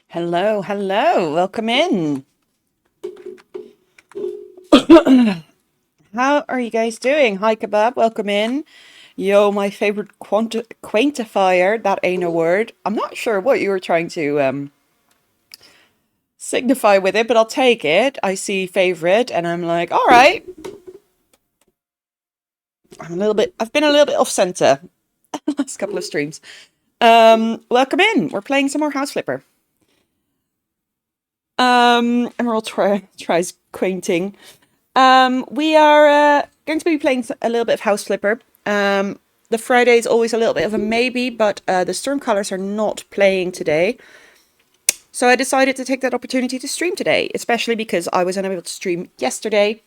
Hello, hello. Welcome in. How are you guys doing? Hi, Kebab. Welcome in. Yo, my favorite quantifier. That ain't a word. I'm not sure what you were trying to signify with it, but I'll take it. I see favorite, and I'm like, all right. I've been a little bit off center last couple of streams. Welcome in. We're playing some more House Flipper. Emerald tries quainting. We are going to be playing a little bit of House Flipper. The Friday is always a little bit of a maybe, but the Stormcolours are not playing today. So I decided to take that opportunity to stream today, especially because I was unable to stream yesterday.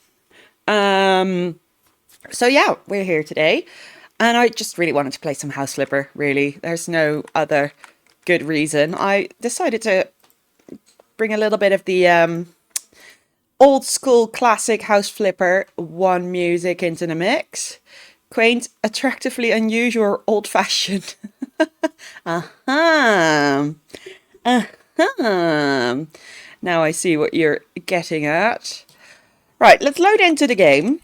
So yeah, we're here today. And I just really wanted to play some House Flipper, really. There's no other good reason. I decided to bring a little bit of the old school classic House Flipper one music into the mix. Quaint, attractively unusual, old fashioned. Aha. Aha. Now I see what you're getting at. Right, let's load into the game.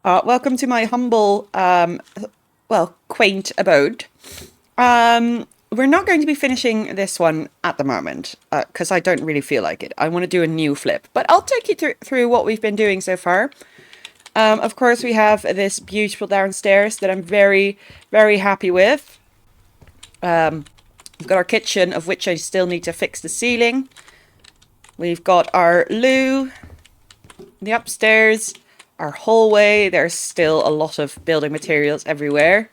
Welcome to my humble, quaint abode. We're not going to be finishing this one at the moment because I don't really feel like it. I want to do a new flip, but I'll take you through what we've been doing so far. Of course, we have this beautiful downstairs that I'm very, very happy with. We've got our kitchen, of which I still need to fix the ceiling. We've got our loo, the upstairs, our hallway. There's still a lot of building materials everywhere.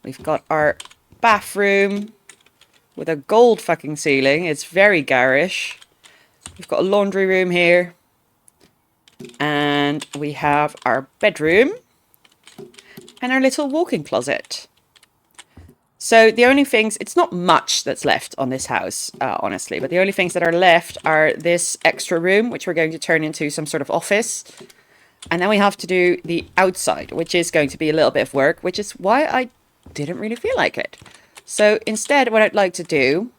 We've got our bathroom with a gold fucking ceiling. It's very garish. We've got a laundry room here. And we have our bedroom and our little walk-in closet. So the only things, it's not much that's left on this house, honestly, but the only things that are left are this extra room, which we're going to turn into some sort of office. And then we have to do the outside, which is going to be a little bit of work, which is why I didn't really feel like it. So instead, what I'd like to do,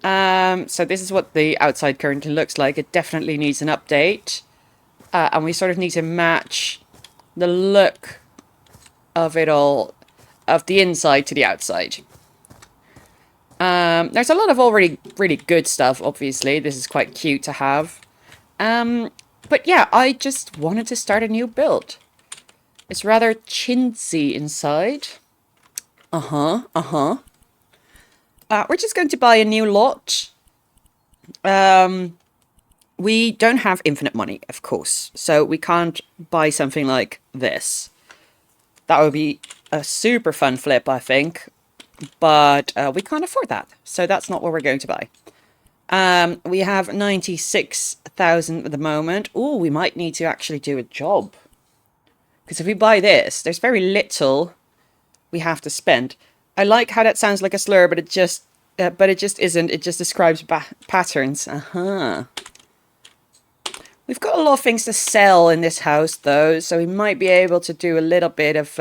so this is what the outside currently looks like. It definitely needs an update. And we sort of need to match the look of it all, of the inside to the outside. There's a lot of already really good stuff, obviously. This is quite cute to have. But yeah, I just wanted to start a new build. It's rather chintzy inside. We're just going to buy a new lot. We don't have infinite money, of course, so we can't buy something like this. That would be a super fun flip, I think, but we can't afford that, so that's not what we're going to buy. We have 96,000 at the moment. Oh, we might need to actually do a job, because if we buy this, there's very little we have to spend. I like how that sounds like a slur, but it just isn't. It just describes patterns. We've got a lot of things to sell in this house, though, so we might be able to do a little bit of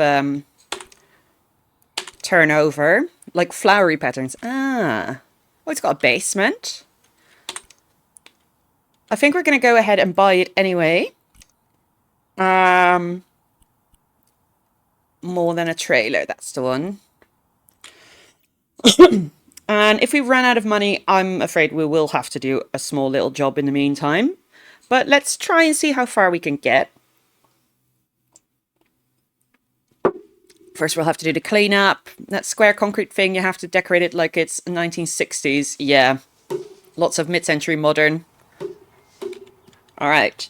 turnover, like flowery patterns. Oh, it's got a basement. I think we're going to go ahead and buy it anyway. More than a trailer, that's the one. And if we run out of money, I'm afraid we will have to do a small little job in the meantime. But let's try and see how far we can get. First, we'll have to do the cleanup. That square concrete thing, you have to decorate it like it's 1960s. Yeah, lots of mid-century modern. All right.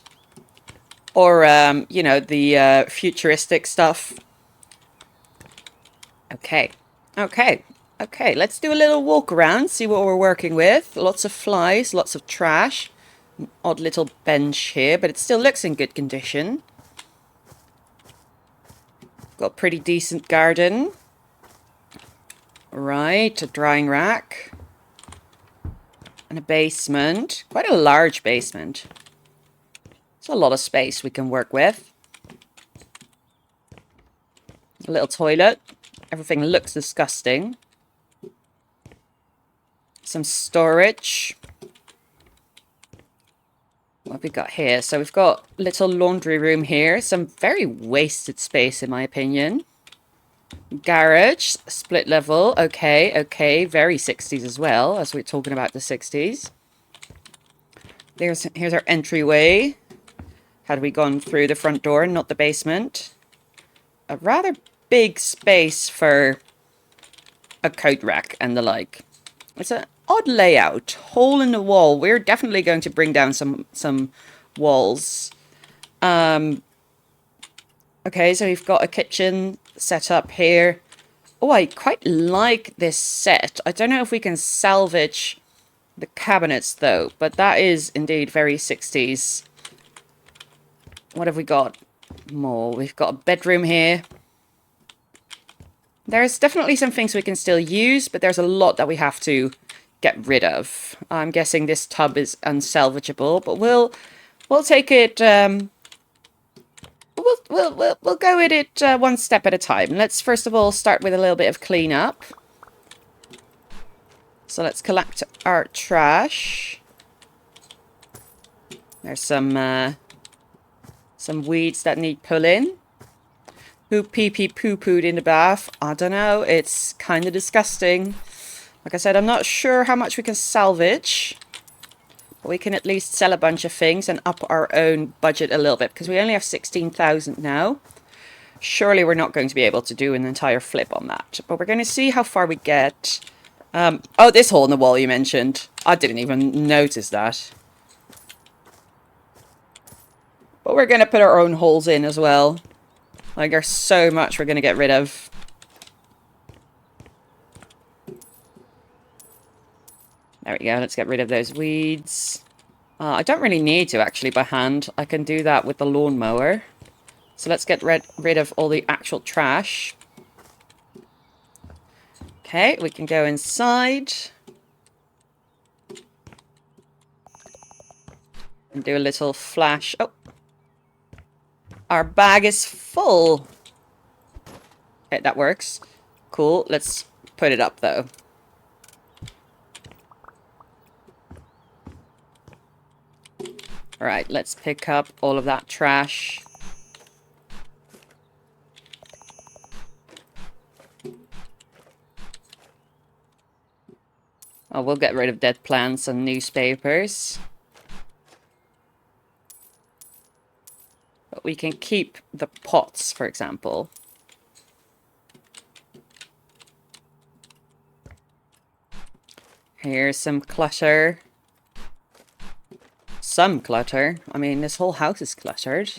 Or, you know, the futuristic stuff. Okay. Okay, let's do a little walk around, see what we're working with. Lots of flies, lots of trash. An odd little bench here, but it still looks in good condition. Got a pretty decent garden. Right, a drying rack. And a basement. Quite a large basement. It's a lot of space we can work with. A little toilet. Everything looks disgusting. Some storage. What have we got here? So we've got little laundry room here. Some very wasted space, in my opinion. Garage, split level. Okay, okay. Very 60s as well, as we're talking about the 60s. Here's our entryway. Had we gone through the front door, not the basement. A rather big space for a coat rack and the like. It's an odd layout. Hole in the wall. We're definitely going to bring down some walls. Okay, so we've got a kitchen set up here. Oh, I quite like this set. I don't know if we can salvage the cabinets though, but that is indeed very 60s. What have we got? More. We've got a bedroom here. There's definitely some things we can still use, but there's a lot that we have to get rid of. I'm guessing this tub is unsalvageable, but we'll take it. We'll go at it one step at a time. Let's first of all start with a little bit of cleanup. So let's collect our trash. There's some weeds that need pulling. Who pee-pee poo-pooed in the bath? I don't know. It's kind of disgusting. Like I said, I'm not sure how much we can salvage. But we can at least sell a bunch of things and up our own budget a little bit. Because we only have 16,000 now. Surely we're not going to be able to do an entire flip on that. But we're going to see how far we get. Oh, this hole in the wall you mentioned. I didn't even notice that. But we're going to put our own holes in as well. Like, there's so much we're going to get rid of. There we go. Let's get rid of those weeds. I don't really need to, actually, by hand. I can do that with the lawnmower. So let's get rid of all the actual trash. Okay, we can go inside. And do a little flash. Oh. Our bag is full. Okay, that works. Cool. Let's put it up, though. Alright, let's pick up all of that trash. Oh, we'll get rid of dead plants and newspapers. But we can keep the pots, for example. Here's some clutter. Some clutter. I mean, this whole house is cluttered.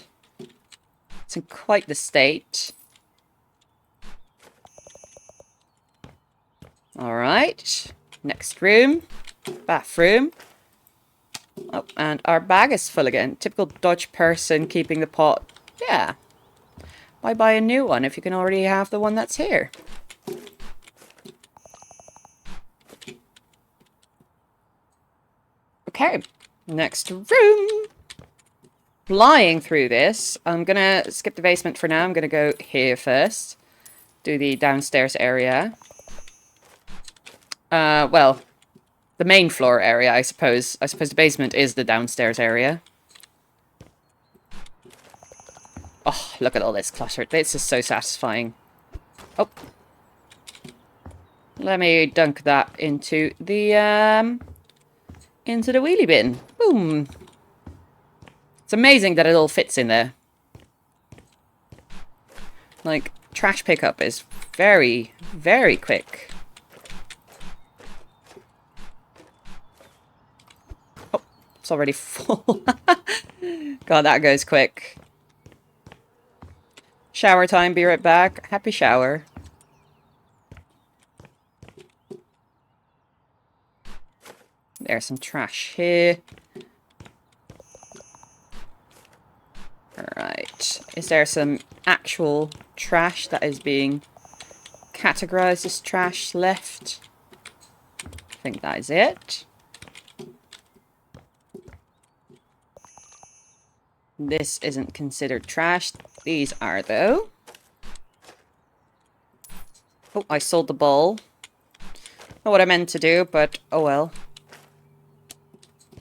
It's in quite the state. Alright. Next room. Bathroom. Oh, and our bag is full again. Typical Dutch person keeping the pot. Yeah. Why buy a new one if you can already have the one that's here? Okay. Next room. Flying through this. I'm going to skip the basement for now. I'm going to go here first. Do the downstairs area. Well, the main floor area, I suppose. I suppose the basement is the downstairs area. Oh, look at all this clutter. This is so satisfying. Oh. Let me dunk that into the wheelie bin. Boom. It's amazing that it all fits in there. Like, trash pickup is very, very quick. Oh, it's already full. God, that goes quick. Shower time, be right back. Happy shower. There's some trash here. Alright. Is there some actual trash that is being categorized as trash left? I think that is it. This isn't considered trash. These are, though. Oh, I sold the bowl. Not what I meant to do, but oh well.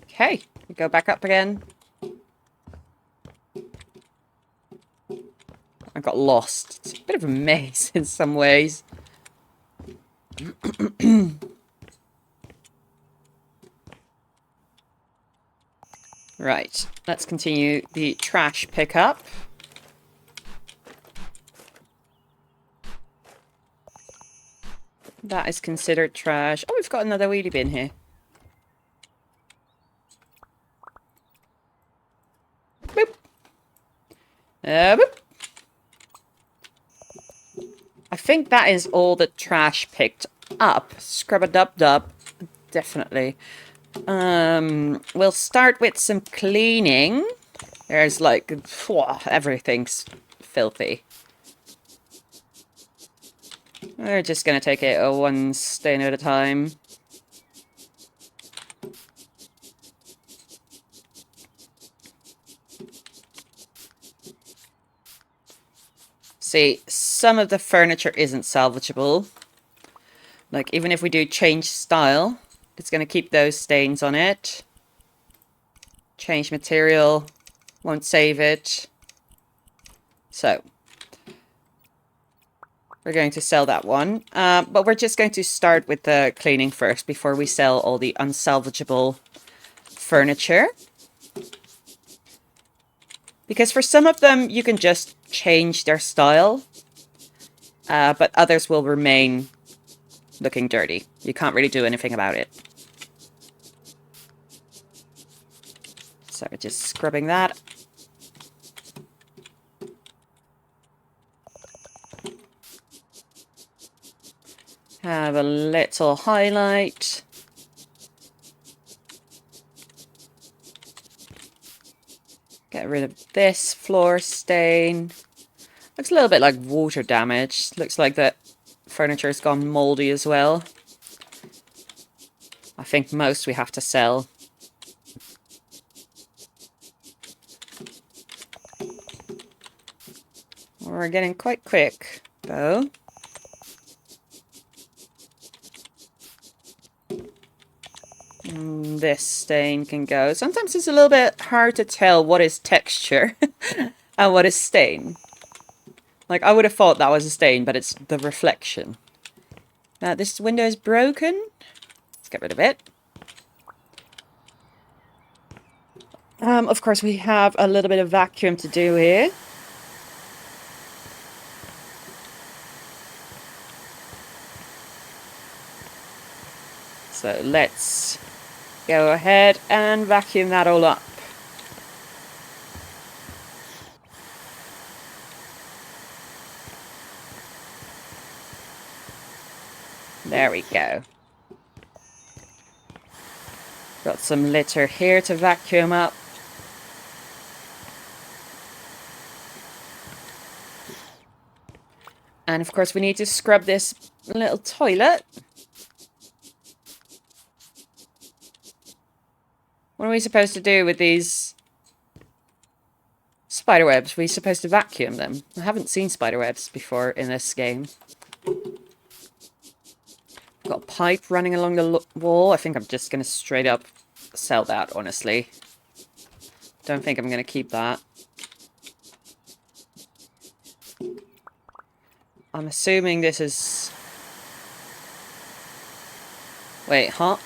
Okay, we go back up again. I got lost. It's a bit of a maze in some ways. Right, let's continue the trash pickup. That is considered trash. Oh, we've got another wheelie bin here. Boop. Boop. I think that is all the trash picked up. Scrub-a-dub-dub. Definitely. We'll start with some cleaning. There's like, everything's filthy. We're just gonna take it one stain at a time. See, some of the furniture isn't salvageable. Like, even if we do change style, it's gonna keep those stains on it. Change material, won't save it. So, we're going to sell that one. But we're just going to start with the cleaning first before we sell all the unsalvageable furniture. Because for some of them, you can just change their style. But others will remain looking dirty. You can't really do anything about it. So just scrubbing that. Have a little highlight. Get rid of this floor stain. Looks a little bit like water damage. Looks like the furniture's gone moldy as well. I think most we have to sell. We're getting quite quick, though. This stain can go. Sometimes it's a little bit hard to tell what is texture and what is stain. Like, I would have thought that was a stain, but it's the reflection. This window is broken. Let's get rid of it. Of course, we have a little bit of vacuum to do here. So let's go ahead and vacuum that all up. There we go. Got some litter here to vacuum up. And of course we need to scrub this little toilet. What are we supposed to do with these spiderwebs? Are we supposed to vacuum them? I haven't seen spiderwebs before in this game. Got a pipe running along the wall. I think I'm just going to straight up sell that, honestly. Don't think I'm going to keep that. I'm assuming this is... Wait, huh?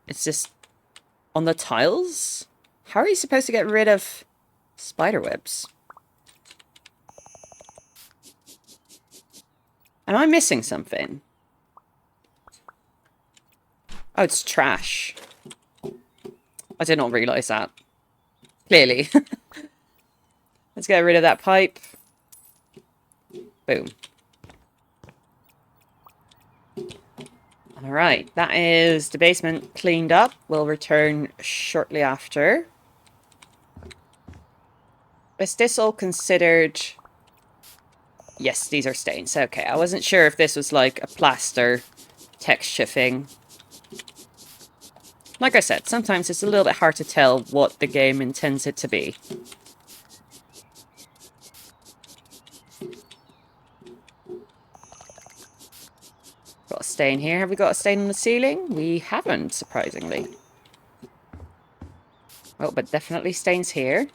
It's just on the tiles? How are you supposed to get rid of spiderwebs? Am I missing something? Oh, it's trash. I did not realise that. Clearly. Let's get rid of that pipe. Boom. Alright, that is the basement cleaned up. We'll return shortly after. Is this all considered... Yes, these are stains. Okay, I wasn't sure if this was like a plaster texture thing. Like I said, sometimes it's a little bit hard to tell what the game intends it to be. Got a stain here. Have we got a stain on the ceiling? We haven't, surprisingly. Oh, but definitely stains here.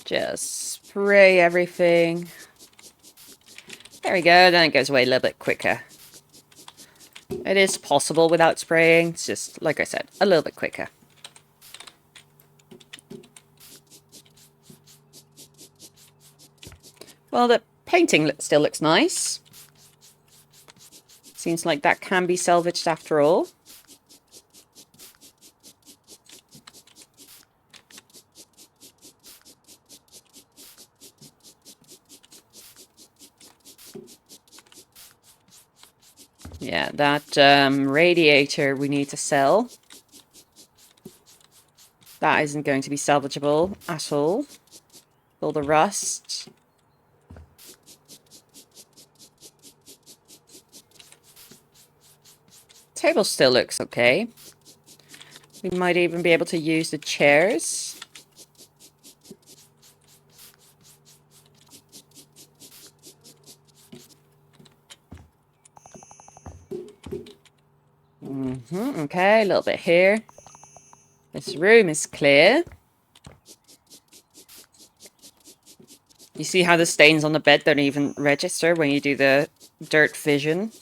Just spray everything. There we go, then it goes away a little bit quicker. It is possible without spraying, it's just, like I said, a little bit quicker. Well, the painting still looks nice. Seems like that can be salvaged after all. Yeah, that radiator we need to sell. That isn't going to be salvageable at all. All the rust. Table still looks okay. We might even be able to use the chairs. Okay, a little bit here. This room is clear. You see how the stains on the bed don't even register when you do the dirt vision?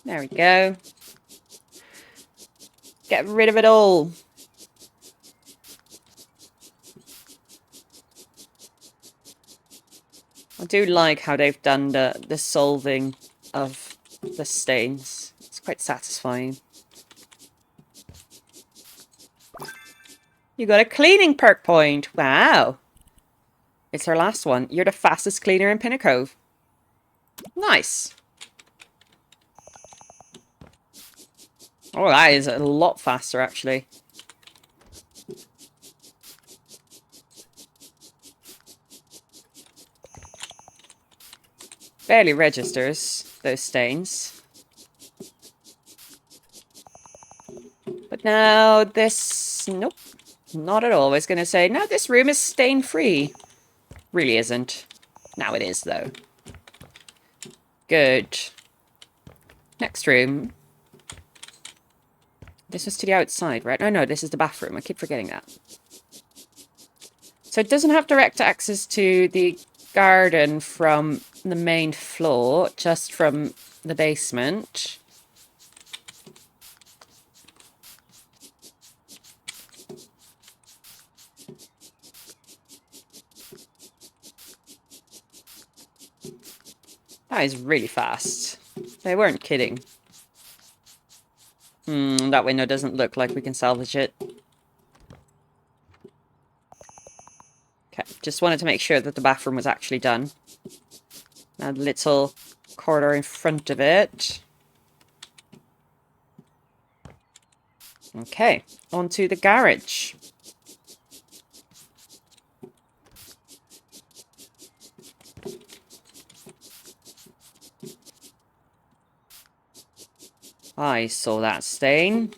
There we go. Get rid of it all. I do like how they've done the solving of the stains. It's quite satisfying. You got a cleaning perk point. Wow. It's our last one. You're the fastest cleaner in Pinnacle. Nice. Oh, that is a lot faster, actually. Barely registers, those stains. But now this... Nope. Not at all. I was going to say, no, this room is stain-free. Really isn't. Now it is, though. Good. Next room. This is to the outside, right? Oh, no, this is the bathroom. I keep forgetting that. So it doesn't have direct access to the garden from the main floor, just from the basement. That is really fast. They weren't kidding. That window doesn't look like we can salvage it. Okay, just wanted to make sure that the bathroom was actually done. Now the little corridor in front of it. Okay, on to the garage. I saw that stain.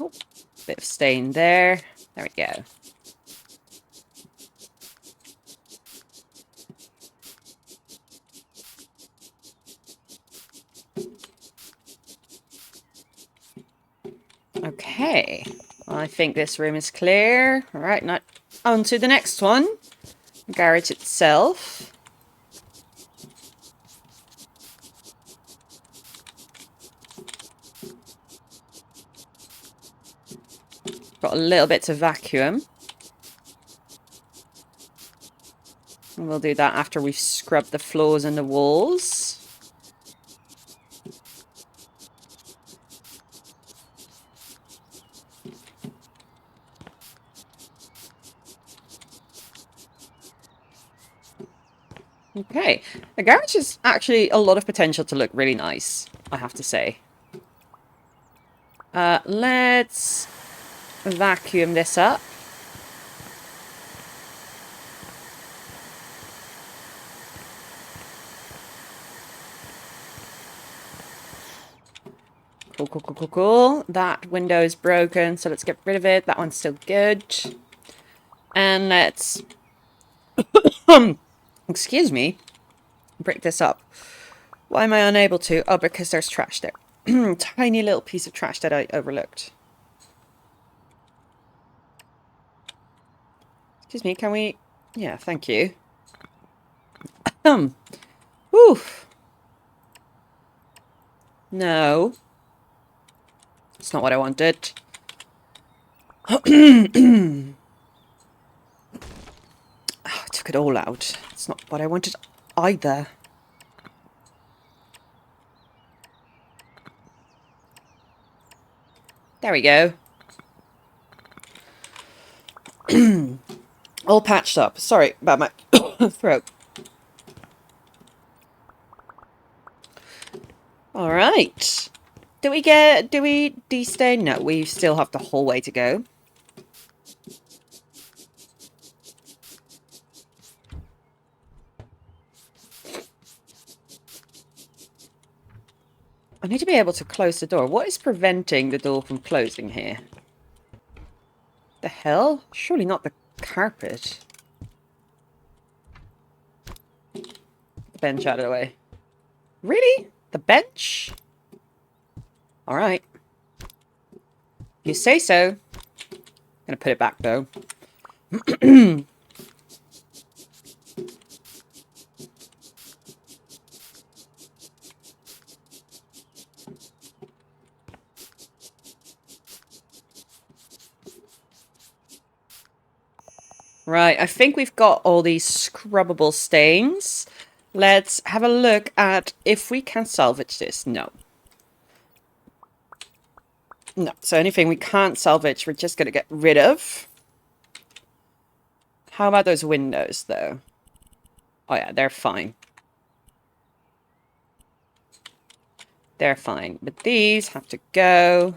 Oh, bit of stain there. There we go. Okay, I think this room is clear. All right, now on to the next one. The garage itself. Got a little bit to vacuum. And we'll do that after we've scrubbed the floors and the walls. Okay, the garage has actually a lot of potential to look really nice, I have to say. Let's vacuum this up. Cool, cool, cool, cool, cool. That window is broken, so let's get rid of it. That one's still good. And let's, excuse me, break this up. Why am I unable to? Oh, because there's trash there. Tiny little piece of trash that I overlooked. Excuse me, can we... Yeah, thank you. Whew. No. It's not what I wanted. Oh, I took it all out. It's not what I wanted either. There we go. All patched up. Sorry about my throat. All right. Do we destain? No, we still have the whole way to go. I need to be able to close the door. What is preventing the door from closing here? The hell? Surely not the carpet. The bench out of the way. Really? The bench? Alright. You say so. I'm gonna put it back though. Right, I think we've got all these scrubbable stains. Let's have a look at if we can salvage this. No. No, so anything we can't salvage, we're just going to get rid of. How about those windows, though? Oh yeah, they're fine. They're fine. But these have to go.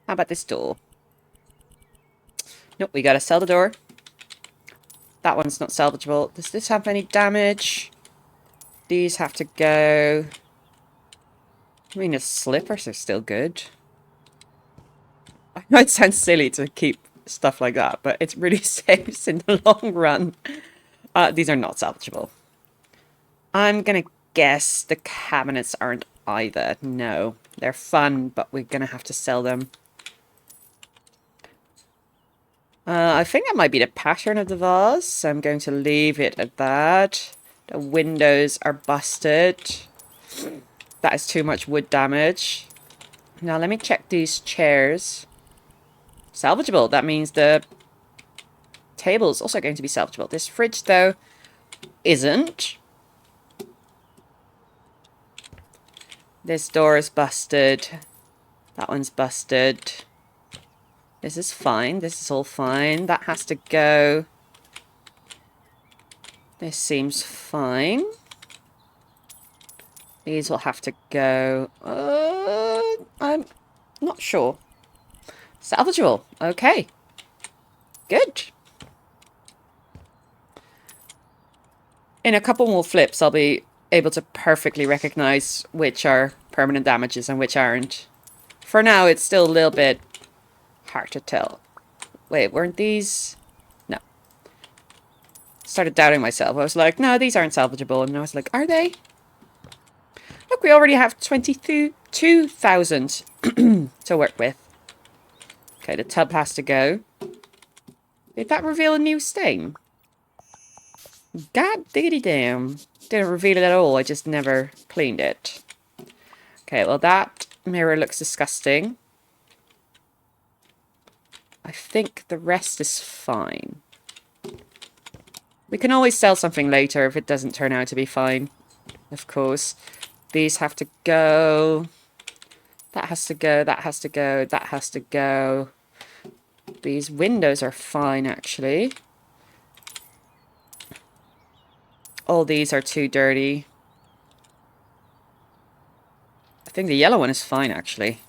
How about this door? Nope, we gotta sell the door. That one's not salvageable. Does this have any damage? These have to go. I mean, the slippers are still good. I know it sounds silly to keep stuff like that, but it really saves in the long run. These are not salvageable. I'm gonna guess the cabinets aren't either. No, they're fun, but we're gonna have to sell them. I think that might be the pattern of the vase, so I'm going to leave it at that. The windows are busted. That is too much wood damage. Now let me check these chairs. Salvageable. That means the table is also going to be salvageable. This fridge, though, isn't. This door is busted. That one's busted. This is fine. This is all fine. That has to go. This seems fine. These will have to go. I'm not sure. Salvageable. Okay. Good. In a couple more flips, I'll be able to perfectly recognize which are permanent damages and which aren't. For now, it's still a little bit hard to tell. Wait, weren't these... No. Started doubting myself. I was like, no, these aren't salvageable. And I was like, are they? Look, we already have 22,000 to work with. Okay, the tub has to go. Did that reveal a new stain? God diggity damn. Didn't reveal it at all. I just never cleaned it. Okay, well that mirror looks disgusting. I think the rest is fine. We can always sell something later if it doesn't turn out to be fine. Of course. These have to go. That has to go. That has to go. That has to go. These windows are fine, actually. All these are too dirty. I think the yellow one is fine, actually.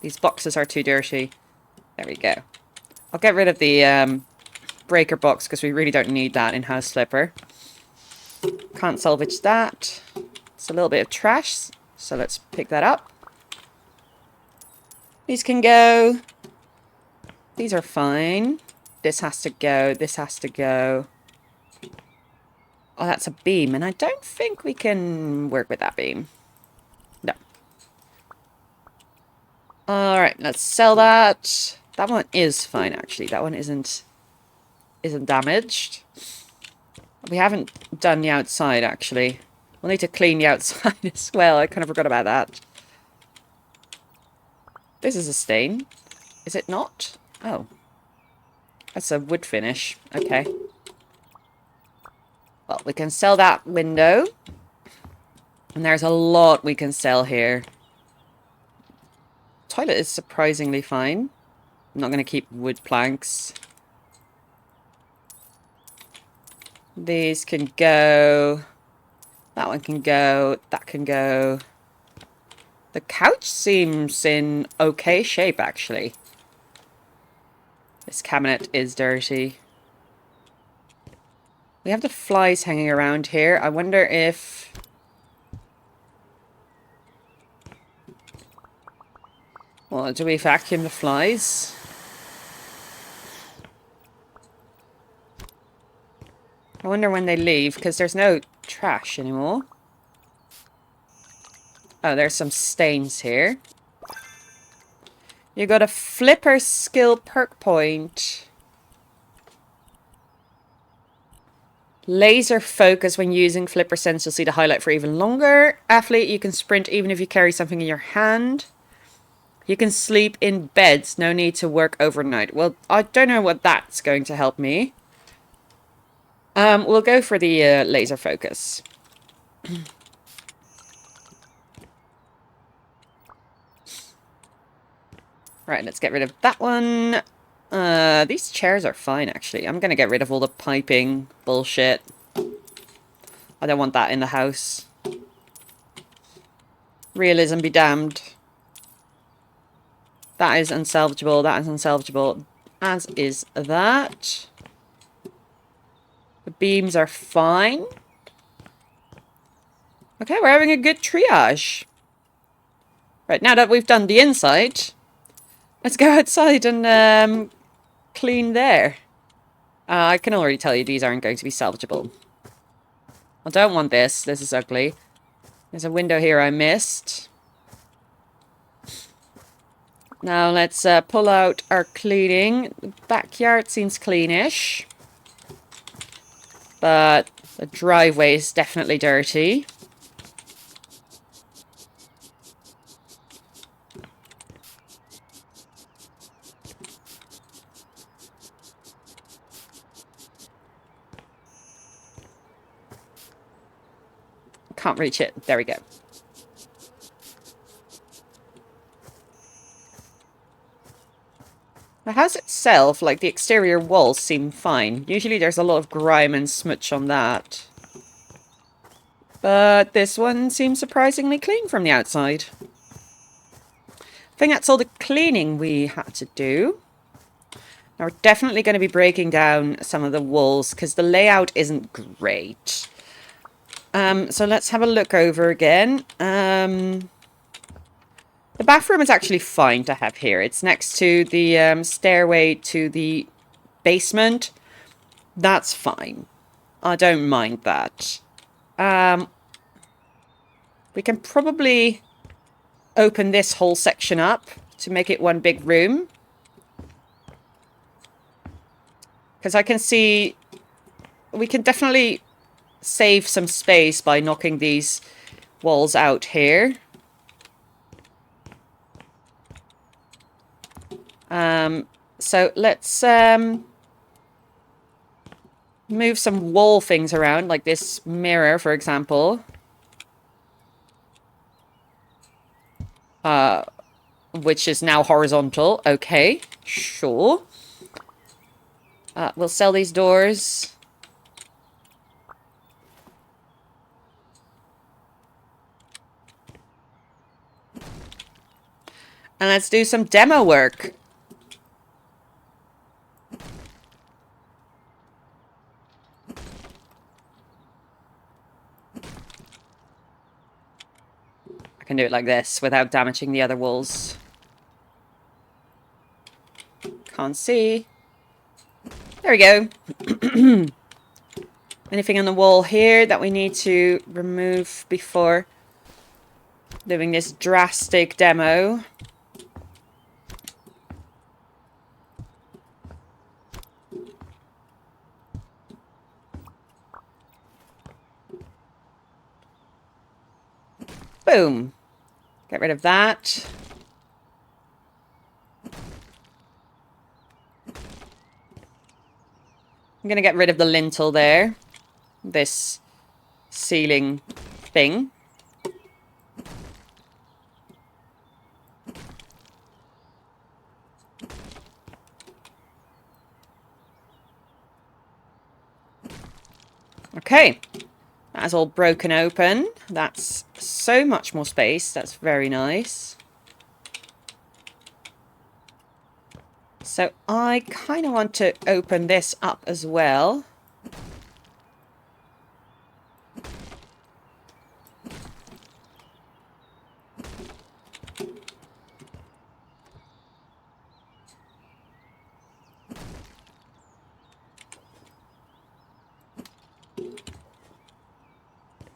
These boxes are too dirty. There we go. I'll get rid of the breaker box because we really don't need that in House Flipper. Can't salvage that. It's a little bit of trash, so let's pick that up. These can go. These are fine. This has to go. This has to go. Oh, that's a beam, and I don't think we can work with that beam. No. Alright, let's sell that. That one is fine, actually. That one isn't damaged. We haven't done the outside, actually. We'll need to clean the outside as well. I kind of forgot about that. This is a stain. Is it not? Oh. That's a wood finish. Okay. Well, we can sell that window. And there's a lot we can sell here. Toilet is surprisingly fine. I'm not going to keep wood planks. These can go. That one can go. That can go. The couch seems in okay shape, actually. This cabinet is dirty. We have the flies hanging around here. I wonder if... Well, do we vacuum the flies? I wonder when they leave, because there's no trash anymore. Oh, there's some stains here. You got a flipper skill perk point. Laser focus when using flipper sense. You'll see the highlight for even longer. Athlete, you can sprint even if you carry something in your hand. You can sleep in beds. No need to work overnight. Well, I don't know what that's going to help me. We'll go for the laser focus. Right, let's get rid of that one. These chairs are fine, actually. I'm going to get rid of all the piping bullshit. I don't want that in the house. Realism be damned. That is unsalvageable. That is unsalvageable. As is that. The beams are fine. Okay, we're having a good triage. Right, now that we've done the inside, let's go outside and clean there. I can already tell you these aren't going to be salvageable. I don't want this. This is ugly. There's a window here I missed. Now let's pull out our cleaning. The backyard seems cleanish. But the driveway is definitely dirty. Can't reach it. There we go. The house itself, like the exterior walls, seem fine. Usually there's a lot of grime and smudge on that. But this one seems surprisingly clean from the outside. I think that's all the cleaning we had to do. Now we're definitely going to be breaking down some of the walls because the layout isn't great. So let's have a look over again. The bathroom is actually fine to have here. It's next to the stairway to the basement. That's fine. I don't mind that. We can probably open this whole section up to make it one big room. Because I can see we can definitely save some space by knocking these walls out here. So let's move some wall things around, like this mirror, for example. Which is now horizontal. Okay, sure. We'll sell these doors. And let's do some demo work. I can do it like this without damaging the other walls. Can't see. There we go. Anything on the wall here that we need to remove before doing this drastic demo? Boom. Get rid of that. I'm going to get rid of the lintel there. This ceiling thing. Okay. That's all broken open. That's so much more space. That's very nice. So I kind of want to open this up as well.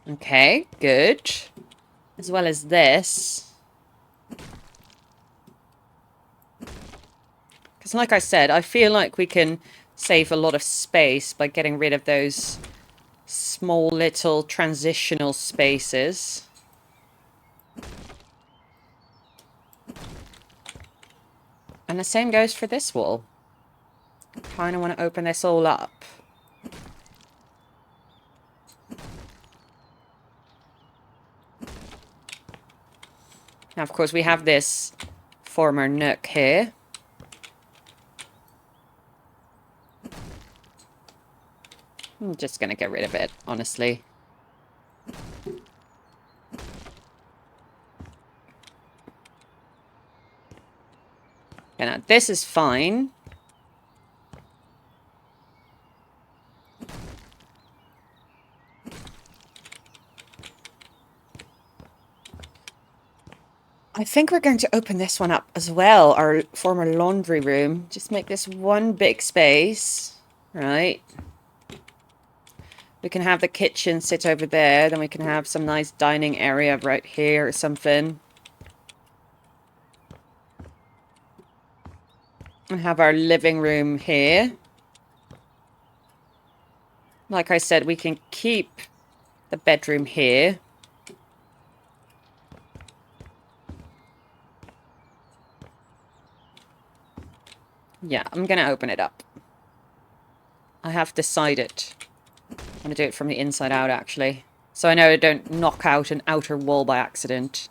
Okay, good. As well as this. Because like I said, I feel like we can save a lot of space by getting rid of those small little transitional spaces. And the same goes for this wall. Kind of want to open this all up. Now, of course, we have this former nook here. I'm just going to get rid of it, honestly. Okay, now this is fine. I think we're going to open this one up as well, our former laundry room. Just make this one big space, right? We can have the kitchen sit over there, then we can have some nice dining area right here or something. And have our living room here. Like I said, we can keep the bedroom here. Yeah, I'm going to open it up. I have decided. I'm going to do it from the inside out, actually. So I know I don't knock out an outer wall by accident.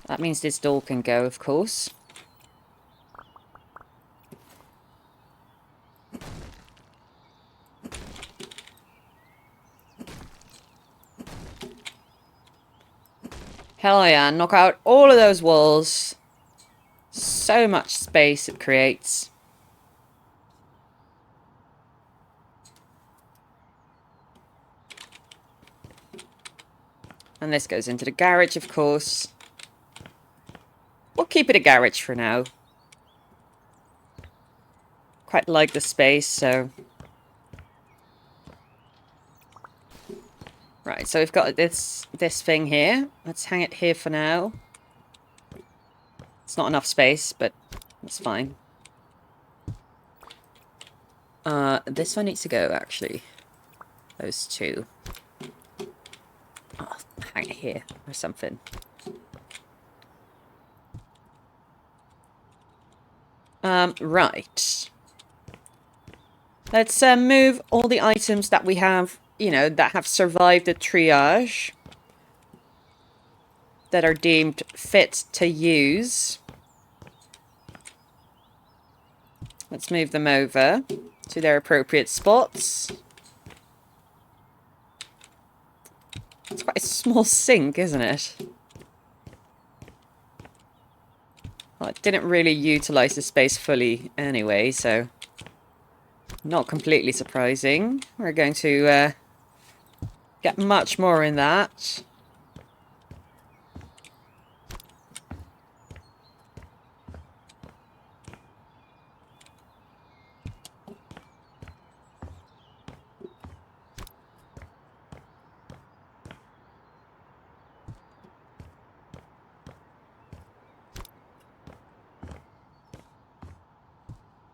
That means this door can go, of course. Hell yeah, knock out all of those walls. So much space it creates. And this goes into the garage, of course. We'll keep it a garage for now. Quite like the space, so... Right, so we've got this thing here. Let's hang it here for now. It's not enough space, but it's fine. This one needs to go, actually. Those two. I'll hang it here or something. Right. Let's move all the items that we have, you know, that have survived the triage. That are deemed fit to use. Let's move them over to their appropriate spots. small sink, isn't it? Well, it didn't really utilize the space fully anyway, so not completely surprising. We're going to get much more in that.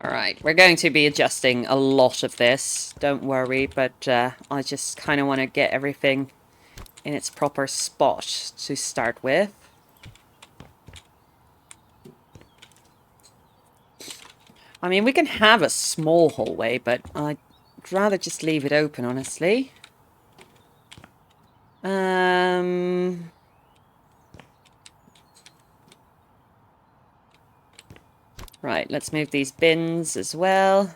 Alright, we're going to be adjusting a lot of this, don't worry, but I just kind of want to get everything in its proper spot to start with. I mean, we can have a small hallway, but I'd rather just leave it open, honestly. Right, let's move these bins as well.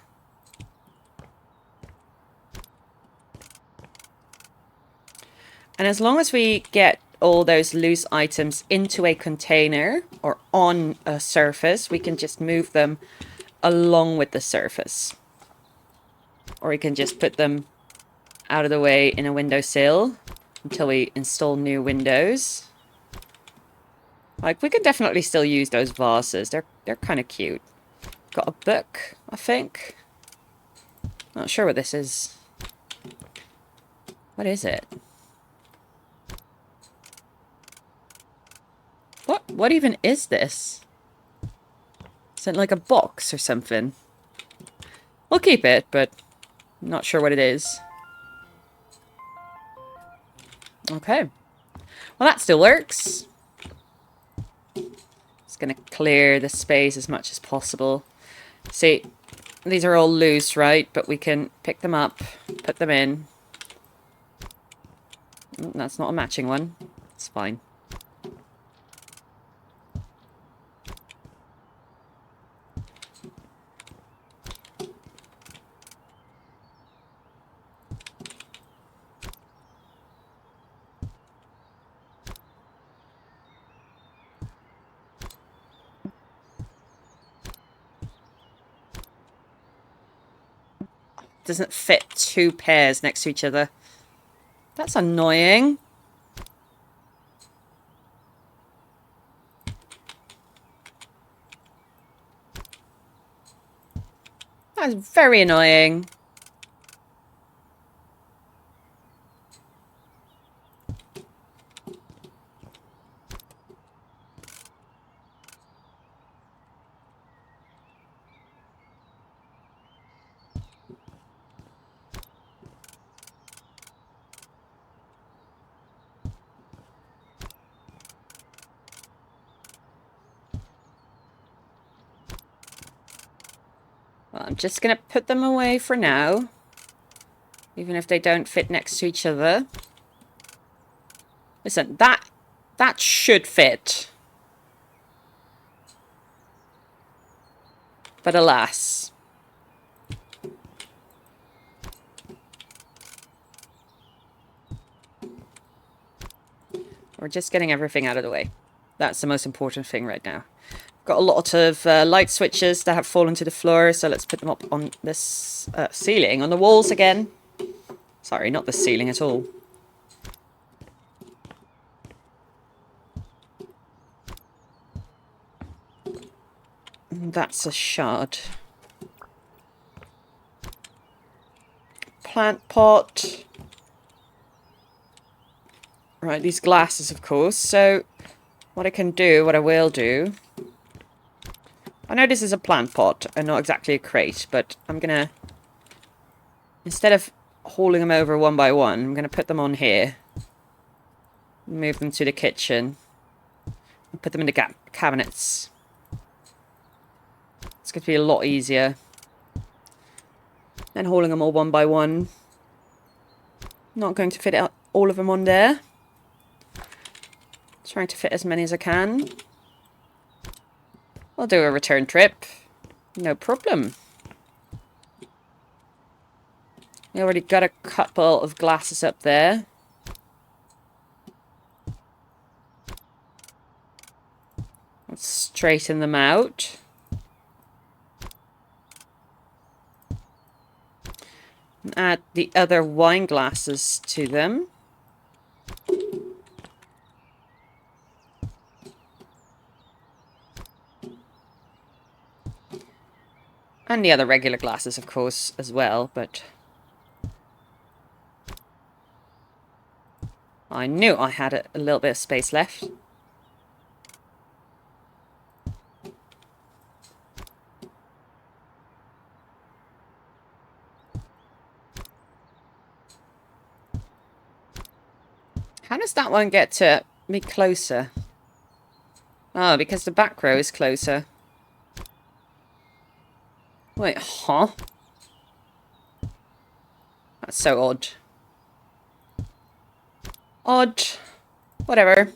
And as long as we get all those loose items into a container or on a surface, we can just move them along with the surface. Or we can just put them out of the way in a windowsill until we install new windows. Like, we can definitely still use those vases. They're kind of cute. Got a book, I think. Not sure what this is. What is it? What even is this? Is it like a box or something? We'll keep it, but I'm not sure what it is. Okay. Well, that still works. Just gonna clear the space as much as possible. See, these are all loose, right? But we can pick them up, put them in. That's not a matching one. It's fine. Doesn't fit two pairs next to each other. That's annoying. That is very annoying. Well, I'm just going to put them away for now. Even if they don't fit next to each other. Listen, that should fit. But alas. We're just getting everything out of the way. That's the most important thing right now. Got a lot of light switches that have fallen to the floor, so let's put them up on this ceiling, on the walls again. Sorry, not the ceiling at all. That's a shard. Plant pot. Right, these glasses, of course. So, what I will do... I know this is a plant pot and not exactly a crate, but I'm gonna... Instead of hauling them over one by one, I'm gonna put them on here. Move them to the kitchen. And put them in the cabinets. It's going to be a lot easier than hauling them all one by one. Not going to fit all of them on there. Trying to fit as many as I can. I'll do a return trip. No problem. We already got a couple of glasses up there. Let's straighten them out. And add the other wine glasses to them. And the other regular glasses, of course, as well, but... I knew I had a little bit of space left. How does that one get to me closer? Oh, because the back row is closer. Wait, huh? That's so odd. Odd. Whatever.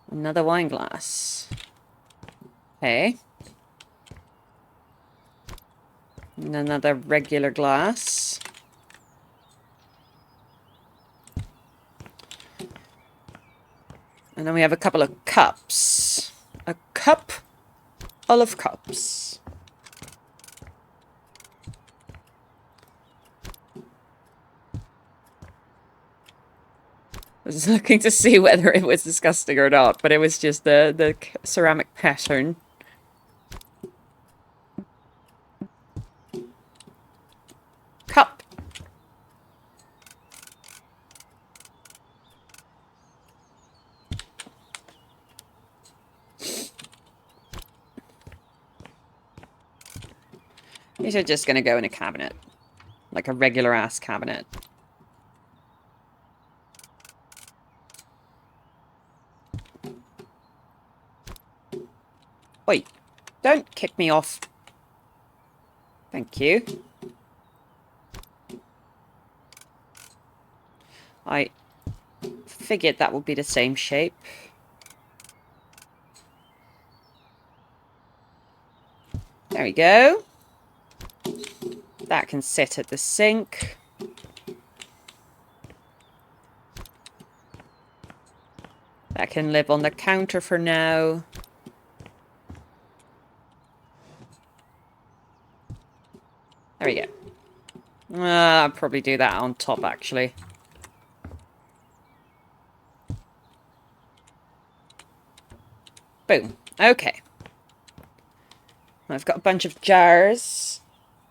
Another wine glass. Okay. And another regular glass. And then we have a couple of cups. A cup full of cups. I was looking to see whether it was disgusting or not, but it was just the ceramic pattern. Cup. These are just going to go in a cabinet. Like a regular ass cabinet. Wait, don't kick me off. Thank you. I figured that would be the same shape. There we go. That can sit at the sink. That can live on the counter for now. There we go. I'll probably do that on top, actually. Boom. Okay. I've got a bunch of jars.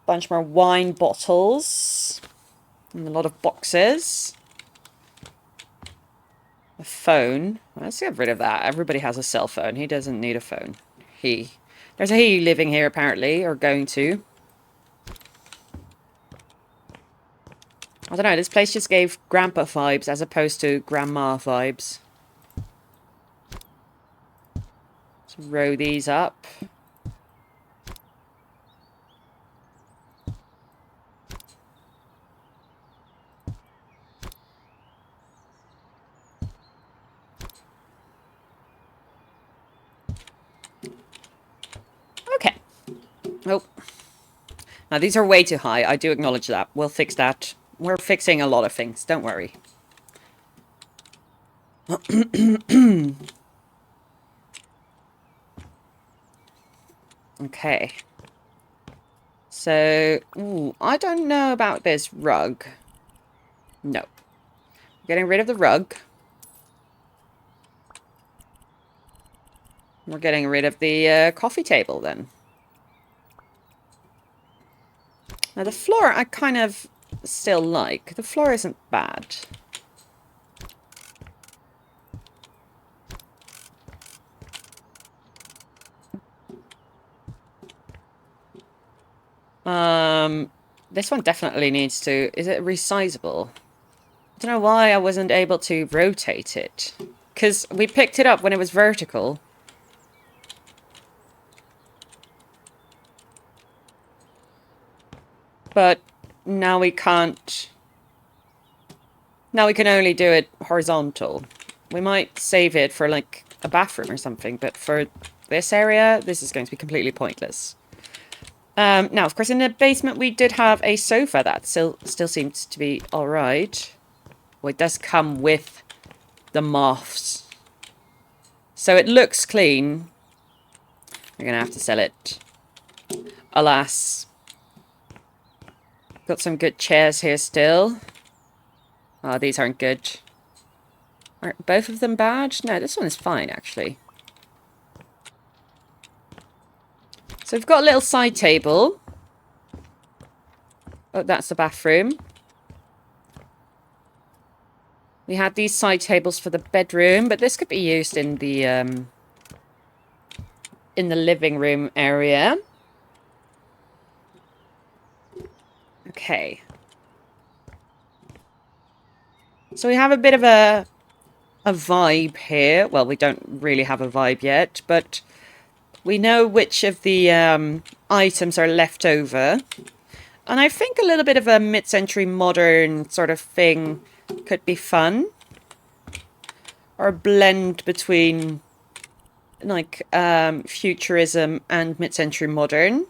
A bunch more wine bottles. And a lot of boxes. A phone. Let's get rid of that. Everybody has a cell phone. He doesn't need a phone. There's a he living here, apparently, or going to. I don't know, this place just gave grandpa vibes as opposed to grandma vibes. Let's row these up. Okay. Oh. Now, these are way too high. I do acknowledge that. We'll fix that. We're fixing a lot of things. Don't worry. Okay. So, ooh, I don't know about this rug. No. Getting rid of the rug. We're getting rid of the coffee table then. Now the floor I kind of still like. The floor isn't bad. This one definitely needs to... Is it resizable? I don't know why I wasn't able to rotate it. Because we picked it up when it was vertical. But now we can't... Now we can only do it horizontal. We might save it for, like, a bathroom or something, but for this area, this is going to be completely pointless. Now, of course, in the basement we did have a sofa that still seems to be all right. Well, it does come with the moths. So it looks clean. We're going to have to sell it. Alas. Got some good chairs here still. Oh, these aren't good. Aren't both of them bad? No, this one is fine, actually. So we've got a little side table. Oh, that's the bathroom. We had these side tables for the bedroom, but this could be used in the living room area. Okay. So we have a bit of a vibe here. Well, we don't really have a vibe yet, but we know which of the items are left over. And I think a little bit of a mid-century modern sort of thing could be fun. Or a blend between like futurism and mid-century modern.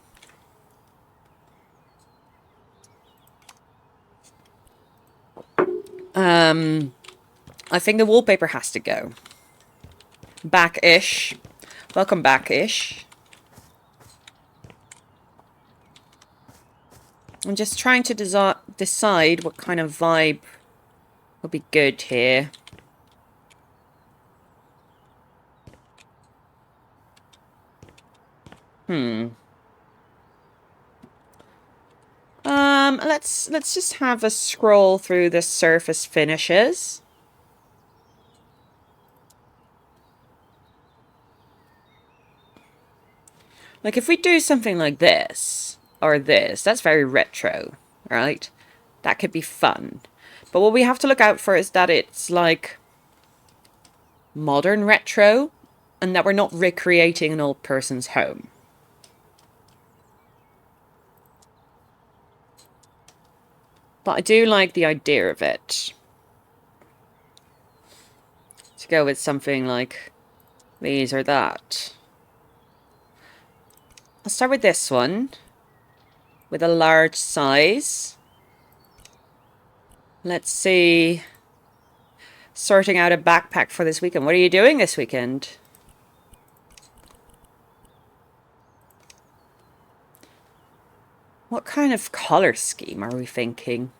I think the wallpaper has to go. Back-ish. Welcome back-ish. I'm just trying to decide what kind of vibe would be good here. Let's just have a scroll through the surface finishes. Like if we do something like this or this, that's very retro, right? That could be fun. But what we have to look out for is that it's like modern retro and that we're not recreating an old person's home. But I do like the idea of it. To go with something like these or that. I'll start with this one. With a large size. Let's see. Sorting out a backpack for this weekend. What are you doing this weekend? What kind of color scheme are we thinking?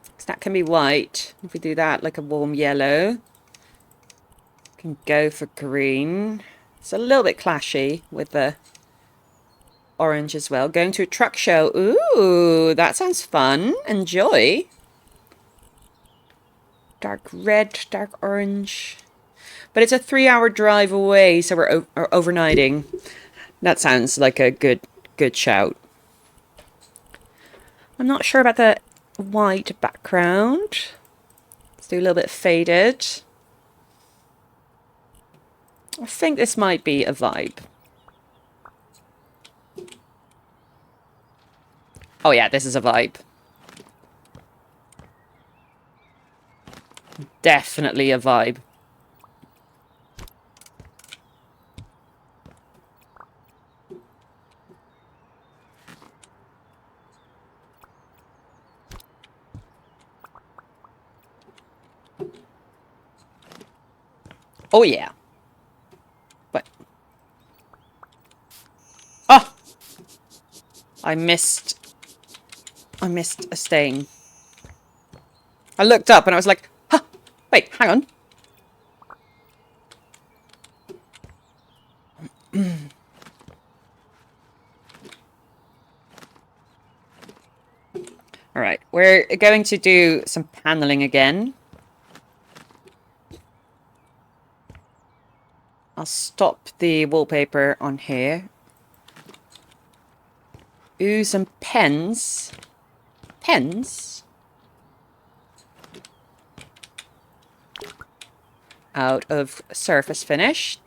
Because that can be white. If we do that, like a warm yellow. Can go for green. It's a little bit clashy with the orange as well. Going to a truck show. Ooh, that sounds fun. Enjoy. Dark red, dark orange. But it's a 3-hour drive away, so we're overnighting. That sounds like a good shout. I'm not sure about the white background. Let's do a little bit faded. I think this might be a vibe. Oh yeah, this is a vibe. Definitely a vibe. Oh yeah. But oh, I missed a stain. I looked up and I was like, huh, wait, hang on. All right, we're going to do some paneling again. I'll stop the wallpaper on here. Ooh, some pens. Pens? Out of surface finish.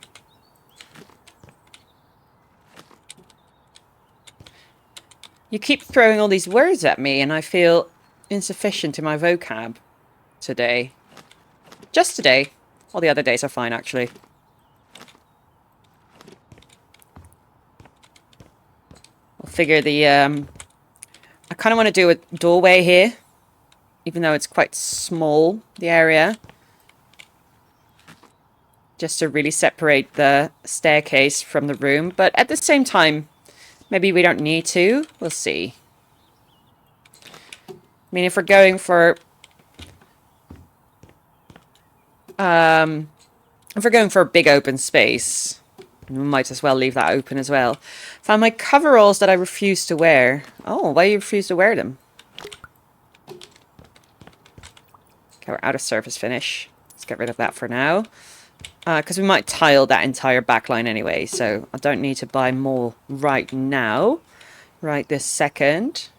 You keep throwing all these words at me and I feel insufficient in my vocab today. Just today. All the other days are fine, actually. We'll figure the... I kind of want to do a doorway here, even though it's quite small, the area. Just to really separate the staircase from the room. But at the same time, maybe we don't need to. We'll see. I mean, if we're going for... if we're going for a big open space, we might as well leave that open as well. Found my coveralls that I refuse to wear. Oh, why do you refuse to wear them? Okay, we're out of surface finish. Let's get rid of that for now. Because we might tile that entire backline anyway, so I don't need to buy more right now. Right this second.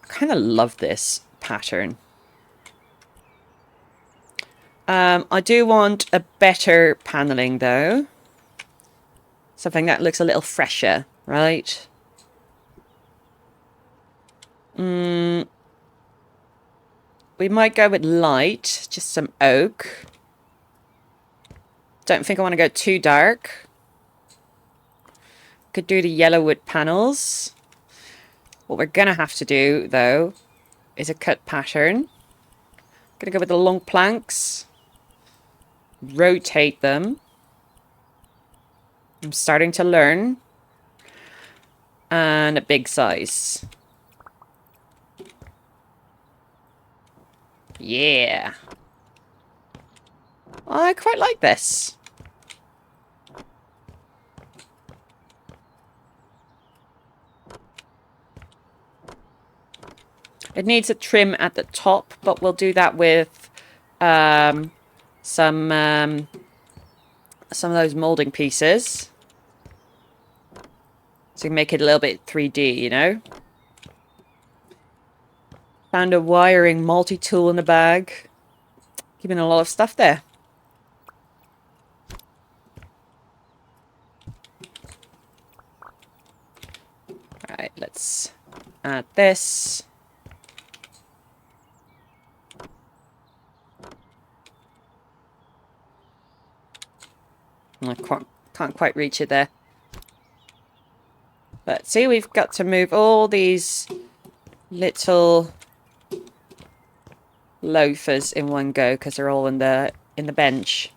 I kind of love this pattern. I do want a better paneling though. Something that looks a little fresher, right? We might go with light, just some oak. Don't think I want to go too dark. Could do the yellow wood panels. What we're going to have to do, though, is a cut pattern. Gonna go with the long planks. Rotate them. I'm starting to learn. And a big size. Yeah. I quite like this. It needs a trim at the top, but we'll do that with some of those molding pieces. So you can make it a little bit 3D, you know? Found a wiring multi-tool in the bag. Keeping a lot of stuff there. Alright, let's add this. I can't quite reach it there. But see, we've got to move all these little loafers in one go because they're all in the bench.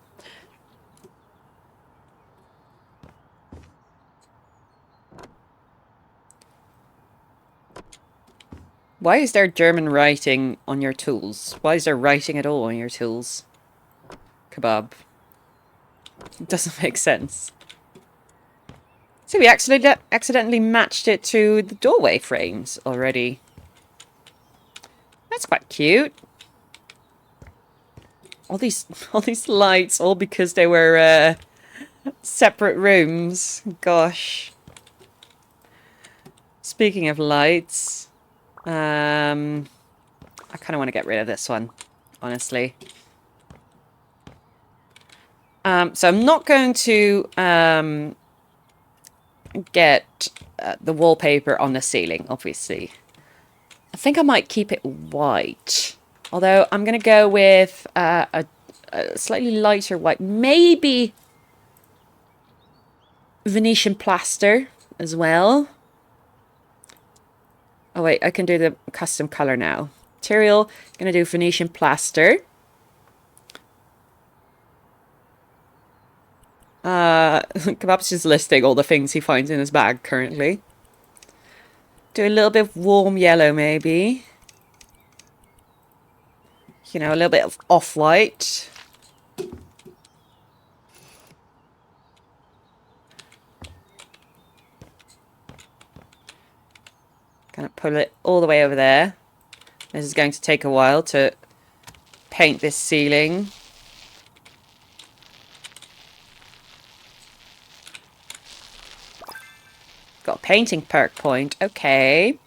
Why is there German writing on your tools? Why is there writing at all on your tools? Kebab. It doesn't make sense. See, we accidentally matched it to the doorway frames already. That's quite cute. All these lights, all because they were separate rooms. Gosh. Speaking of lights, I kind of want to get rid of this one, honestly. So I'm not going to get the wallpaper on the ceiling, obviously. I think I might keep it white. Although I'm going to go with a slightly lighter white. Maybe Venetian plaster as well. Oh wait, I can do the custom color now. Material, going to do Venetian plaster. Kebab's just listing all the things he finds in his bag currently. Do a little bit of warm yellow maybe. You know, a little bit of off-white. Gonna pull it all the way over there. This is going to take a while to paint this ceiling. Got a painting perk point. Okay.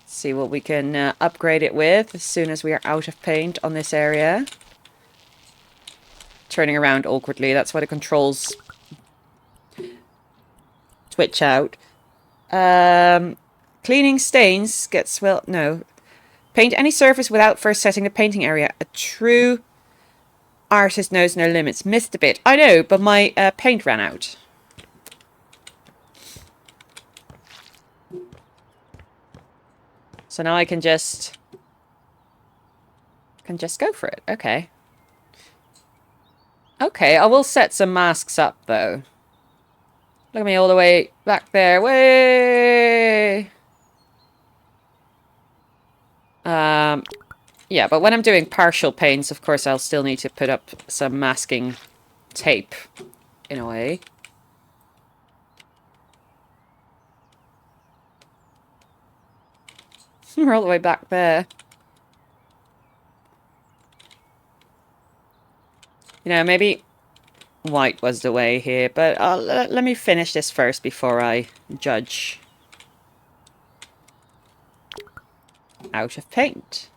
See what we can upgrade it with as soon as we are out of paint on this area. Turning around awkwardly. That's why the controls twitch out. Cleaning stains gets, well, no. Paint any surface without first setting the painting area. A true artist knows no limits. Missed a bit. I know, but my paint ran out. So now I can just go for it. Okay. Okay, I will set some masks up though. Look at me all the way back there. Way. Yeah, but when I'm doing partial paints, of course, I'll still need to put up some masking tape in a way. We're all the way back there. You know, maybe white was the way here, but let me finish this first before I judge. Out of paint.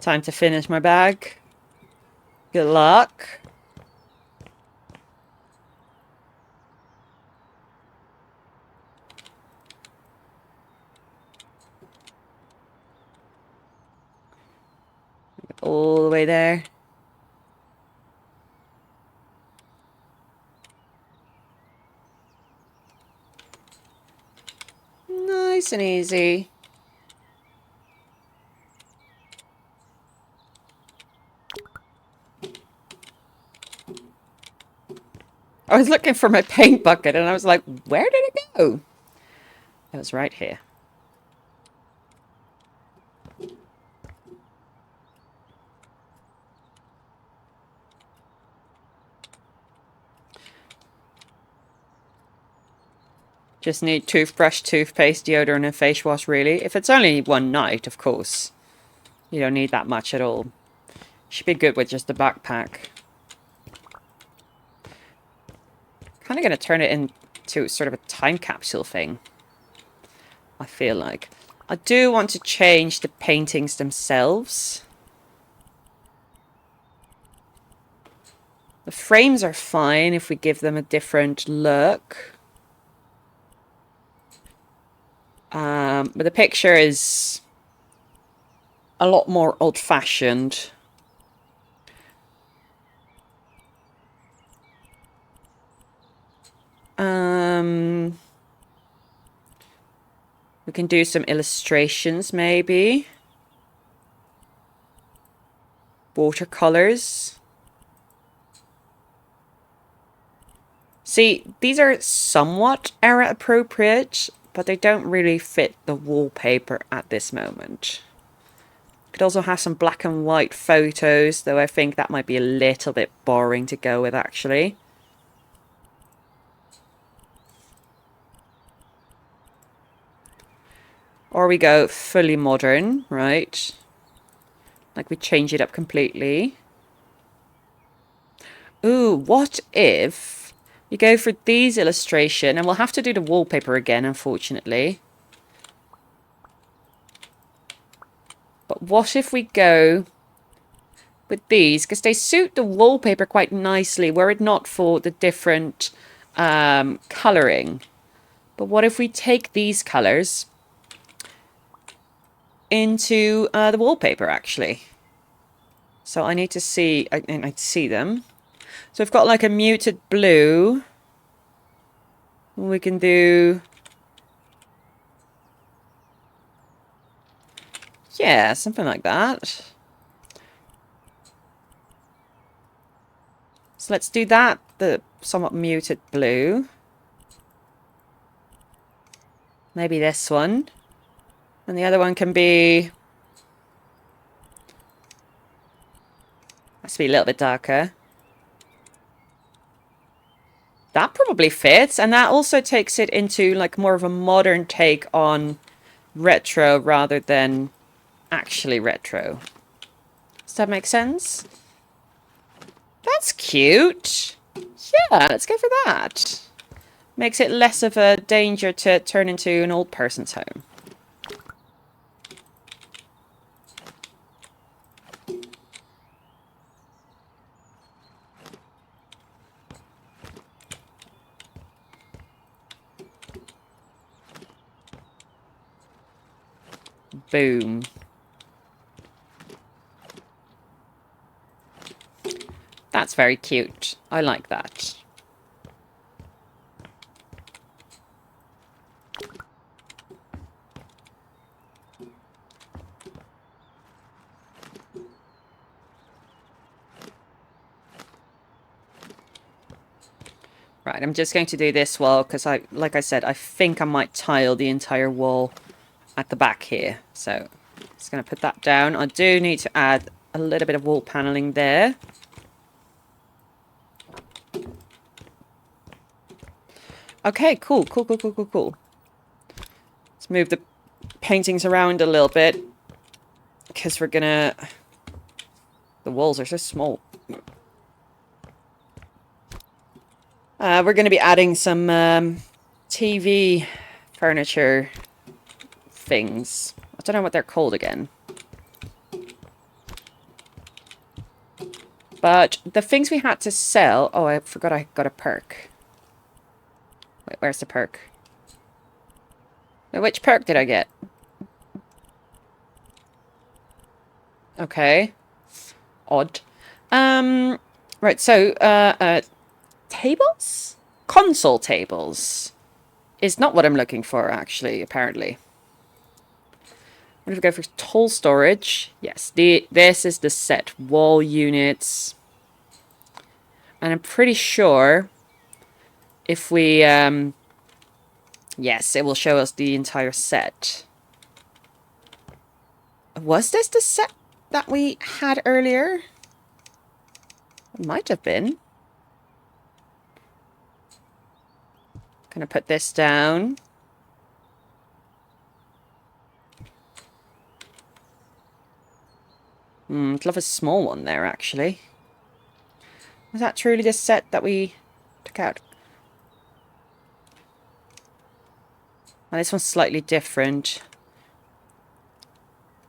Time to finish my bag. Good luck. All the way there. Nice and easy. I was looking for my paint bucket and I was like, where did it go? It was right here. Just need toothbrush, toothpaste, deodorant and face wash really. If it's only one night, of course. You don't need that much at all. Should be good with just a backpack. Kind of going to turn it into sort of a time capsule thing. I feel like. I do want to change the paintings themselves. The frames are fine if we give them a different look. But the picture is a lot more old-fashioned. We can do some illustrations, maybe. Watercolors. See, these are somewhat era appropriate, but they don't really fit the wallpaper at this moment. Could also have some black and white photos, though I think that might be a little bit boring to go with, actually. Or we go fully modern, right? Like we change it up completely. Ooh, what if you go for these illustration, and we'll have to do the wallpaper again, unfortunately. But what if we go with these? Because they suit the wallpaper quite nicely, were it not for the different colouring. But what if we take these colours into the wallpaper, actually? So I need to see, I see them. So we've got like a muted blue. We can do... yeah, something like that. So let's do that, the somewhat muted blue. Maybe this one. And the other one can be... has to be a little bit darker. That probably fits. And that also takes it into like more of a modern take on retro rather than actually retro. Does that make sense? That's cute. Yeah, let's go for that. Makes it less of a danger to turn into an old person's home. Boom. That's very cute. I like that. Right, I'm just going to do this wall because like I said, I think I might tile the entire wall at the back here. So just going to put that down. I do need to add a little bit of wall paneling there. Okay, cool. Let's move the paintings around a little bit because we're gonna... The walls are so small. We're going to be adding some TV furniture things. I don't know what they're called again. But the things we had to sell... Oh, I forgot I got a perk. Wait, where's the perk? Wait, which perk did I get? Okay. Odd. Right, so, tables? Console tables is not what I'm looking for, actually, apparently. What if we go for tool storage? Yes, this is the set. Wall units. And I'm pretty sure if we... yes, it will show us the entire set. Was this the set that we had earlier? It might have been. Gonna put this down. I'd love a small one there, actually. Was that truly the set that we took out? Well, this one's slightly different.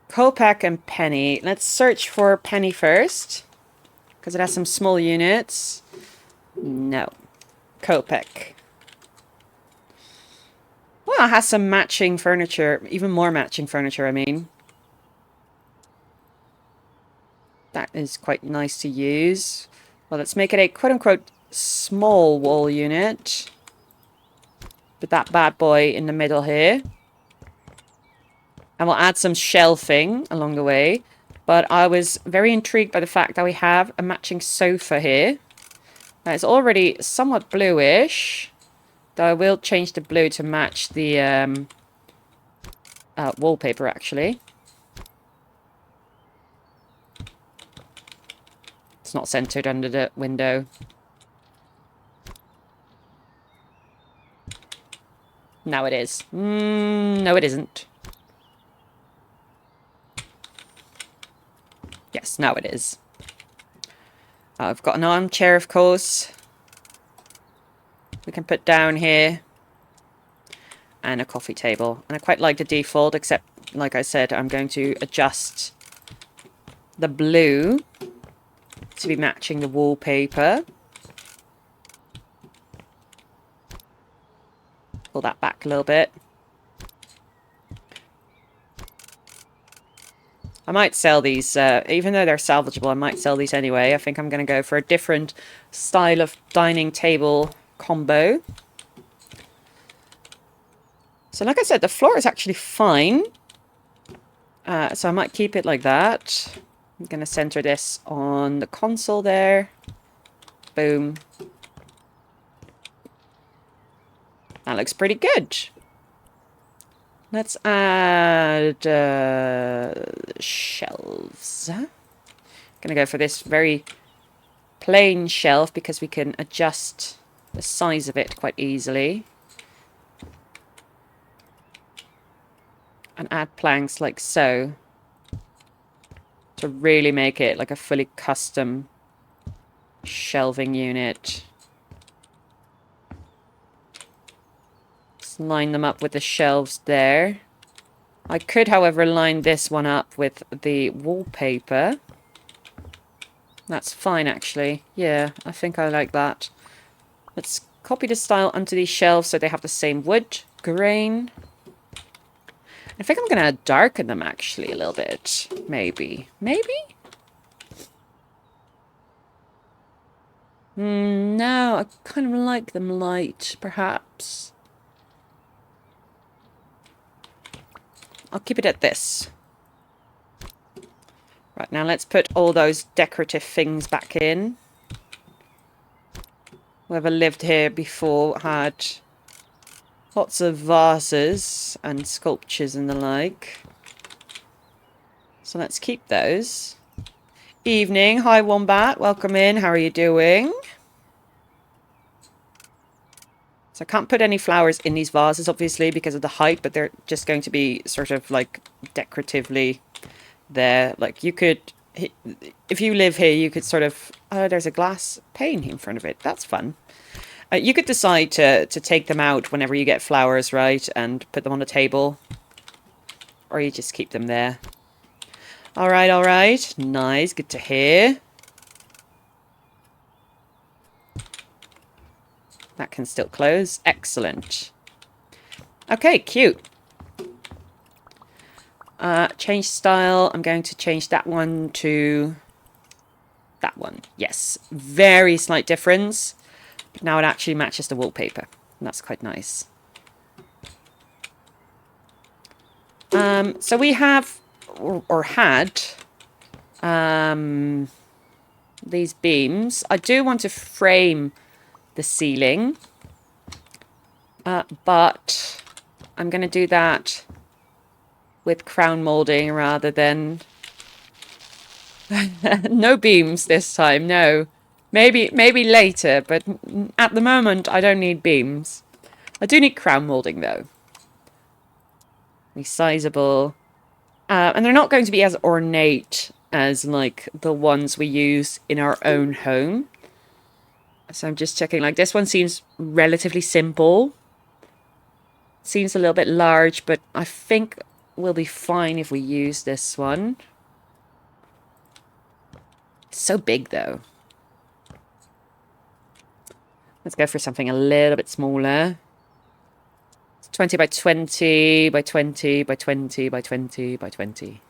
Kopak and Penny. Let's search for Penny first. Because it has some small units. No. Kopak. Well, it has some matching furniture. Even more matching furniture, I mean. That is quite nice to use. Well, let's make it a quote-unquote small wall unit. With that bad boy in the middle here. And we'll add some shelving along the way. But I was very intrigued by the fact that we have a matching sofa here. Now, it's already somewhat bluish. Though I will change the blue to match the wallpaper, actually. It's not centered under the window. Now it is. No, it isn't. Yes, now it is. I've got an armchair, of course. We can put down here. And a coffee table. And I quite like the default, except, like I said, I'm going to adjust the blue to be matching the wallpaper. Pull that back a little bit. I might sell these, even though they're salvageable, I might sell these anyway. I think I'm going to go for a different style of dining table combo. So like I said, the floor is actually fine. So I might keep it like that. I'm going to center this on the console there. Boom. That looks pretty good. Let's add shelves. Gonna go for this very plain shelf because we can adjust the size of it quite easily. And add planks like so. To really make it like a fully custom shelving unit. Line them up with the shelves there. I could, however, line this one up with the wallpaper. That's fine, actually. Yeah, I think I like that. Let's copy the style onto these shelves so they have the same wood grain. I think I'm going to darken them, actually, a little bit. Maybe. Maybe? No, I kind of like them light, perhaps. I'll keep it at this. Right, now let's put all those decorative things back in. whoever lived here before had lots of vases and sculptures and the like. So let's keep those. Evening. Hi, Wombat. Welcome in. How are you doing? So I can't put any flowers in these vases, obviously, because of the height, but they're just going to be sort of like decoratively there. Like you could, if you live here, you could sort of, oh, there's a glass pane in front of it. That's fun. You could decide to take them out whenever you get flowers, right, and put them on the table. Or you just keep them there. All right, all right. Nice. Good to hear. That can still close. Excellent. Okay, cute. Change style. I'm going to change that one to that one. Yes. Very slight difference. But now it actually matches the wallpaper. And that's quite nice. So we have, or had, these beams. I do want to frame the ceiling. But I'm going to do that with crown molding rather than... No beams this time, no. Maybe later, but at the moment I don't need beams. I do need crown molding though. Resizable. And they're not going to be as ornate as like the ones we use in our own home. So I'm just checking, like this one seems relatively simple. Seems a little bit large, but I think we'll be fine if we use this one. It's so big though. Let's go for something a little bit smaller. 20 by 20 by 20 by 20 by 20 by 20.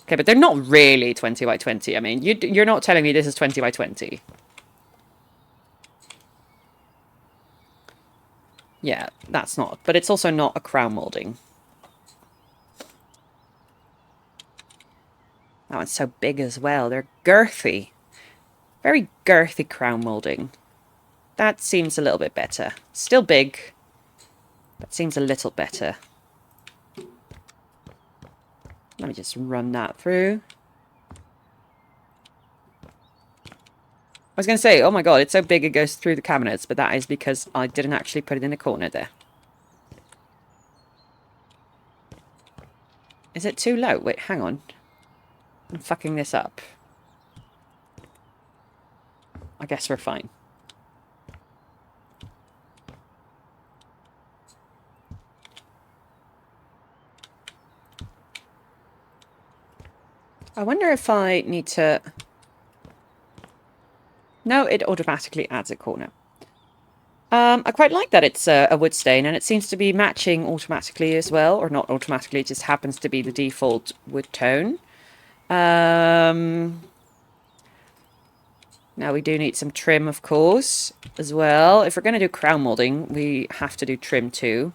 Okay, but they're not really 20 by 20. I mean, you're not telling me this is 20 by 20. Yeah, that's not. But it's also not a crown molding. That one's so big as well. They're girthy. Very girthy crown molding. That seems a little bit better. Still big. That seems a little better. Let me just run that through. I was going to say, oh my god, it's so big it goes through the cabinets, but that is because I didn't actually put it in the corner there. Is it too low? Wait, hang on. I'm fucking this up. I guess we're fine. I wonder if I need to... No, it automatically adds a corner. I quite like that it's a wood stain, and it seems to be matching automatically as well. Or not automatically, it just happens to be the default wood tone. Now we do need some trim, of course, as well. If we're going to do crown molding, we have to do trim too.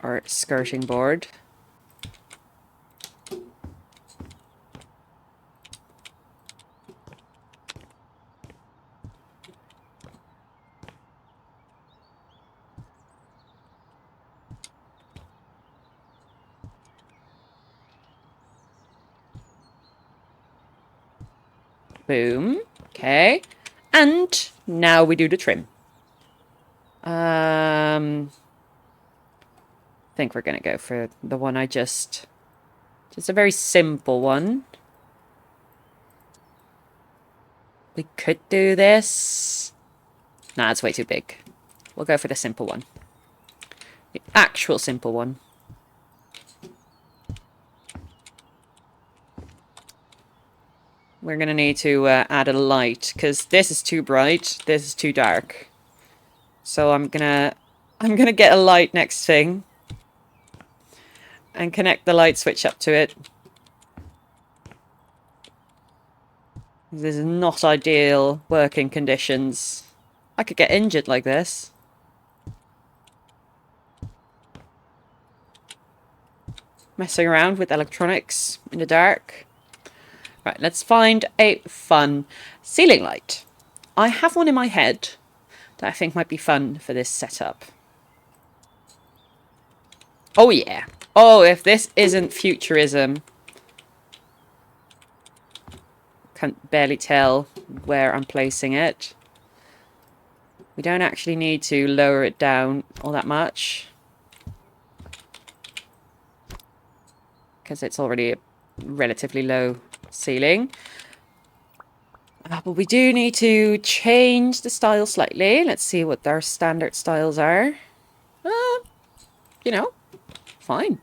Or skirting board. Boom. Okay. And now we do the trim. I think we're going to go for the one I just a very simple one. We could do this. Nah, it's way too big. We'll go for the simple one. The actual simple one. We're going to need to add a light, because this is too bright, this is too dark. So I'm gonna get a light next thing. And connect the light switch up to it. This is not ideal working conditions. I could get injured like this. Messing around with electronics in the dark. Right, let's find a fun ceiling light. I have one in my head that I think might be fun for this setup. Oh yeah. Oh, if this isn't futurism. Can't barely tell where I'm placing it. We don't actually need to lower it down all that much, because it's already a relatively low ceiling. But we do need to change the style slightly. Let's see what our standard styles are. You know, fine.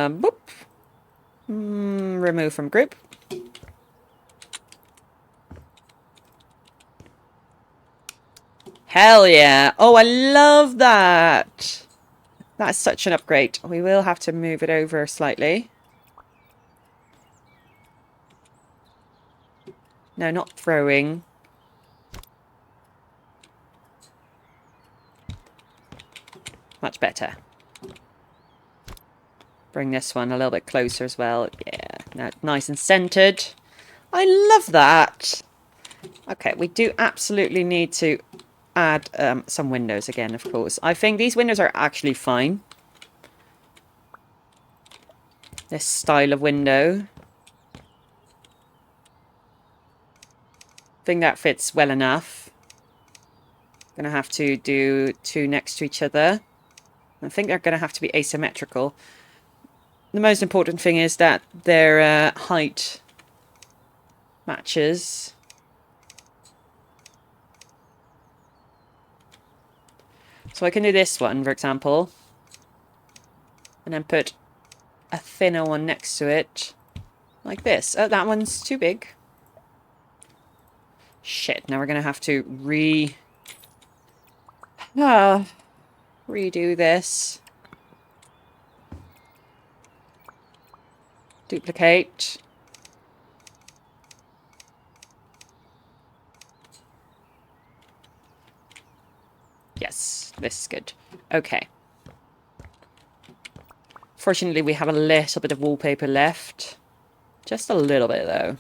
Boop. Remove from group. Hell yeah. Oh, I love that. That's such an upgrade. We will have to move it over slightly. No, not throwing. Much better. Bring this one a little bit closer as well. Yeah, nice and centered. I love that. Okay, we do absolutely need to add some windows again, of course. I think these windows are actually fine. This style of window. I think that fits well enough. Gonna have to do two next to each other. I think they're gonna have to be asymmetrical. The most important thing is that their height matches. So I can do this one, for example. And then put a thinner one next to it. Like this. Oh, that one's too big. Shit, now we're going to have to redo this. Duplicate. Yes, this is good. Okay. Fortunately, we have a little bit of wallpaper left. Just a little bit, though.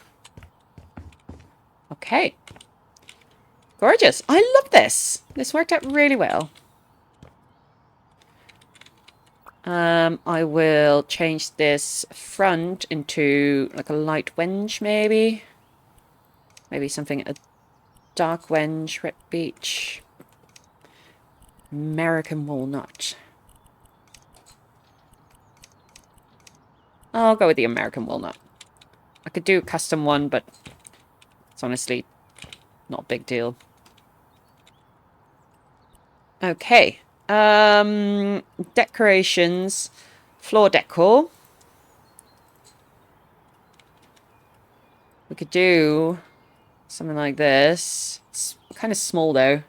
Okay. Gorgeous. I love this. This worked out really well. I will change this front into like a light wenge, maybe. Maybe something, a dark wenge, red beech. American walnut. I'll go with the American walnut. I could do a custom one, but it's honestly not a big deal. Okay. Decorations. Floor decor. We could do something like this. It's kind of small, though.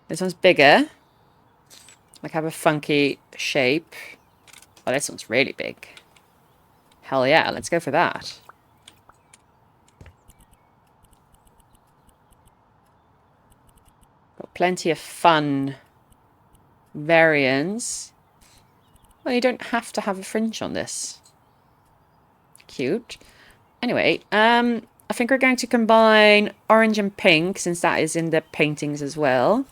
This one's bigger. Like, have a funky shape. Oh, this one's really big. Hell yeah, let's go for that. Got plenty of fun variants. Well, you don't have to have a fringe on this. Cute. Anyway, I think we're going to combine orange and pink, since that is in the paintings as well.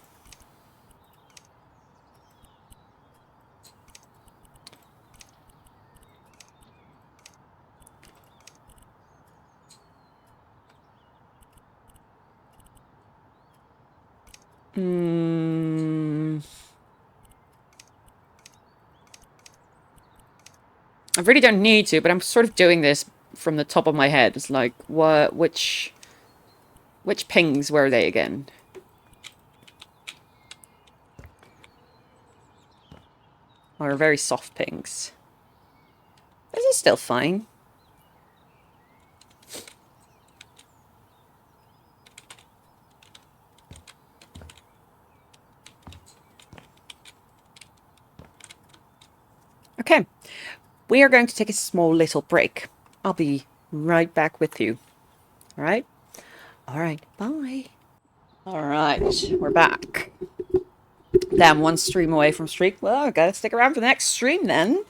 I really don't need to, but I'm sort of doing this from the top of my head. It's like, which pings were they again? Or very soft pinks. This is still fine. Okay. We are going to take a small little break. I'll be right back with you. All right? All right. Bye. All right, we're back. Damn, one stream away from streak. Well, I gotta stick around for the next stream then.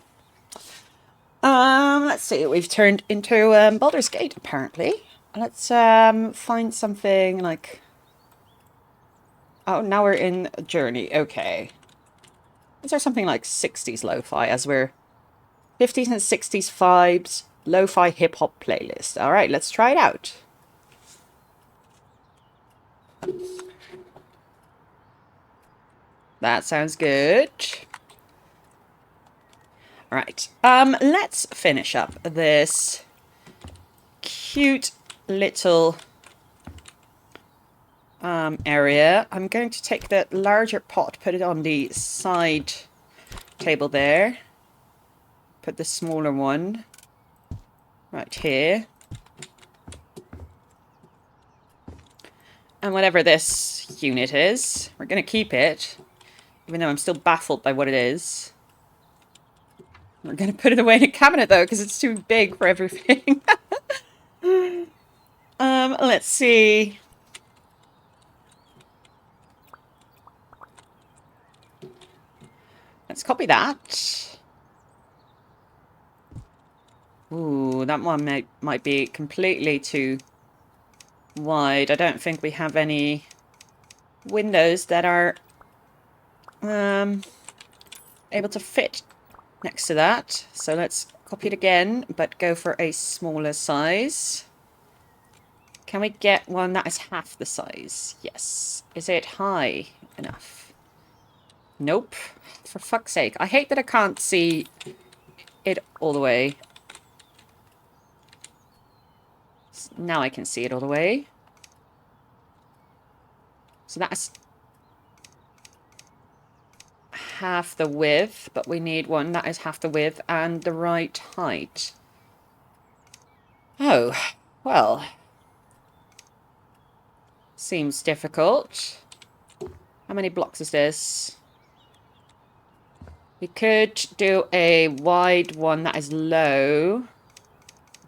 Let's see. We've turned into Baldur's Gate apparently. Let's find something like. Oh, now we're in a Journey. Okay. Is there something like 60s lo-fi as we're 50s and 60s vibes lo-fi hip hop playlist? All right, let's try it out. That sounds good. All right. Let's finish up this cute little area. I'm going to take the larger pot, put it on the side table there. Put the smaller one right here. And whatever this unit is, we're going to keep it, even though I'm still baffled by what it is. We're going to put it away in a cabinet though, because it's too big for everything. Let's see. Let's copy that. Ooh, that one might be completely too wide. I don't think we have any windows that are able to fit next to that. So let's copy it again, but go for a smaller size. Can we get one that is half the size? Yes. Is it high enough? Nope. For fuck's sake. I hate that I can't see it all the way. Now I can see it all the way. So that's half the width, but we need one that is half the width and the right height. Oh, well. Seems difficult. How many blocks is this? We could do a wide one that is low.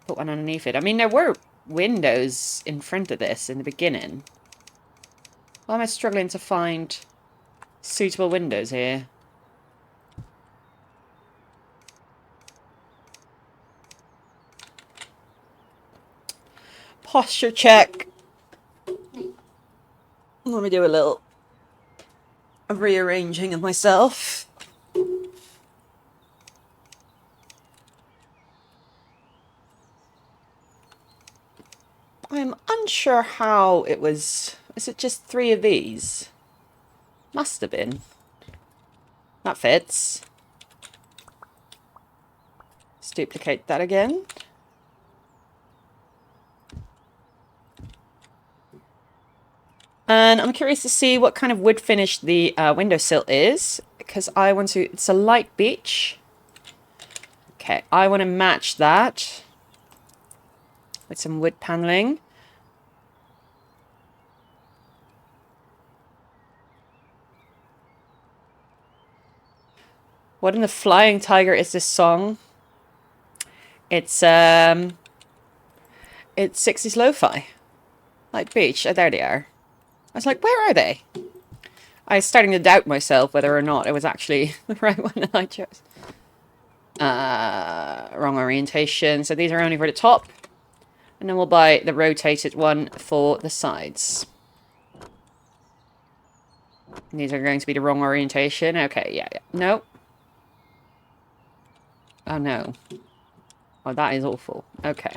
Put one underneath it. I mean, there were windows in front of this in the beginning. Why am I struggling to find suitable windows here? Posture check. Let me do a little rearranging of myself. I'm unsure how it was. Is it just 3 of these? Must have been. That fits. Let's duplicate that again. And I'm curious to see what kind of wood finish the windowsill is, because I want to. It's a light beige. Okay, I want to match that with some wood paneling. What in the flying tiger is this song? It's 60s lo-fi. Light beige. Oh, there they are. I was like, where are they? I was starting to doubt myself whether or not it was actually the right one that I chose. Wrong orientation. So these are only for the top. And then we'll buy the rotated one for the sides. These are going to be the wrong orientation. Okay, yeah. No. Oh, no. Oh, that is awful. Okay.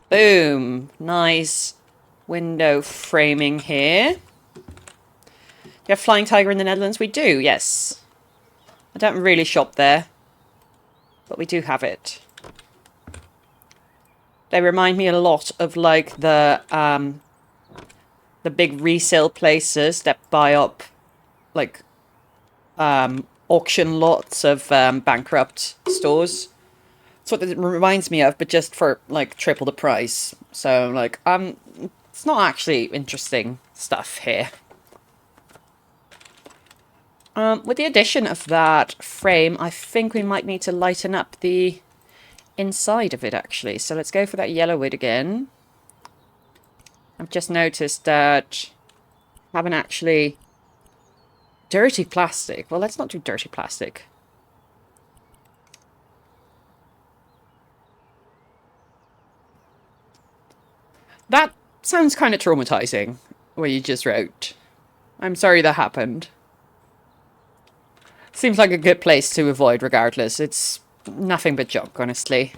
Boom. Nice window framing here. You have Flying Tiger in the Netherlands? We do, yes. I don't really shop there, but we do have it. They remind me a lot of like the big resale places that buy up like auction lots of bankrupt stores. That's what it reminds me of, but just for like triple the price. So like it's not actually interesting stuff here. With the addition of that frame, I think we might need to lighten up the inside of it, actually. So let's go for that yellow wood again. I've just noticed that I haven't actually... Dirty plastic. Well, let's not do dirty plastic. That sounds kind of traumatizing, what you just wrote. I'm sorry that happened. Seems like a good place to avoid regardless. It's nothing but junk, honestly.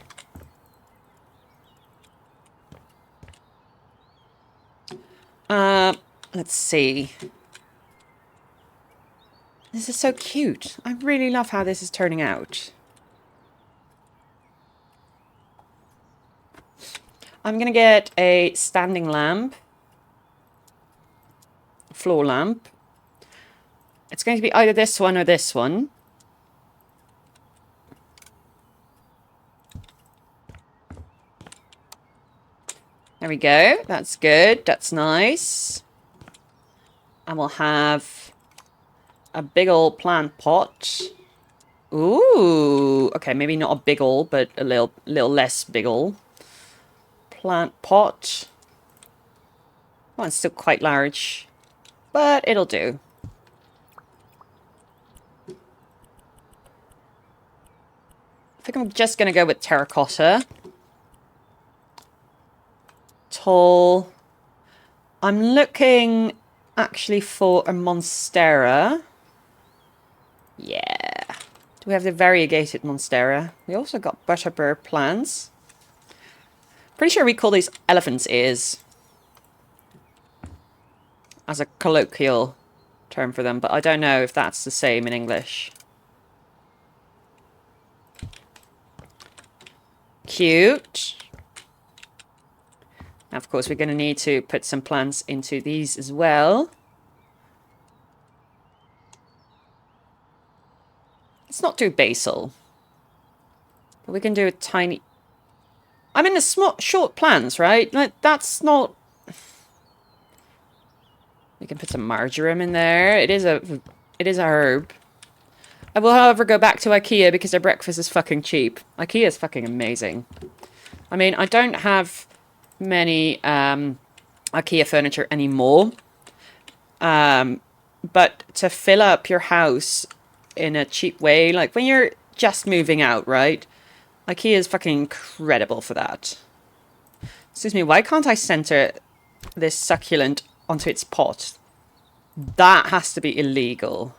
Let's see. This is so cute. I really love how this is turning out. I'm gonna get a standing lamp. Floor lamp. It's going to be either this one or this one. There we go. That's good. That's nice. And we'll have a big old plant pot. Ooh. Okay, maybe not a big old, but a little less big old. Plant pot. Well, it's still quite large, but it'll do. I think I'm just going to go with terracotta. Tall. I'm looking actually for a monstera. Yeah. Do we have the variegated monstera? We also got butterbur plants. Pretty sure we call these elephant's ears as a colloquial term for them, but I don't know if that's the same in English. Cute. Now, of course, we're going to need to put some plants into these as well. Let's not do basil. But we can do a tiny... I mean, the small, short plants, right? Like, that's not... We can put some marjoram in there. It is a herb. I will, however, go back to IKEA because their breakfast is fucking cheap. IKEA is fucking amazing. I mean, I don't have many IKEA furniture anymore. But to fill up your house in a cheap way, like when you're just moving out, right? IKEA is fucking incredible for that. Excuse me, why can't I center this succulent onto its pot? That has to be illegal.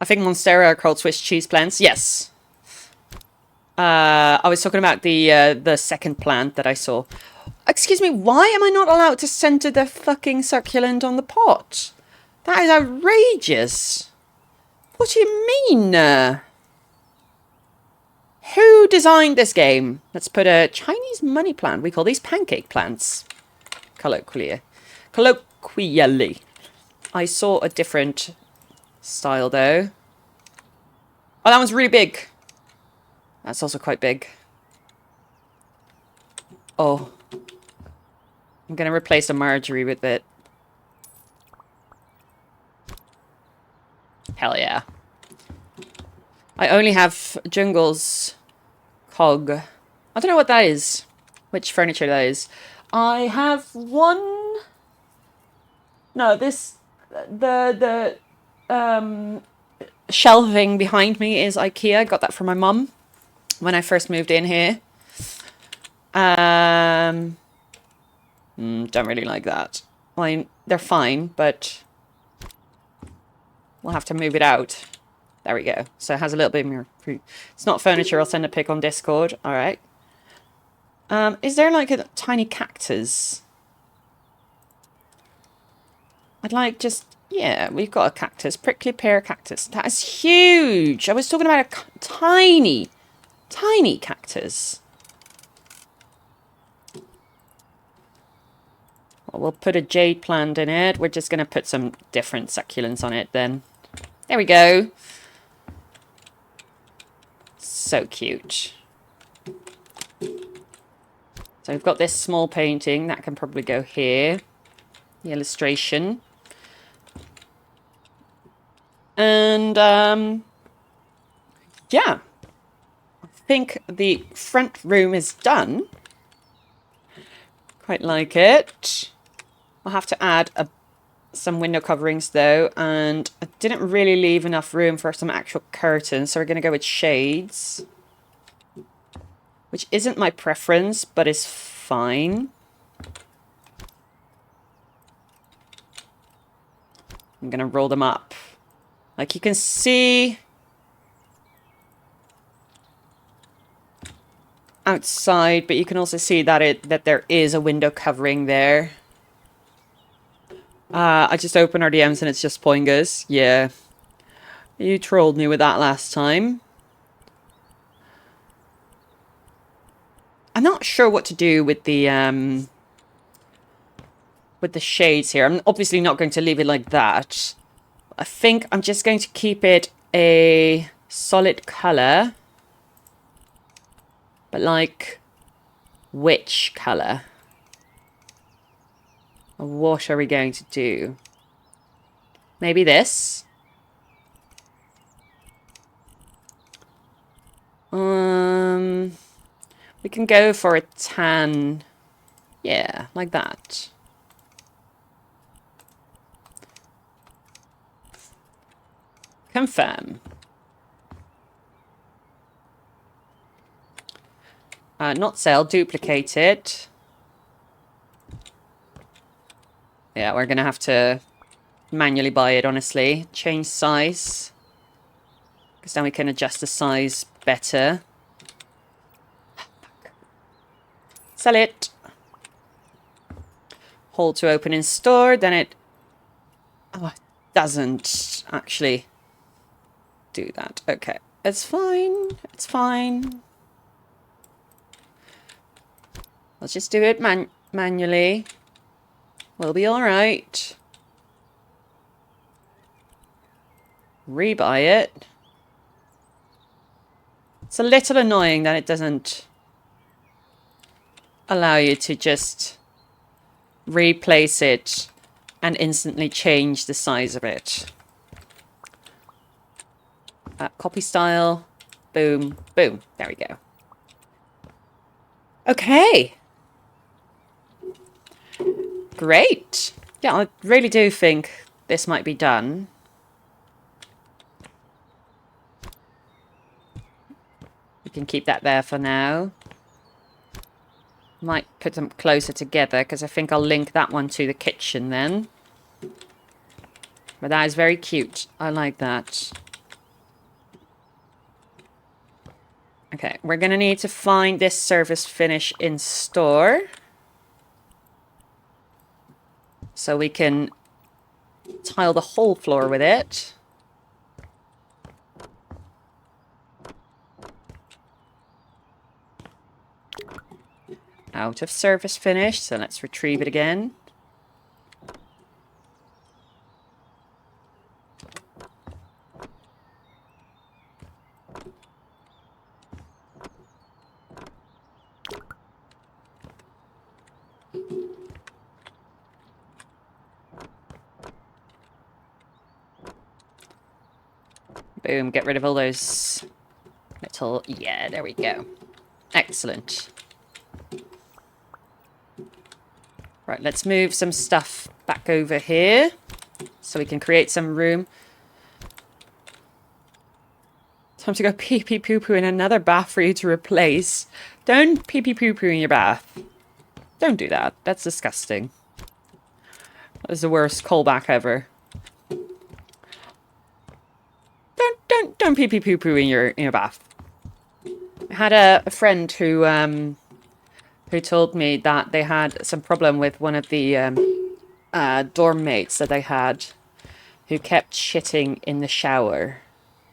I think monstera are called Swiss cheese plants. Yes. I was talking about the second plant that I saw. Excuse me, why am I not allowed to center the fucking succulent on the pot? That is outrageous. What do you mean? Who designed this game? Let's put a Chinese money plant. We call these pancake plants. Colloquially. I saw a different style though. Oh, that one's really big. That's also quite big. Oh. I'm going to replace the marjorie with it. Hell yeah. I only have Jungle's cog. I don't know what that is. Which furniture that is. I have one... No, this... The shelving behind me is IKEA. I got that from my mum when I first moved in here. Don't really like that. I mean, they're fine, but we'll have to move it out. There we go. So it has a little bit more... It's not furniture. I'll send a pic on Discord. All right. Is there like a tiny cactus? I'd like just... Yeah, we've got a cactus. Prickly pear cactus. That is huge. I was talking about a tiny, tiny cactus. Well, we'll put a jade plant in it. We're just going to put some different succulents on it then. There we go. So cute. So we've got this small painting. That can probably go here. The illustration. And yeah, I think the front room is done. Quite like it. I'll have to add some window coverings though, and I didn't really leave enough room for some actual curtains, so we're going to go with shades. Which isn't my preference, but is fine. I'm going to roll them up. Like you can see outside, but you can also see that there is a window covering there. I just opened our DMs and it's just poingas. Yeah. You trolled me with that last time. I'm not sure what to do with the shades here. I'm obviously not going to leave it like that. I think I'm just going to keep it a solid colour. But like, which colour? What are we going to do? Maybe this? We can go for a tan. Yeah, like that. Confirm. Not sell, duplicate it. Yeah, we're going to have to manually buy it, honestly. Change size. Because then we can adjust the size better. Sell it. Hold to open in store. Then it doesn't actually do that. Okay. It's fine. It's fine. Let's just do it manually. We'll be alright. Rebuy it. It's a little annoying that it doesn't allow you to just replace it and instantly change the size of it. Copy style. Boom. Boom. There we go. Okay. Great. Yeah, I really do think this might be done. We can keep that there for now. Might put them closer together because I think I'll link that one to the kitchen then. But that is very cute. I like that. Okay, we're going to need to find this surface finish in store. So we can tile the whole floor with it. Out of surface finish, so let's retrieve it again. Boom, get rid of all those little... Yeah, there we go. Excellent. Right, let's move some stuff back over here so we can create some room. Time to go pee-pee poo-poo in another bath for you to replace. Don't pee-pee poo-poo in your bath. Don't do that. That's disgusting. That was the worst callback ever. Don't pee-pee poo-poo in your bath. I had a friend who told me that they had some problem with one of the dorm mates that they had who kept shitting in the shower.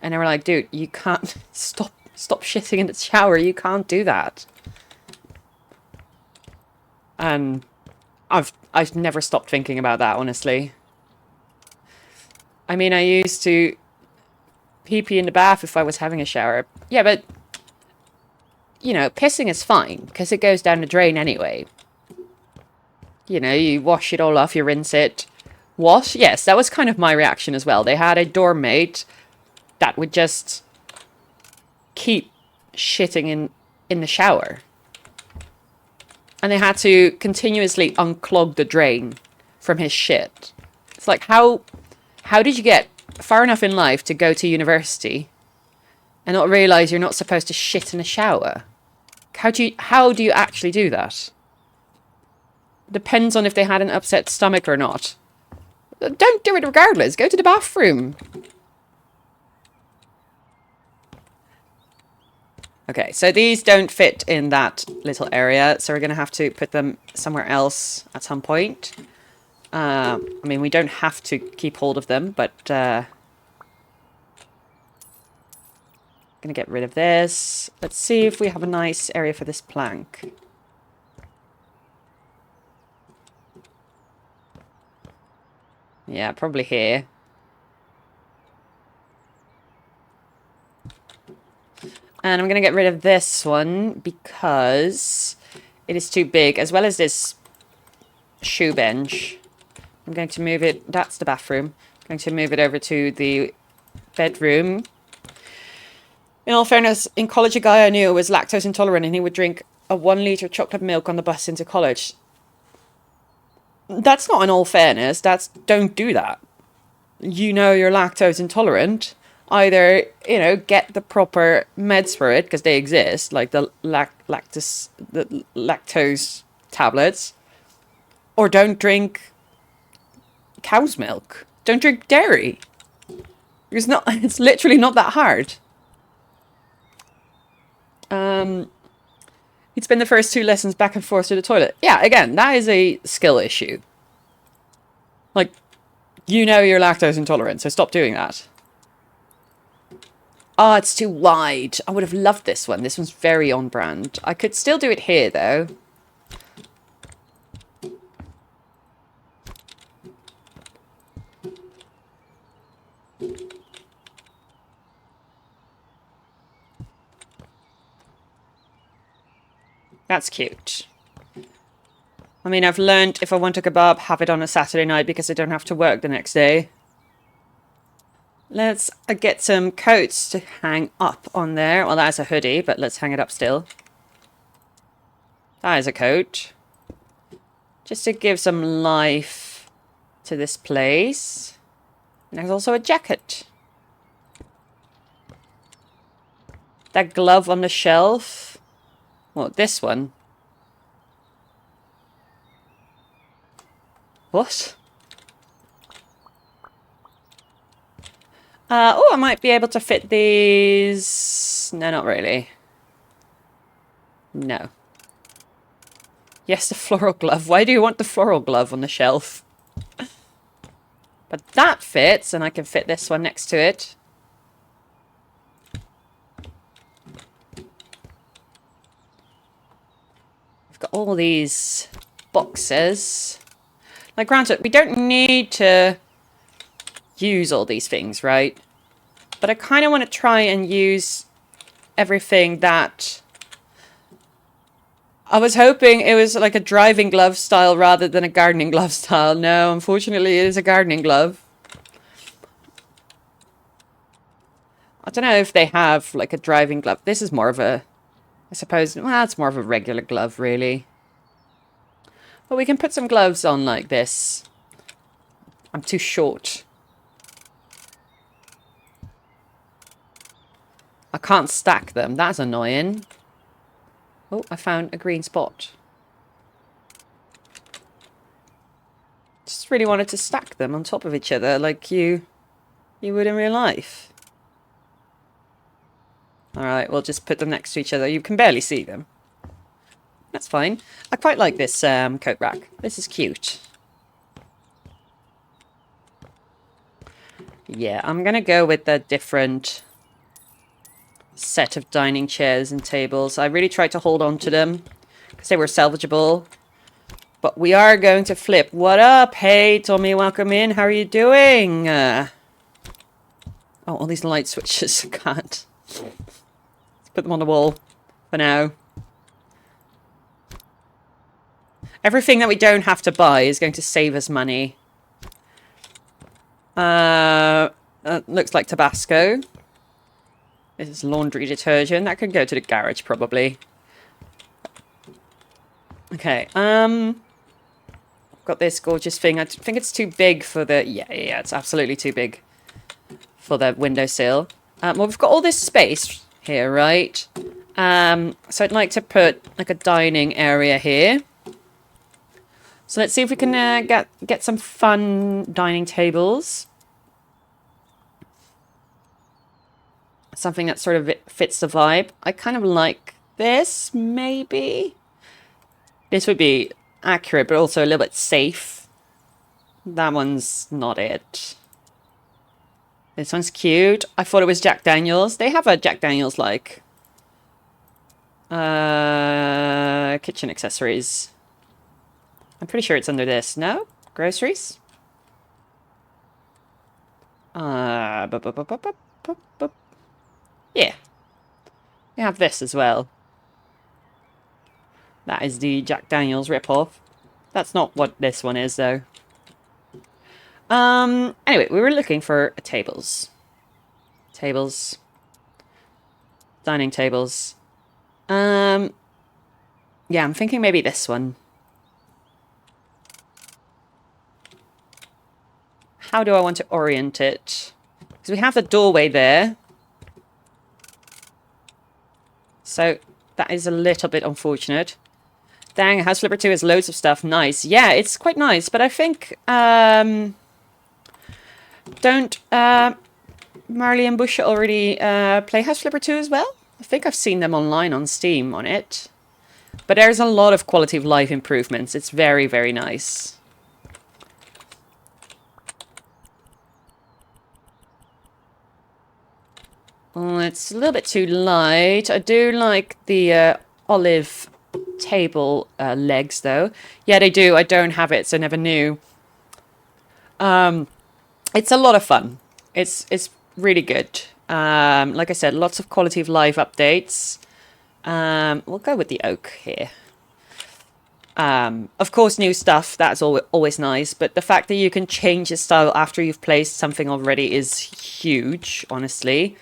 And they were like, dude, you can't stop shitting in the shower. You can't do that. And I've never stopped thinking about that, honestly. I mean, I used to pee-pee in the bath if I was having a shower. Yeah, but you know, pissing is fine because it goes down the drain anyway. You know, you wash it all off, you rinse it, What? Yes, that was kind of my reaction as well. They had a doormate that would just keep shitting in the shower. And they had to continuously unclog the drain from his shit. It's like, how did you get far enough in life to go to university and not realize you're not supposed to shit in a shower? How do you actually do that? Depends on if they had an upset stomach or not. Don't do it regardless. Go to the bathroom. Okay, so these don't fit in that little area, so we're going to have to put them somewhere else at some point. I mean, we don't have to keep hold of them, but... going to get rid of this. Let's see if we have a nice area for this plank. Yeah, probably here. And I'm going to get rid of this one because it is too big, as well as this shoe bench. I'm going to move it. That's the bathroom. I'm going to move it over to the bedroom. In all fairness, in college, a guy I knew was lactose intolerant and he would drink a 1 litre chocolate milk on the bus into college. That's not in all fairness. That's don't do that. You know you're lactose intolerant. Either, you know, get the proper meds for it, because they exist, like the lactose tablets, or don't drink cow's milk. Don't drink dairy. It's literally not that hard. He'd spend the first 2 lessons back and forth to the toilet. Yeah, again, that is a skill issue. Like, you know you're lactose intolerant, so stop doing that. Oh, it's too wide. I would have loved this one. This one's very on brand. I could still do it here, though. That's cute. I mean, I've learned if I want a kebab, have it on a Saturday night because I don't have to work the next day. Let's get some coats to hang up on there. Well, that's a hoodie, but let's hang it up still. That is a coat. Just to give some life to this place. And there's also a jacket. That glove on the shelf. Well, this one. What? Oh, I might be able to fit these. No, not really. No. Yes, the floral glove. Why do you want the floral glove on the shelf? But that fits, and I can fit this one next to it. I've got all these boxes. Like, granted, we don't need to use all these things, right? But I kind of want to try and use everything that... I was hoping it was like a driving glove style rather than a gardening glove style. No, unfortunately, it is a gardening glove. I don't know if they have like a driving glove. This is more of a... I suppose... Well, it's more of a regular glove, really. But we can put some gloves on like this. I'm too short. I can't stack them. That's annoying. Oh, I found a green spot. Just really wanted to stack them on top of each other like you would in real life. Alright, we'll just put them next to each other. You can barely see them. That's fine. I quite like this coat rack. This is cute. Yeah, I'm going to go with the different set of dining chairs and tables. I really tried to hold on to them because they were salvageable. But we are going to flip. What up? Hey, Tommy, welcome in. How are you doing? Oh, all these light switches. I can't. Let's put them on the wall for now. Everything that we don't have to buy is going to save us money. Looks like Tabasco. This is laundry detergent. That could go to the garage, probably. Okay, got this gorgeous thing. I think it's too big for the... Yeah, it's absolutely too big for the windowsill. Well, we've got all this space here, right? So I'd like to put like a dining area here. So let's see if we can get some fun dining tables. Something that sort of fits the vibe. I kind of like this, maybe. This would be accurate, but also a little bit safe. That one's not it. This one's cute. I thought it was Jack Daniels. They have a Jack Daniels like kitchen accessories. I'm pretty sure it's under this. No? Groceries? Yeah. We have this as well. That is the Jack Daniels ripoff. That's not what this one is, though. Anyway, we were looking for tables. Tables. Dining tables. Yeah, I'm thinking maybe this one. How do I want to orient it? Because we have the doorway there. So that is a little bit unfortunate. Dang, House Flipper 2 has loads of stuff. Nice. Yeah, it's quite nice, but I think... don't Marley and Bush already play House Flipper 2 as well? I think I've seen them online on Steam on it. But there's a lot of quality of life improvements. It's very, very nice. Oh, it's a little bit too light. I do like the olive table legs, though. Yeah, they do. I don't have it, so I never knew. It's a lot of fun. It's really good. Like I said, lots of quality of life updates. We'll go with the oak here. Of course, new stuff. That's always nice. But the fact that you can change the style after you've placed something already is huge, honestly.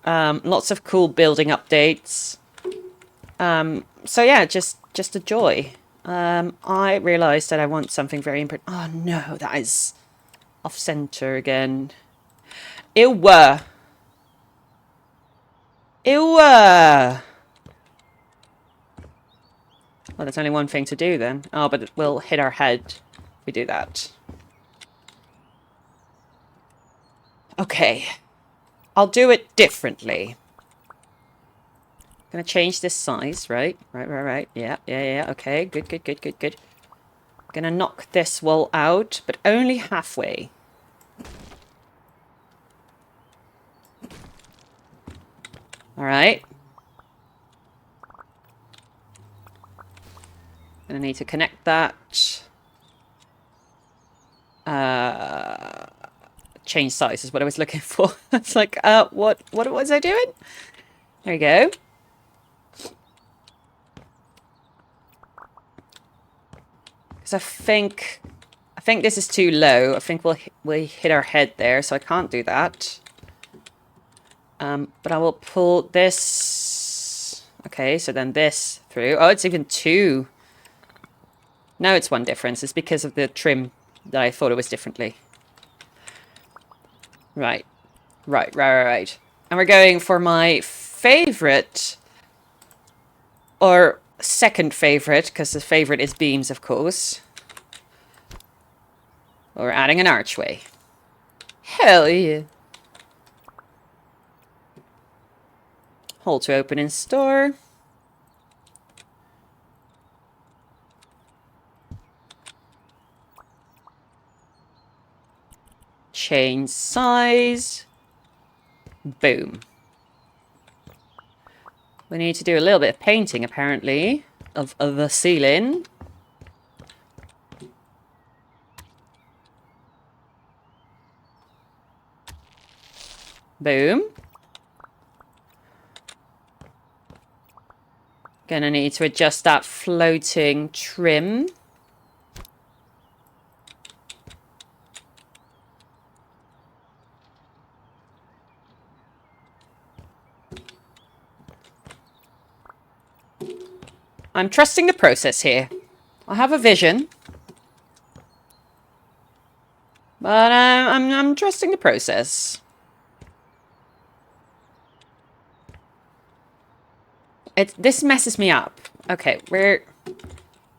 Lots of cool building updates. So yeah, just a joy. I realised that I want something very important. Oh no, that is off center again. Ew. Ew. Well, there's only one thing to do then. Oh, but we'll hit our head if we do that. Okay. I'll do it differently. Gonna change this size, right? Right. Yeah. Okay, good. Gonna knock this wall out, but only halfway. Alright. Gonna need to connect that. Change size is what I was looking for. It's like, what was I doing? There you go. Because I think this is too low. I think we'll hit our head there, so I can't do that. But I will pull this. Okay, so then this through. Oh, it's even two. No, it's one difference. It's because of the trim that I thought it was differently. Right. And we're going for my favorite, or second favorite, because the favorite is beams, of course. We're adding an archway. Hell yeah. Hold to open in store. Change size. Boom. We need to do a little bit of painting, apparently, of the ceiling. Boom. Gonna need to adjust that floating trim. I'm trusting the process here. I have a vision. But I'm trusting the process. This messes me up. Okay, we'll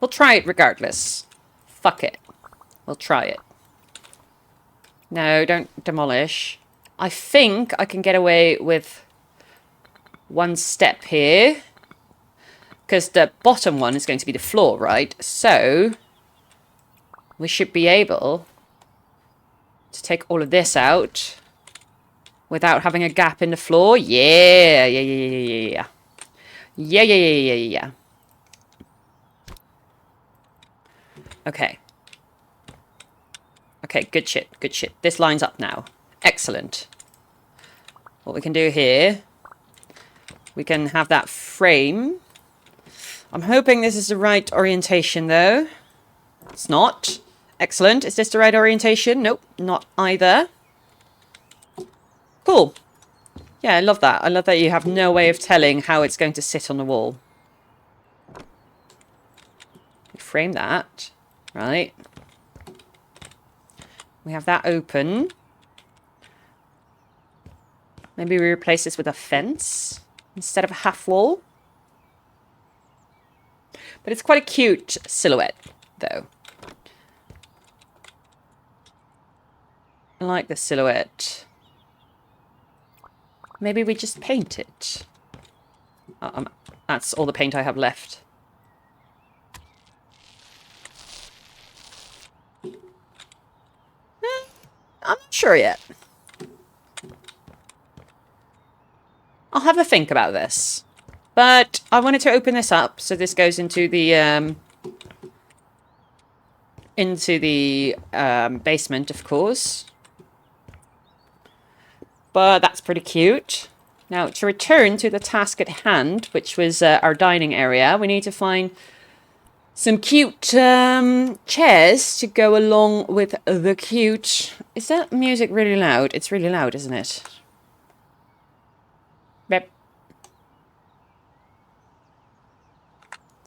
try it regardless. Fuck it. We'll try it. No, don't demolish. I think I can get away with one step here. Because the bottom one is going to be the floor, right? So we should be able to take all of this out without having a gap in the floor. Yeah. Yeah. Okay. Okay, good shit. This lines up now. Excellent. What we can do here, we can have that frame. I'm hoping this is the right orientation, though. It's not. Excellent. Is this the right orientation? Nope, not either. Cool. Yeah, I love that. I love that you have no way of telling how it's going to sit on the wall. Frame that. Right. We have that open. Maybe we replace this with a fence instead of a half wall. But it's quite a cute silhouette, though. I like the silhouette. Maybe we just paint it. That's all the paint I have left. I'm not sure yet. I'll have a think about this. But I wanted to open this up, so this goes into the basement, of course. But that's pretty cute. Now, to return to the task at hand, which was our dining area, we need to find some cute chairs to go along with the cute... Is that music really loud? It's really loud, isn't it? Yep.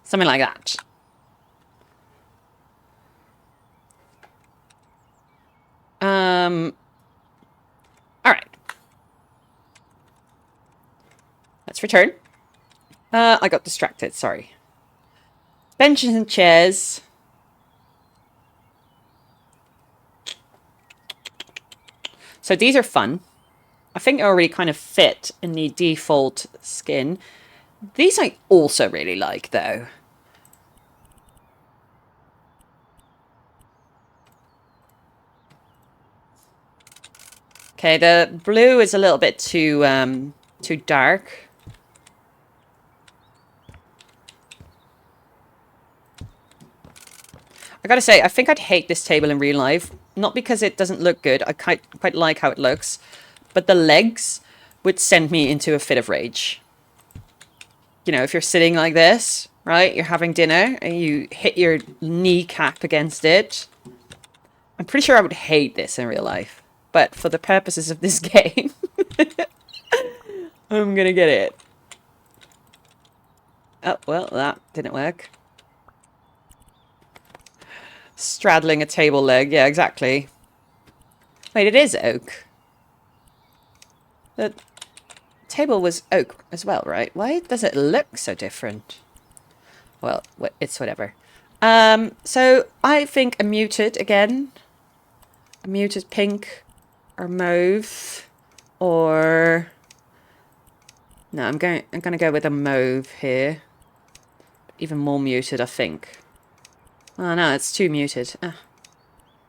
Something like that. Alright. Let's return. I got distracted, sorry. Benches and chairs. So these are fun. I think they already kind of fit in the default skin. These I also really like, though. Okay, the blue is a little bit too dark. I gotta say, I think I'd hate this table in real life. Not because it doesn't look good. I quite like how it looks. But the legs would send me into a fit of rage. You know, if you're sitting like this, right? You're having dinner and you hit your kneecap against it. I'm pretty sure I would hate this in real life. But for the purposes of this game, I'm gonna get it. Oh, well, that didn't work. Straddling a table leg. Yeah, exactly. Wait, it is oak. The table was oak as well, right? Why does it look so different? Well, it's whatever. So I think a muted again. A muted pink or mauve or... No, I'm gonna go with a mauve here. Even more muted, I think. Oh no, it's too muted.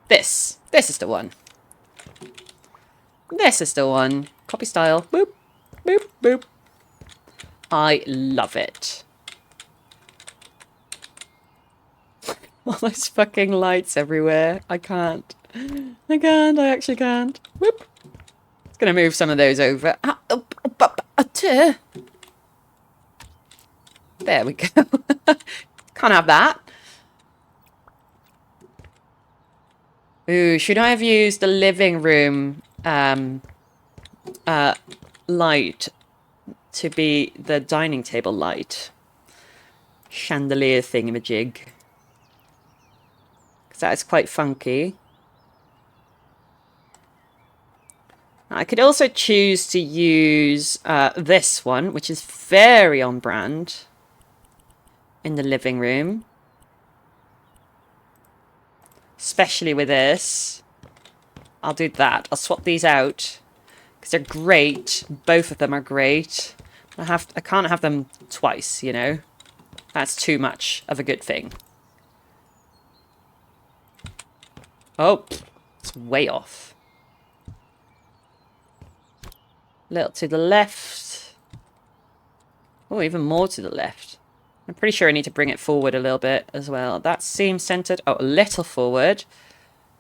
This is the one. This is the one. Copy style. Boop, boop, boop. I love it. All those fucking lights everywhere. I can't. I actually can't. Whoop. It's gonna move some of those over. There we go. Can't have that. Ooh, should I have used the living room light to be the dining table light? chandelier thingamajig. Because that is quite funky. I could also choose to use this one, which is very on brand, in the living room. Especially with this. I'll do that. I'll swap these out. Because they're great. Both of them are great. I can't have them twice, you know. That's too much of a good thing. Oh, it's way off. A little to the left. Oh, even more to the left. I'm pretty sure I need to bring it forward a little bit as well. That seems centered. Oh, a little forward.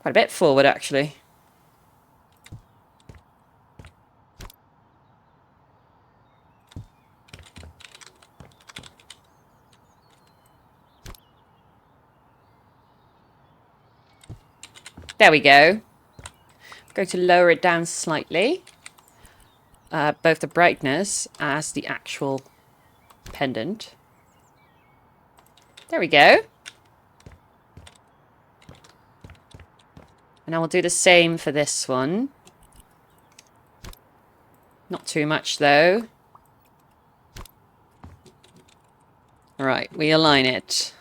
Quite a bit forward, actually. There we go. I'm going to lower it down slightly. Both the brightness as the actual pendant. There we go. And I will do the same for this one. Not too much though. Alright, we align it.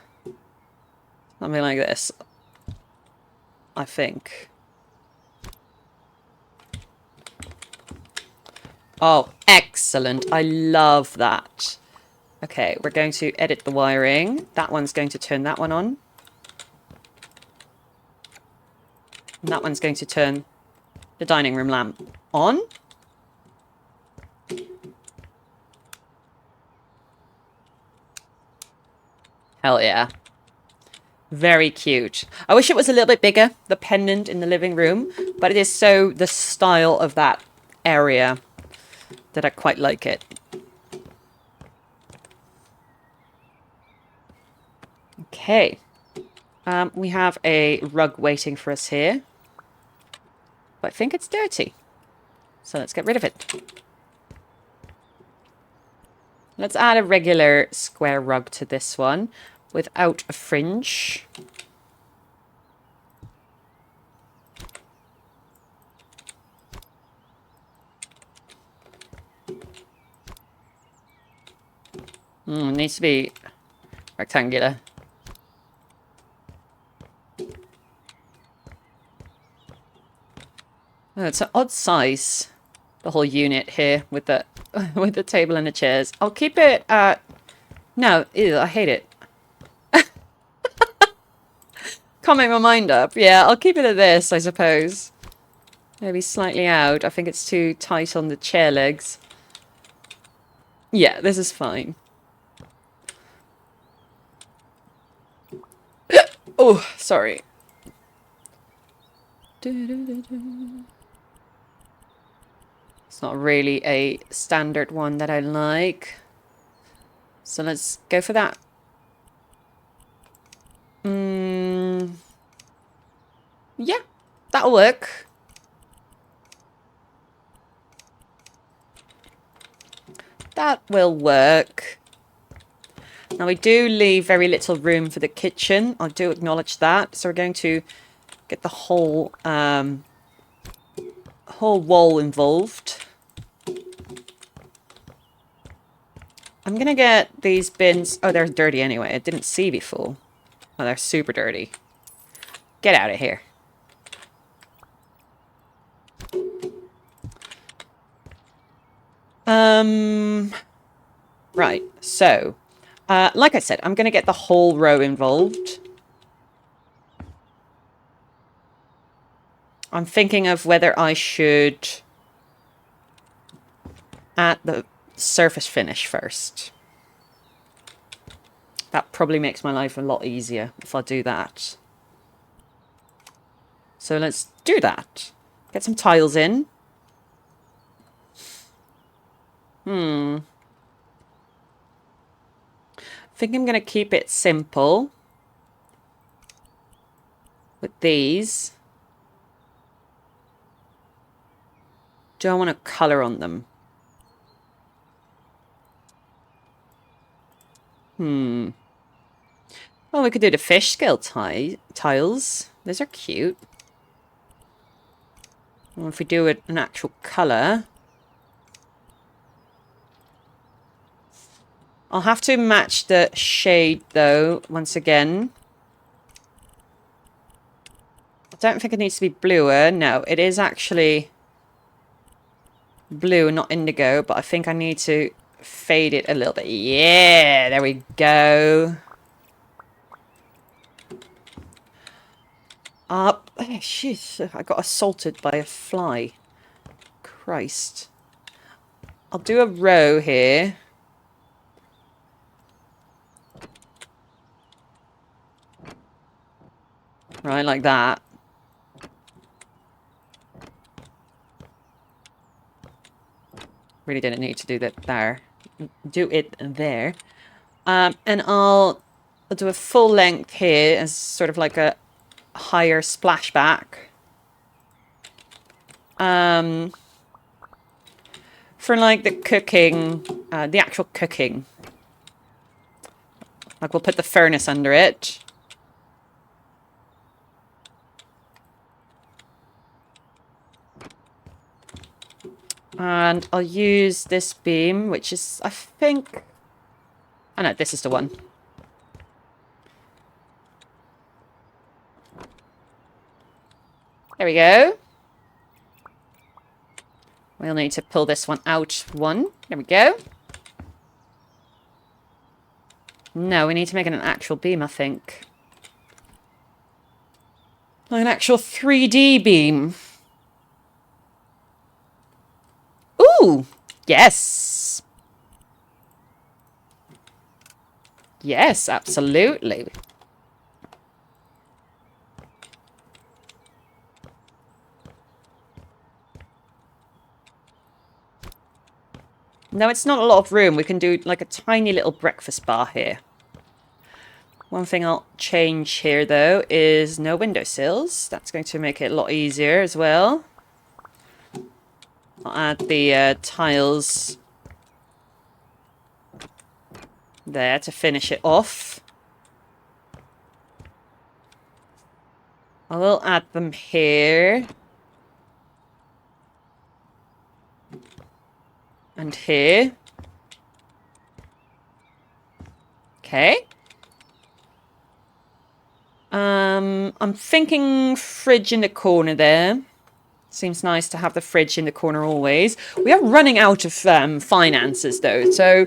Something like this. I think. Oh, excellent. I love that. Okay, we're going to edit the wiring. That one's going to turn that one on. And that one's going to turn the dining room lamp on. Hell yeah. Very cute. I wish it was a little bit bigger, the pendant in the living room, but it is so the style of that area that I quite like it. Okay. We have a rug waiting for us here. But I think it's dirty. So let's get rid of it. Let's add a regular square rug to this one without a fringe. It needs to be rectangular. Oh, it's an odd size, the whole unit here with the with the table and the chairs. I'll keep it no, ew, I hate it. Can't make my mind up. Yeah, I'll keep it at this, I suppose. Maybe slightly out. I think it's too tight on the chair legs. Yeah, this is fine. Oh, sorry. It's not really a standard one that I like. So let's go for that. Yeah, that'll work. That will work. Now we do leave very little room for the kitchen. I do acknowledge that. So we're going to get the whole wall involved. I'm gonna get these bins. Oh, they're dirty anyway. I didn't see before. Oh, they're super dirty. Get out of here. Right, so, like I said, I'm going to get the whole row involved. I'm thinking of whether I should add the surface finish first. That probably makes my life a lot easier if I do that. So let's do that. Get some tiles in. I think I'm going to keep it simple with these. Do I want to colour on them? Oh, we could do the fish scale tiles. Those are cute. Well, if we do it an actual colour. I'll have to match the shade, though, once again. I don't think it needs to be bluer. No, it is actually blue, not indigo, but I think I need to fade it a little bit. Yeah, there we go. Shit, I got assaulted by a fly. Christ. I'll do a row here. Right, like that. Really didn't need to do that there. Do it there. And I'll do a full length here as sort of like a higher splashback. For like the cooking, the actual cooking. Like we'll put the furnace under it. And I'll use this beam, which is, I think... Oh no, this is the one. There we go. We'll need to pull this one out one. There we go. No, we need to make it an actual beam, I think. Like an actual 3D beam. Ooh! Yes! Yes, absolutely. No, it's not a lot of room. We can do like a tiny little breakfast bar here. One thing I'll change here, though, is no windowsills. That's going to make it a lot easier as well. I'll add the tiles there to finish it off. I will add them here. And here. Okay. I'm thinking fridge in the corner there. Seems nice to have the fridge in the corner always. We are running out of finances though, so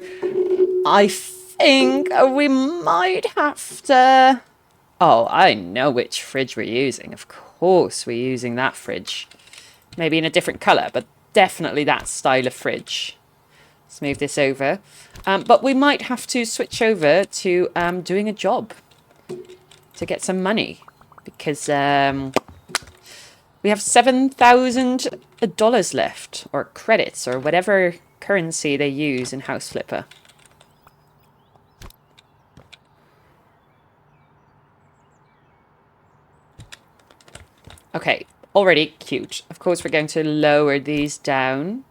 I think we might have to... Oh, I know which fridge we're using. Of course we're using that fridge. Maybe in a different colour, but definitely that style of fridge. Let's move this over. But we might have to switch over to doing a job to get some money. Because we have $7,000 left. Or credits, or whatever currency they use in House Flipper. Okay, already cute. Of course, we're going to lower these down.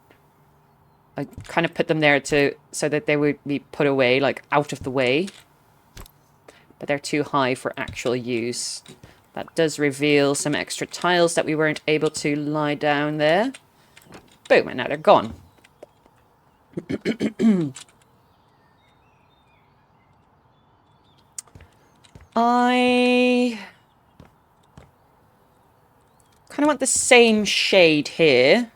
I kind of put them there so that they would be put away, like out of the way. But they're too high for actual use. That does reveal some extra tiles that we weren't able to lie down there. Boom, and now they're gone. I kind of want the same shade here.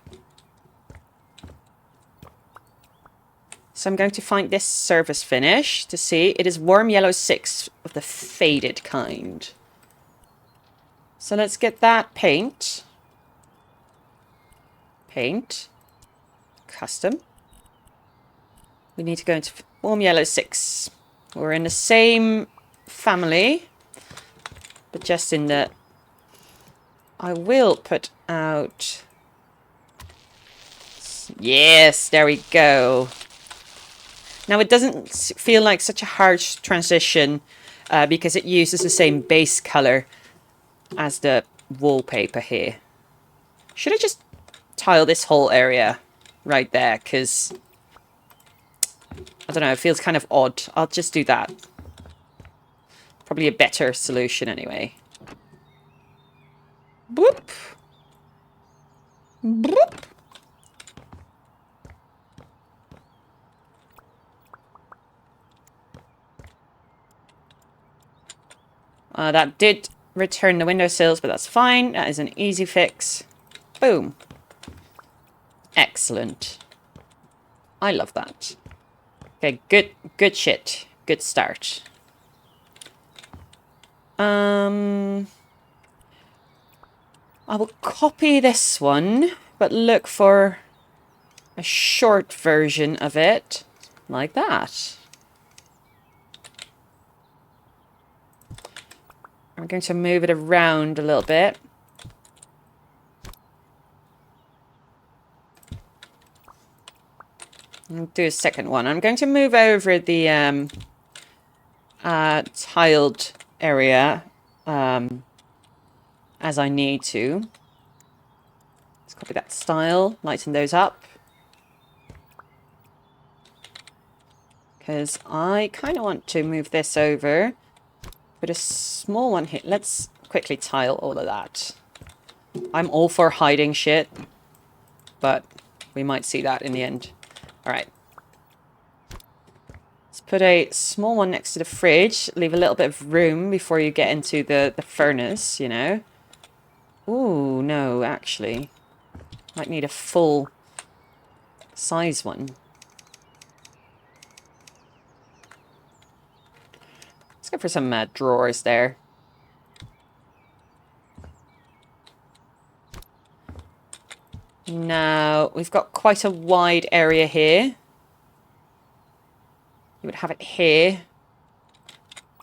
So I'm going to find this surface finish to see. It is warm yellow 6 of the faded kind. So let's get that paint. Paint. Custom. We need to go into warm yellow 6. We're in the same family, but just in the... I will put out... Yes, there we go. Now it doesn't feel like such a harsh transition because it uses the same base color as the wallpaper here. Should I just tile this whole area right there? Because, I don't know, it feels kind of odd. I'll just do that. Probably a better solution anyway. Boop. Boop. That did return the windowsills, but that's fine. That is an easy fix. Boom. Excellent. I love that. Okay, good shit. Good start. I will copy this one, but look for a short version of it, like that. I'm going to move it around a little bit. I'll do a second one. I'm going to move over the tiled area as I need to. Let's copy that style, lighten those up. Because I kind of want to move this over. Put a small one here. Let's quickly tile all of that. I'm all for hiding shit, but we might see that in the end. All right. Let's put a small one next to the fridge. Leave a little bit of room before you get into the furnace, you know. Ooh, no, actually. Might need a full size one. Let's go for some drawers there. Now, we've got quite a wide area here. You would have it here.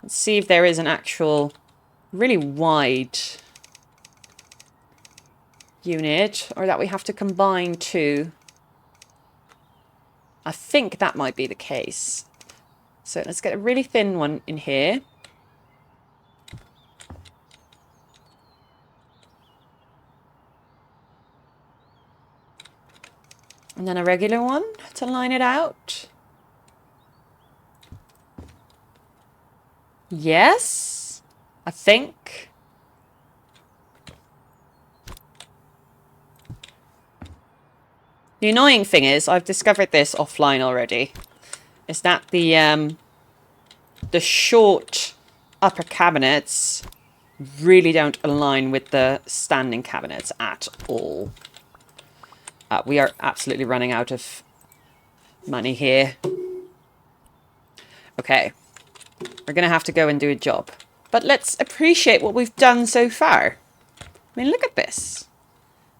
Let's see if there is an actual really wide unit, or that we have to combine two. I think that might be the case. So let's get a really thin one in here. And then a regular one to line it out. Yes, I think. The annoying thing is, I've discovered this offline already, is that the short upper cabinets really don't align with the standing cabinets at all. We are absolutely running out of money here. Okay. We're going to have to go and do a job. But let's appreciate what we've done so far. I mean, look at this.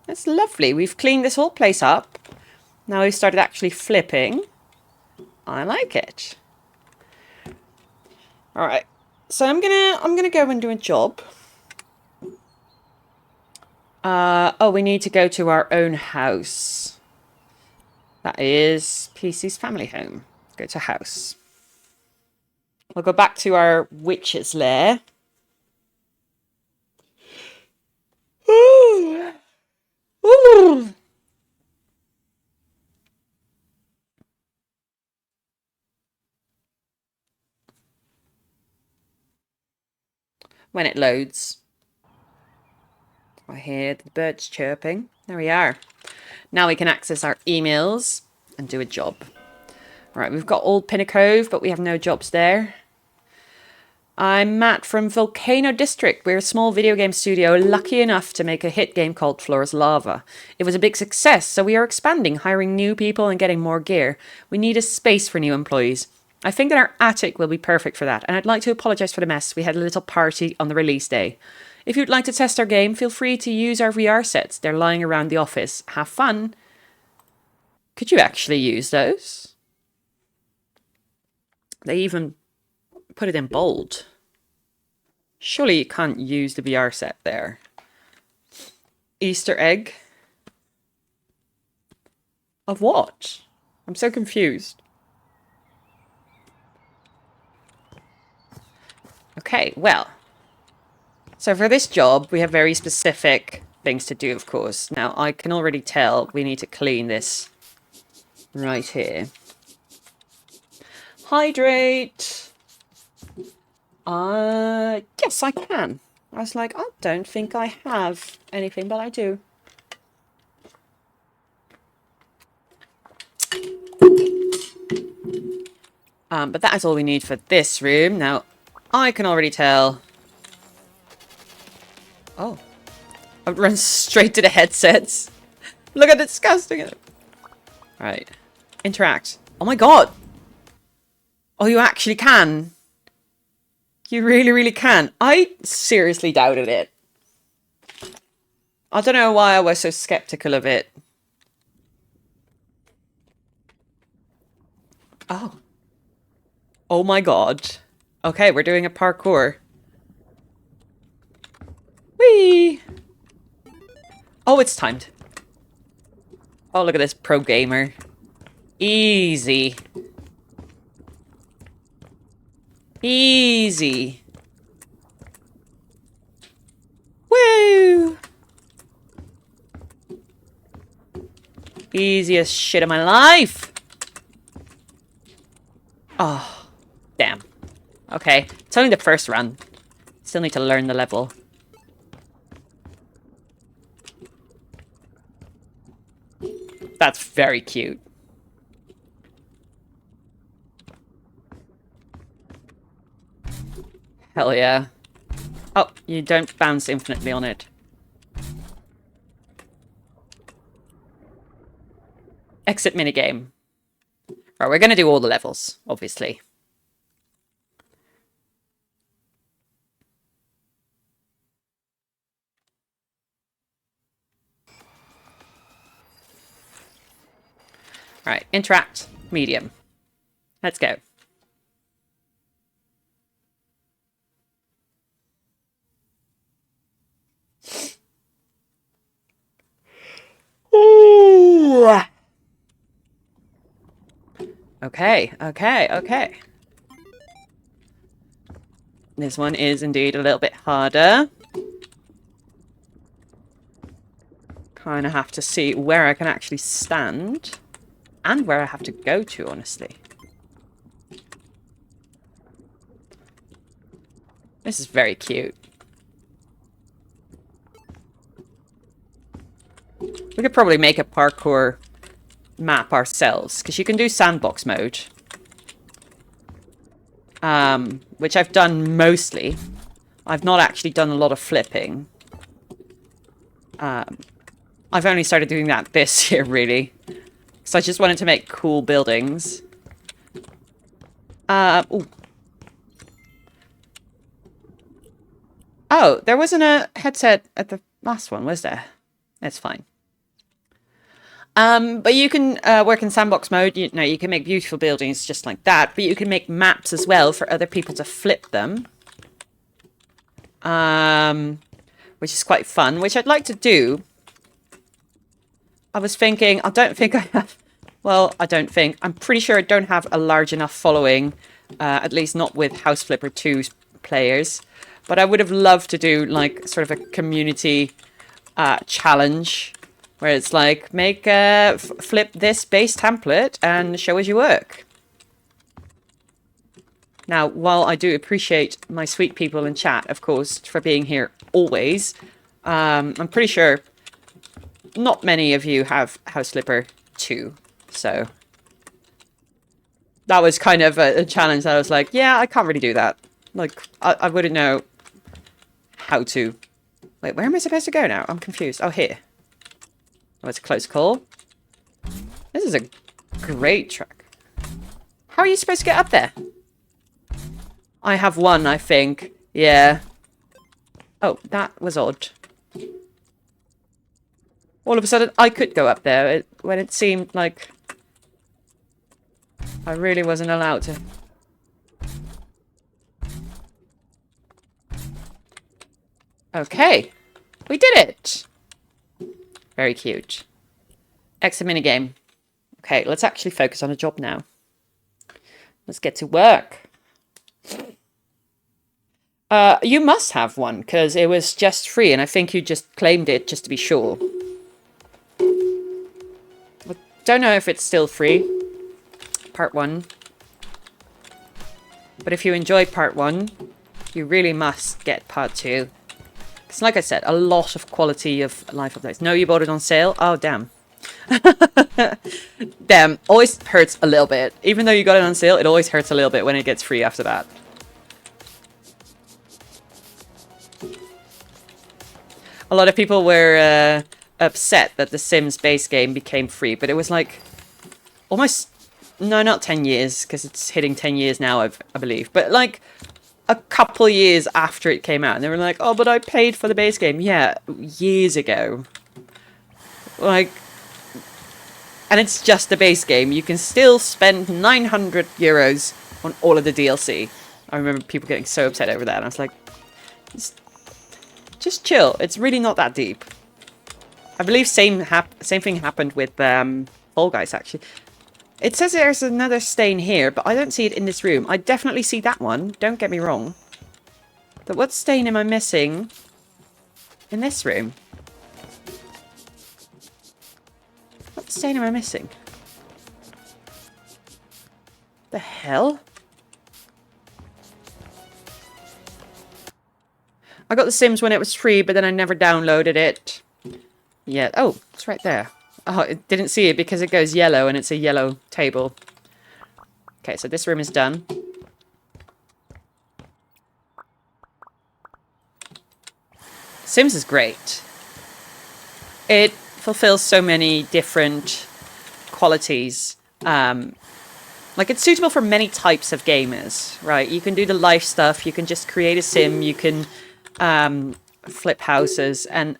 That's lovely. We've cleaned this whole place up. Now we've started actually flipping. I like it. All right. So I'm gonna go and do a job. Oh, we need to go to our own house. That is PC's family home. Go to house. We'll go back to our witch's lair. Ooh. Ooh. When it loads. I hear the birds chirping. There we are. Now we can access our emails and do a job. All right, we've got Old Pinnacove, but we have no jobs there. I'm Matt from Volcano District. We're a small video game studio lucky enough to make a hit game called Floor is Lava. It was a big success, so we are expanding, hiring new people and getting more gear. We need a space for new employees. I think that our attic will be perfect for that, and I'd like to apologise for the mess. We had a little party on the release day. If you'd like to test our game, feel free to use our VR sets. They're lying around the office. Have fun. Could you actually use those? They even put it in bold. Surely you can't use the VR set there. Easter egg? Of what? I'm so confused. Okay, well. So for this job, we have very specific things to do, of course. Now, I can already tell we need to clean this right here. Hydrate. Yes, I can. I was like, I don't think I have anything, but I do. But that is all we need for this room. Now, I can already tell. Oh, I've run straight to the headsets. Look how disgusting it is. Right, interact. Oh my god. Oh, you actually can. You really, really can. I seriously doubted it. I don't know why I was so skeptical of it. Oh. Oh my god. Okay, we're doing a parkour. Whee! Oh, it's timed. Oh, look at this pro gamer. Easy. Easy. Woo! Easiest shit of my life. Oh, damn. Okay, it's only the first run. Still need to learn the level. That's very cute. Hell yeah. Oh, you don't bounce infinitely on it. Exit minigame. Right, we're gonna do all the levels, obviously. Alright, interact, medium. Let's go. Ooh. Okay, okay, okay. This one is indeed a little bit harder. Kind of have to see where I can actually stand. And where I have to go to, honestly. This is very cute. We could probably make a parkour map ourselves, because you can do sandbox mode. Which I've done mostly. I've not actually done a lot of flipping. I've only started doing that this year, really. Because I just wanted to make cool buildings. Ooh. Oh, there wasn't a headset at the last one, was there? It's fine. But you can work in sandbox mode. You know, you can make beautiful buildings just like that. But you can make maps as well for other people to flip them. Which is quite fun, which I'd like to do. I was thinking, I don't think I have... Well, I don't think. I'm pretty sure I don't have a large enough following. At least not with House Flipper 2 players. But I would have loved to do, like, sort of a community challenge. Where it's like, make flip this base template and show us your work. Now, while I do appreciate my sweet people in chat, of course, for being here always, I'm pretty sure not many of you have House Flipper 2. So that was kind of a challenge that I was like, yeah, I can't really do that. Like, I wouldn't know how to. Wait, where am I supposed to go now? I'm confused. Oh, here. Oh, it's a close call. This is a great track. How are you supposed to get up there? I have one, I think. Yeah. Oh, that was odd. All of a sudden, I could go up there when it seemed like I really wasn't allowed to. Okay. We did it! Very cute. Exit minigame. Okay, let's actually focus on a job now. Let's get to work. You must have one, because it was just free, and I think you just claimed it just to be sure. I don't know if it's still free. Part 1. But if you enjoyed part 1, You really must get part 2. Because like I said, a lot of quality of life updates. No, you bought it on sale? Oh, damn. Damn, always hurts a little bit. Even though you got it on sale, it always hurts a little bit when it gets free after that. A lot of people were upset that the Sims base game became free, but it was like almost, no, not 10 years, because it's hitting 10 years now, I believe, but like a couple years after it came out, and they were like, oh, but I paid for the base game. Yeah, years ago. Like, and it's just the base game. You can still spend 900 euros on all of the DLC. I remember people getting so upset over that, and I was like, just chill. It's really not that deep. I believe same thing happened with Fall Guys, actually. It says there's another stain here, but I don't see it in this room. I definitely see that one. Don't get me wrong. But what stain am I missing in this room? What stain am I missing? The hell? I got The Sims when it was free, but then I never downloaded it. Yeah. Oh, it's right there. Oh, I didn't see it because it goes yellow and it's a yellow table. Okay, so this room is done. Sims is great. It fulfills so many different qualities. Like, it's suitable for many types of gamers, right? You can do the life stuff, you can just create a sim, you can flip houses, and,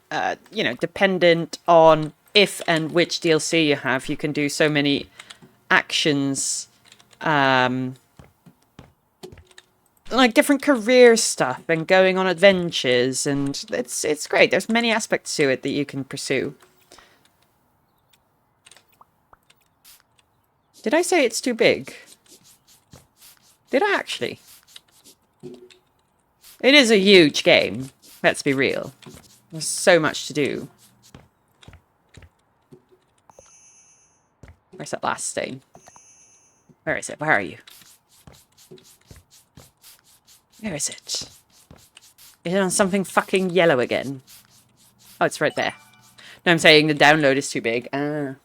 you know, dependent on if and which DLC you have, you can do so many actions, like different career stuff and going on adventures, and it's great. There's many aspects to it that you can pursue. Did I say it's too big? Did I actually? It is a huge game. Let's be real. There's so much to do. Where's that last stain? Where is it? Where are you? Where is it? Is it on something fucking yellow again? Oh, it's right there. No, I'm saying the download is too big. Ah.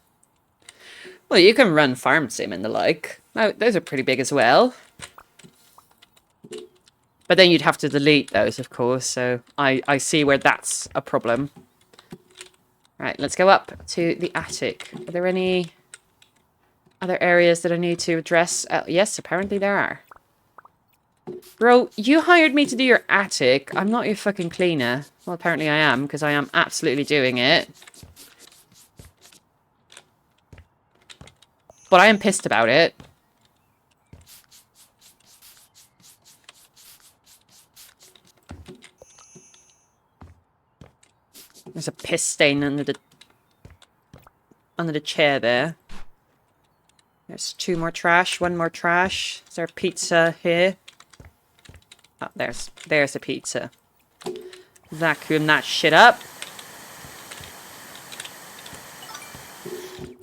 Well, you can run Farm Sim and the like. Oh, those are pretty big as well. But then you'd have to delete those, of course, so I see where that's a problem. Right, let's go up to the attic. Are there any other areas that I need to address? Yes, apparently there are. Bro, you hired me to do your attic. I'm not your fucking cleaner. Well, apparently I am, because I am absolutely doing it. But I am pissed about it. There's a piss stain under the chair there. There's 2 more trash, 1 more trash. Is there a pizza here? Oh, there's a pizza. Vacuum that shit up.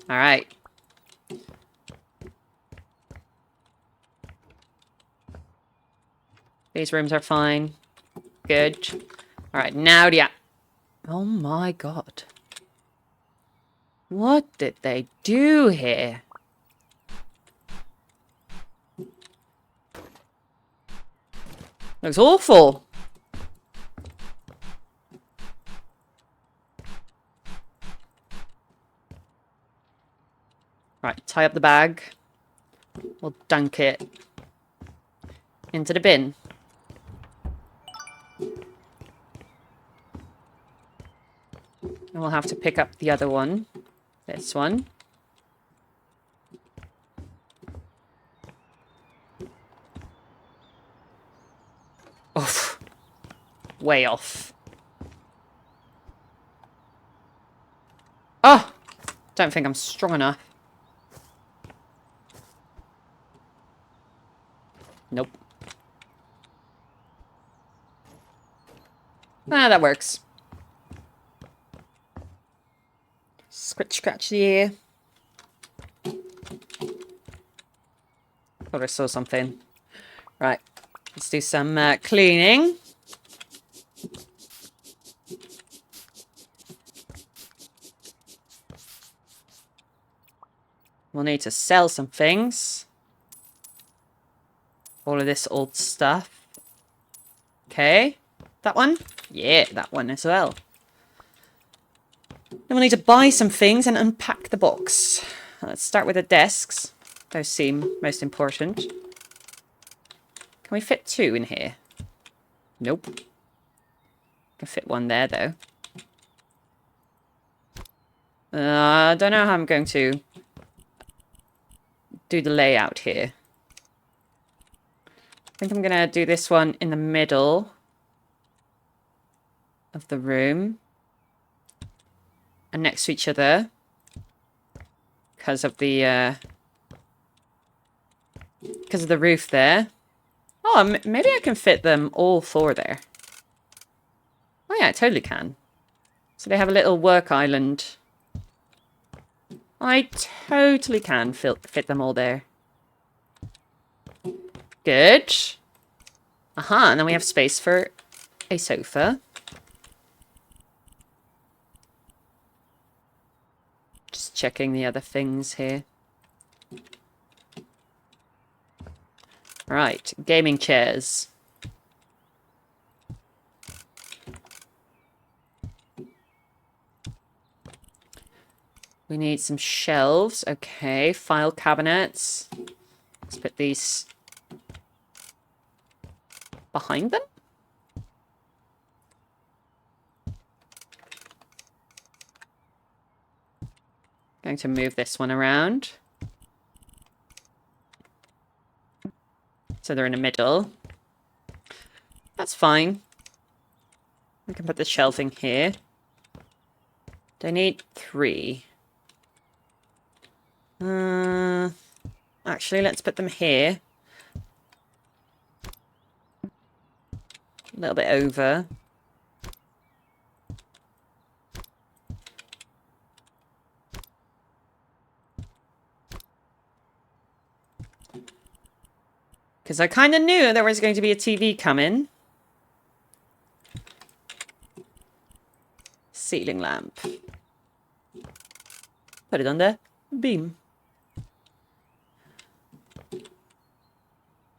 Alright. These rooms are fine. Good. Alright, now the... Oh my god. What did they do here? Looks awful. Right, tie up the bag. We'll dunk it into the bin. And we'll have to pick up the other one. This one. Oof. Way off. Oh! Don't think I'm strong enough. Nope. Ah, that works. Scratch, scratch the ear. Thought I saw something. Right. Let's do some cleaning. We'll need to sell some things. All of this old stuff. Okay. That one? Yeah, that one as well. Then we'll need to buy some things and unpack the box. Let's start with the desks. Those seem most important. Can we fit 2 in here? Nope. Can fit 1 there, though. I don't know how I'm going to do the layout here. I think I'm going to do this one in the middle of the room. And next to each other. Because of the roof there. Oh, maybe I can fit them all 4 there. Oh yeah, I totally can. So they have a little work island. I totally can fit them all there. Good. Aha, and then we have space for a sofa. Just checking the other things here. Right, gaming chairs. We need some shelves. Okay, file cabinets. Let's put these behind them. Going to move this one around. So they're in the middle. That's fine. We can put the shelving here. Do I need 3? Actually, let's put them here. A little bit over. Because I kind of knew there was going to be a TV coming. Ceiling lamp. Put it on the beam.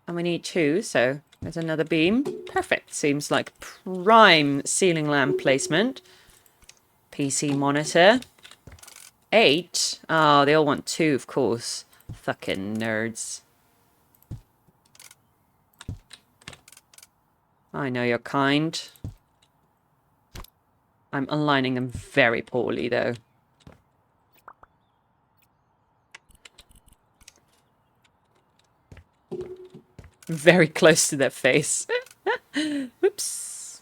And we need 2, so there's another beam. Perfect. Seems like prime ceiling lamp placement. PC monitor. 8. Oh, they all want 2, of course. Fucking nerds. I know you're kind. I'm aligning them very poorly, though. Very close to their face. Whoops.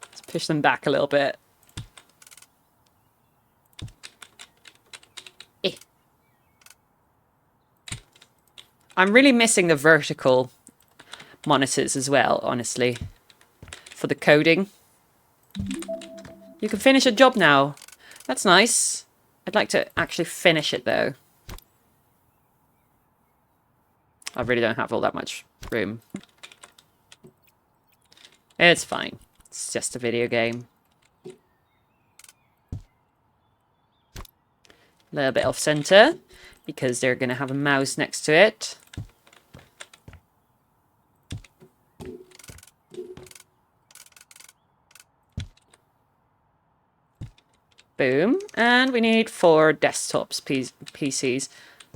Let's push them back a little bit. I'm really missing the vertical monitors as well, honestly. For the coding. You can finish a job now. That's nice. I'd like to actually finish it, though. I really don't have all that much room. It's fine. It's just a video game. A little bit off center, because they're going to have a mouse next to it. Boom. And we need 4 desktops, PCs.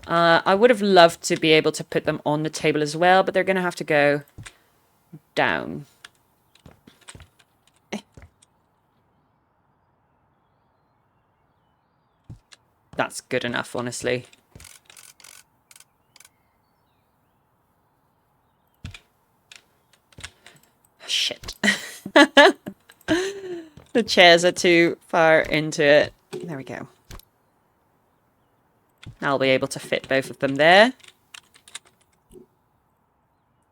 I would have loved to be able to put them on the table as well, but they're going to have to go down. That's good enough, honestly. Shit. The chairs are too far into it. There we go. I'll be able to fit both of them there.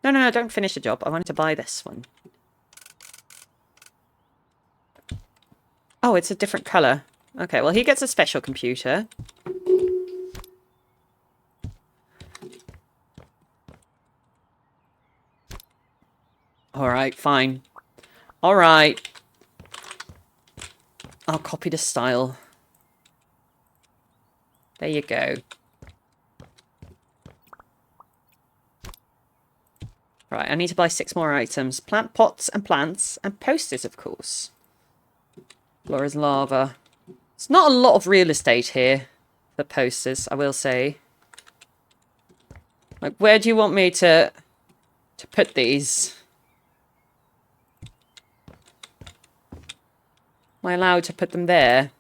No, don't finish the job. I wanted to buy this one. Oh, it's a different colour. Okay, well, he gets a special computer. All right, fine. All right. I'll copy the style. There you go. Right, I need to buy 6 more items. Plant pots and plants and posters, of course. Floor is lava. It's not a lot of real estate here for posters, I will say. Like, where do you want me to put these? Am I allowed to put them there?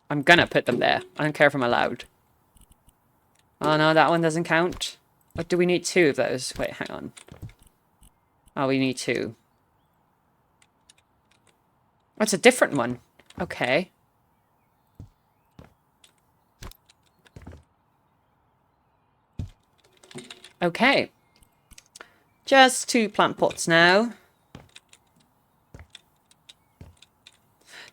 I'm gonna put them there. I don't care if I'm allowed. Oh no, that one doesn't count. What, do we need 2 of those? Wait, hang on. Oh, we need 2. That's a different one. Okay. Okay. Just 2 plant pots now.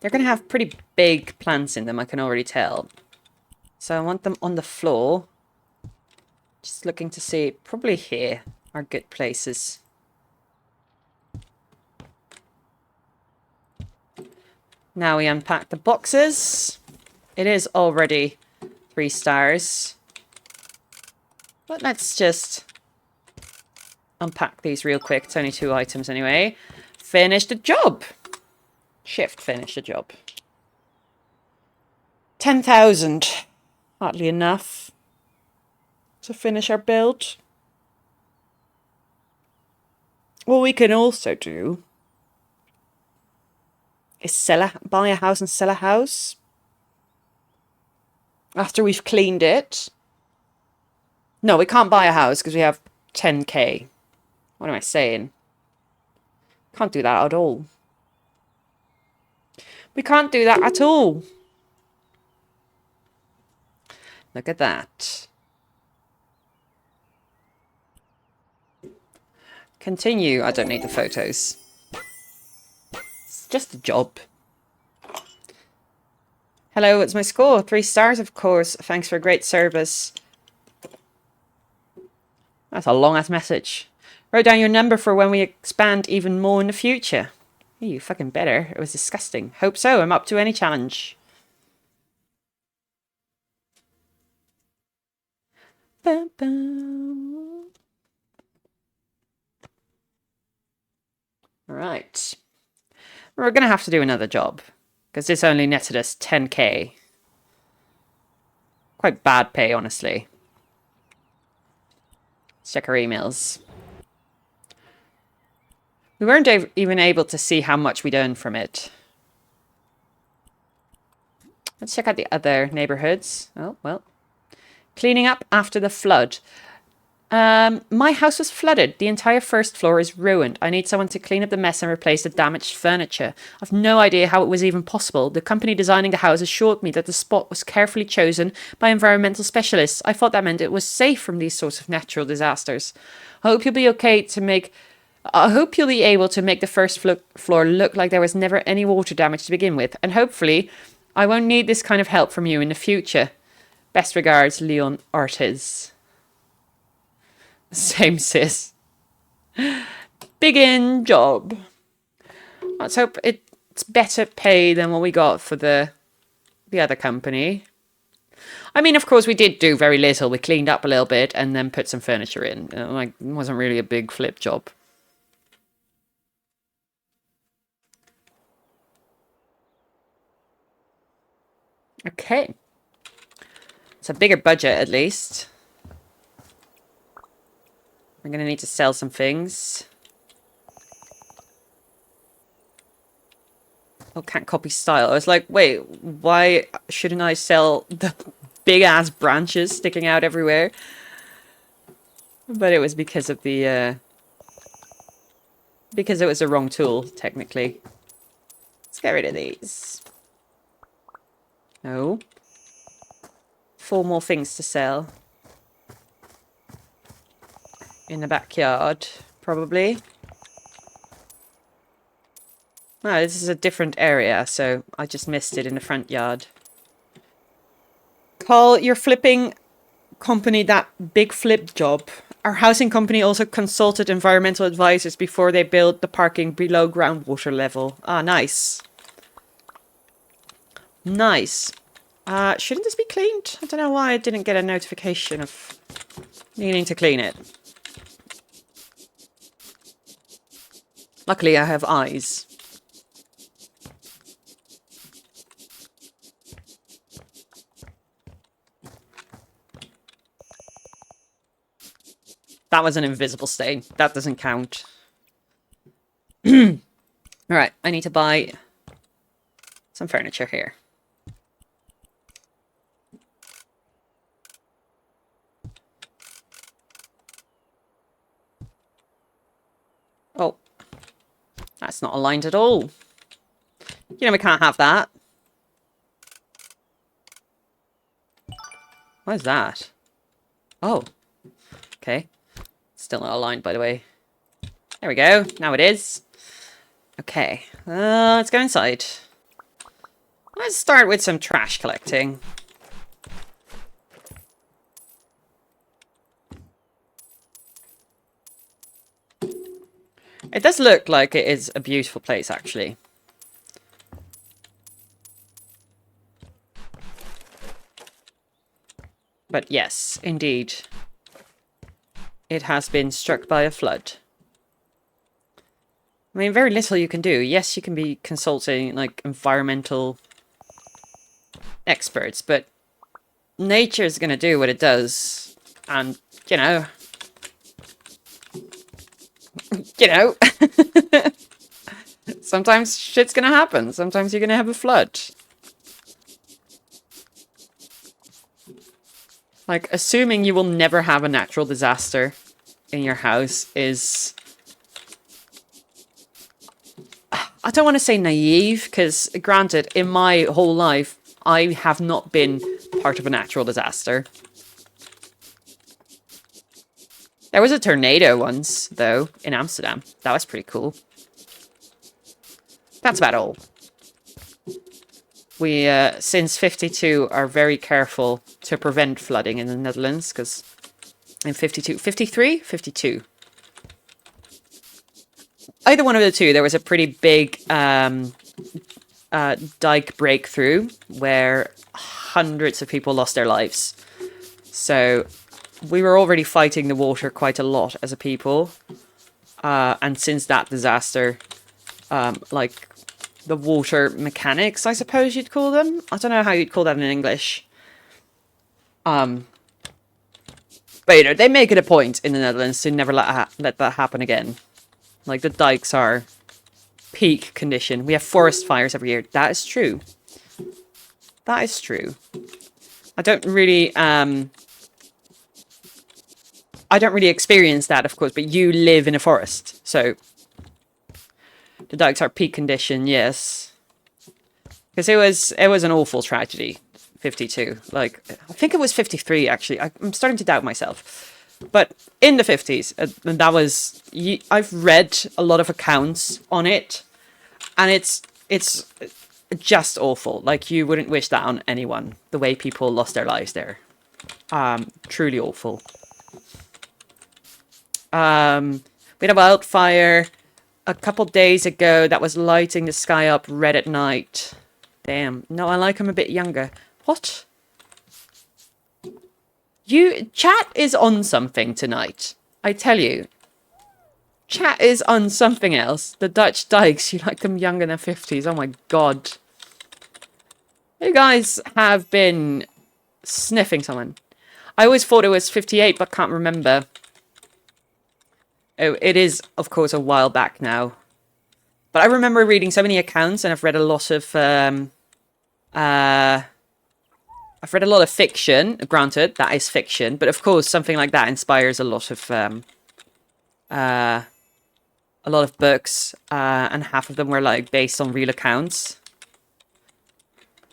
They're going to have pretty big plants in them, I can already tell. So I want them on the floor. Just looking to see, probably here are good places. Now we unpack the boxes. It is already 3 stars. But let's just unpack these real quick. It's only 2 items anyway. Finish the job. Shift, finish the job. 10,000. Hardly enough to finish our build. What we can also do is buy a house and sell a house. After we've cleaned it. No, we can't buy a house because we have 10k. What am I saying? Can't do that at all. We can't do that at all. Look at that. Continue. I don't need the photos. It's just a job. Hello, it's my score. 3 stars, of course. Thanks for great service. That's a long-ass message. Write down your number for when we expand even more in the future. You fucking better. It was disgusting. Hope so. I'm up to any challenge. Bum, bum. Right. We're going to have to do another job. Because this only netted us 10k. Quite bad pay, honestly. Let's check our emails. We weren't even able to see how much we'd earned from it. Let's check out the other neighborhoods. Oh, well. Cleaning up after the flood. My house was flooded. The entire first floor is ruined. I need someone to clean up the mess and replace the damaged furniture. I've no idea how it was even possible. The company designing the house assured me that the spot was carefully chosen by environmental specialists. I thought that meant it was safe from these sorts of natural disasters. I hope you'll be able to make the first floor look like there was never any water damage to begin with. And hopefully, I won't need this kind of help from you in the future. Best regards, Leon Ortiz. Same sis. Big job. Let's hope it's better pay than what we got for the other company. I mean, of course, we did do very little. We cleaned up a little bit and then put some furniture in. Like, it wasn't really a big flip job. Okay. It's a bigger budget, at least. We're going to need to sell some things. Oh, can't copy style. I was like, wait, why shouldn't I sell the big-ass branches sticking out everywhere? But it was because of the... because it was the wrong tool, technically. Let's get rid of these. No. 4 more things to sell. In the backyard, probably. No, this is a different area, so I just missed it in the front yard. Call your flipping company that big flip job. Our housing company also consulted environmental advisors before they built the parking below groundwater level. Ah, nice. Nice. Shouldn't this be cleaned? I don't know why I didn't get a notification of needing to clean it. Luckily, I have eyes. That was an invisible stain. That doesn't count. Alright, I need to buy some furniture here. Oh. That's not aligned at all. You know we can't have that. What is that? Oh. Okay. Still not aligned, by the way. There we go. Now it is. Okay. Let's go inside. Let's start with some trash collecting. It does look like it is a beautiful place, actually. But yes, indeed. It has been struck by a flood. I mean, very little you can do. Yes, you can be consulting, like, environmental experts, but nature's gonna do what it does. And, you know... sometimes shit's gonna happen. Sometimes you're gonna have a flood. Like, assuming you will never have a natural disaster in your house is... I don't want to say naive, because granted, in my whole life, I have not been part of a natural disaster. There was a tornado once, though, in Amsterdam. That was pretty cool. That's about all. We, since 52, are very careful to prevent flooding in the Netherlands, because in 52... 53? 52. Either one of the two, there was a pretty big dike breakthrough where hundreds of people lost their lives. So we were already fighting the water quite a lot as a people. And since that disaster, like the water mechanics, I suppose you'd call them. I don't know how you'd call that in English. But, you know, they make it a point in the Netherlands to never let that happen again. Like, the dikes are peak condition. We have forest fires every year. That is true. That is true. I don't really experience that, of course, but you live in a forest, so the dikes are peak condition, yes. Because it was an awful tragedy, 52. Like, I think it was 53, actually. I'm starting to doubt myself. But in the 50s, and that was... I've read a lot of accounts on it, and it's just awful. Like, you wouldn't wish that on anyone, the way people lost their lives there. Truly awful. We had a wildfire a couple days ago that was lighting the sky up red at night. Damn. No, I like him a bit younger. What? Chat is on something tonight. I tell you. Chat is on something else. The Dutch dykes, you like them younger than 50s. Oh my god. You guys have been sniffing someone. I always thought it was 58, but can't remember. Oh, it is, of course, a while back now. But I remember reading so many accounts, and I've read a lot of fiction. Granted, that is fiction, but of course, something like that inspires a lot of books, and half of them were like based on real accounts.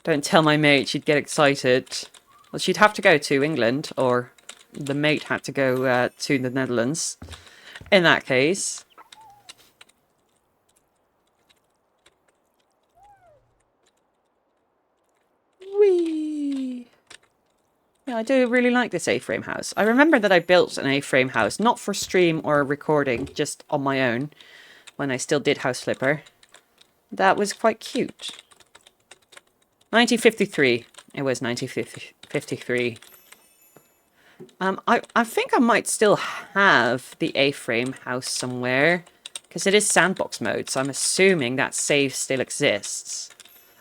Don't tell my mate; she'd get excited. Well, she'd have to go to England, or the mate had to go to the Netherlands. In that case. Whee! Yeah, I do really like this A-frame house. I remember that I built an A-frame house, not for stream or recording, just on my own, when I still did House Flipper. That was quite cute. 1953. It was 1953. I think I might still have the A-frame house somewhere, because it is sandbox mode, so I'm assuming that save still exists.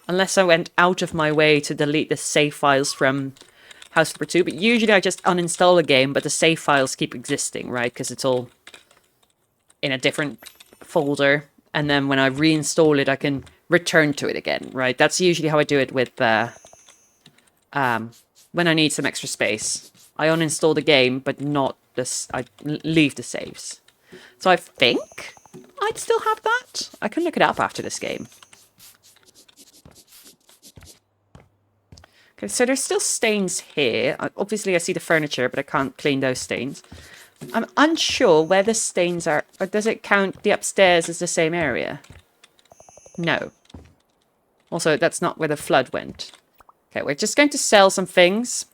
Unless I went out of my way to delete the save files from House Flipper 2, but usually I just uninstall a game, but the save files keep existing, right? Because it's all in a different folder, and then when I reinstall it, I can return to it again, right? That's usually how I do it with when I need some extra space. I uninstall the game, but not this. I leave the saves. So I think I'd still have that. I can look it up after this game. Okay, so there's still stains here. Obviously, I see the furniture, but I can't clean those stains. I'm unsure where the stains are. Or does it count the upstairs as the same area? No. Also, that's not where the flood went. Okay, we're just going to sell some things.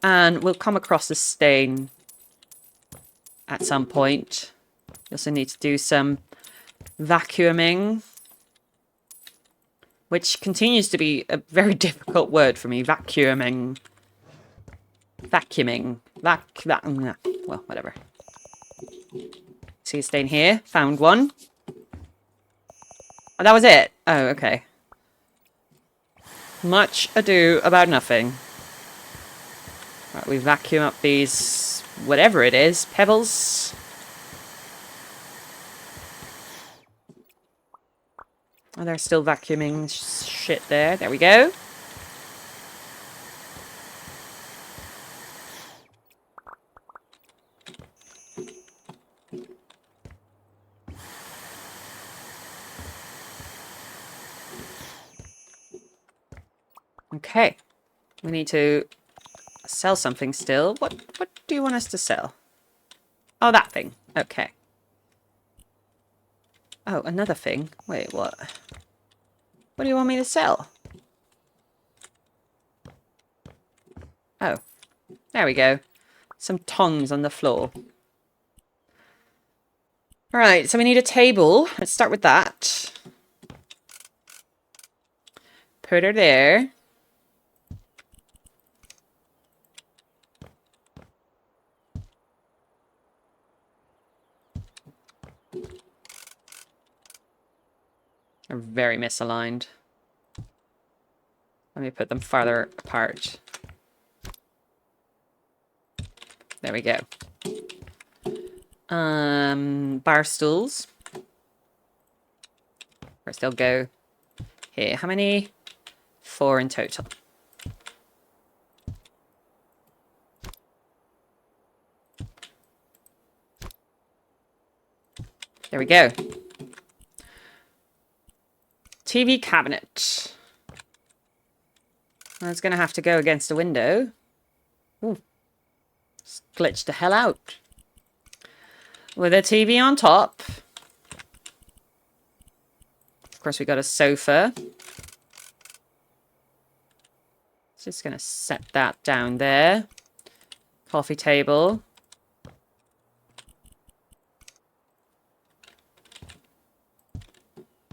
And we'll come across the stain at some point. We also need to do some vacuuming, which continues to be a very difficult word for me. Vacuuming. Vacuuming. Well, whatever. See a stain here. Found one. Oh, that was it. Oh, okay. Much ado about nothing. Right, we vacuum up these, whatever it is, pebbles. Oh, they're still vacuuming shit there. There we go. Okay. We need to sell something still. What do you want us to sell? Oh, that thing. Okay. Oh, another thing. Wait, what? What do you want me to sell? Oh. There we go. Some tongs on the floor. Alright, so we need a table. Let's start with that. Put her there. They're very misaligned. Let me put them farther apart. There we go. Bar stools. First they'll go here. How many? 4 in total. There we go. TV cabinet. Well, it's going to have to go against the window. Ooh. Glitched the hell out. With a TV on top. Of course, we got a sofa. Just going to set that down there. Coffee table.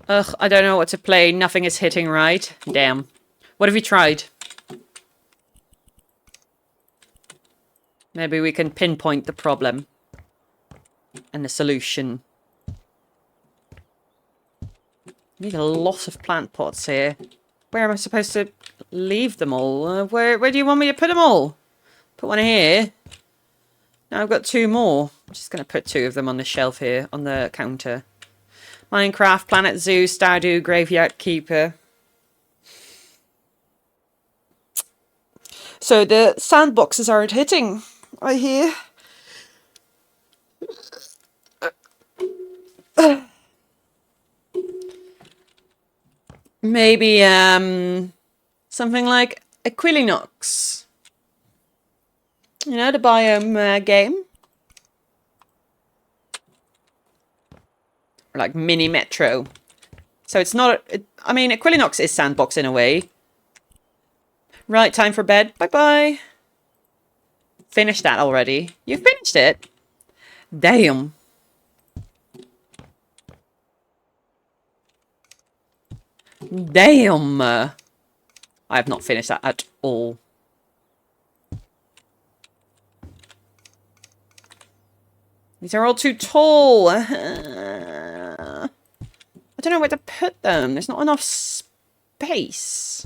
Ugh, I don't know what to play. Nothing is hitting right. Damn. What have you tried? Maybe we can pinpoint the problem. And the solution. Need a lot of plant pots here. Where am I supposed to leave them all? Where do you want me to put them all? Put one here. Now I've got 2 more. I'm just going to put 2 of them on the shelf here, on the counter. Minecraft, Planet Zoo, Stardew, Graveyard Keeper. So the sandboxes aren't hitting, I hear. Maybe something like Equilinox. You know, the biome game. Or like Mini Metro. So it's not... I mean, Equilinox is sandbox in a way. Right, time for bed. Bye-bye. Finished that already. You finished it? Damn. Damn. I have not finished that at all. These are all too tall. I don't know where to put them. There's not enough space.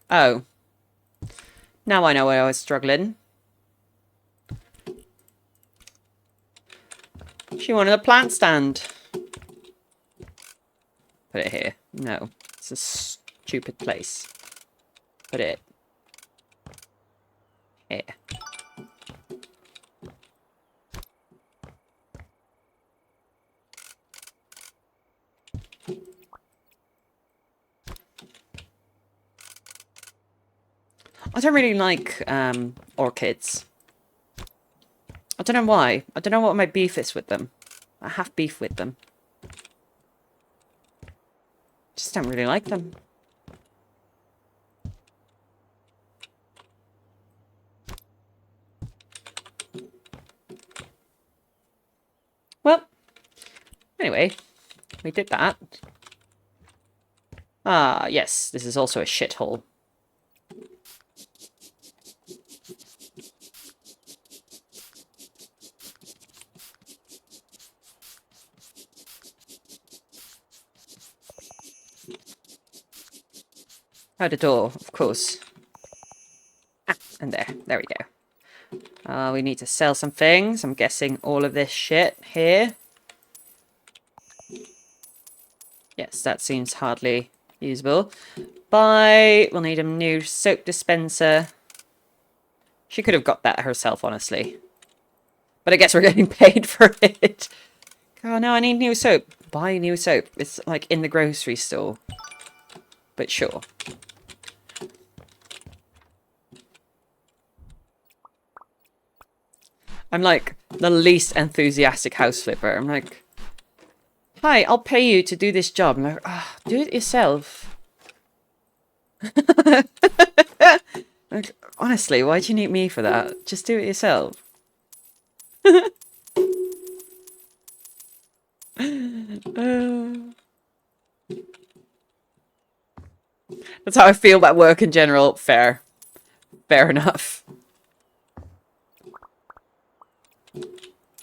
Oh. Now I know where I was struggling. She wanted a plant stand. Put it here. No. It's a stupid place. Put it here. I don't really like orchids. I don't know why. I don't know what my beef is with them. I have beef with them. Just don't really like them. Well, anyway, we did that. Ah, yes, this is also a shithole. Oh, the door, of course. Ah, and there. There we go. We need to sell some things. I'm guessing all of this shit here. Yes, that seems hardly usable. Buy. We'll need a new soap dispenser. She could have got that herself, honestly. But I guess we're getting paid for it. Oh, no, I need new soap. Buy new soap. It's like in the grocery store. But sure. I'm like the least enthusiastic house flipper. I'm like, hi, I'll pay you to do this job. I'm like, oh, do it yourself. Like, honestly, why do you need me for that? Just do it yourself. That's how I feel about work in general. Fair. Fair enough.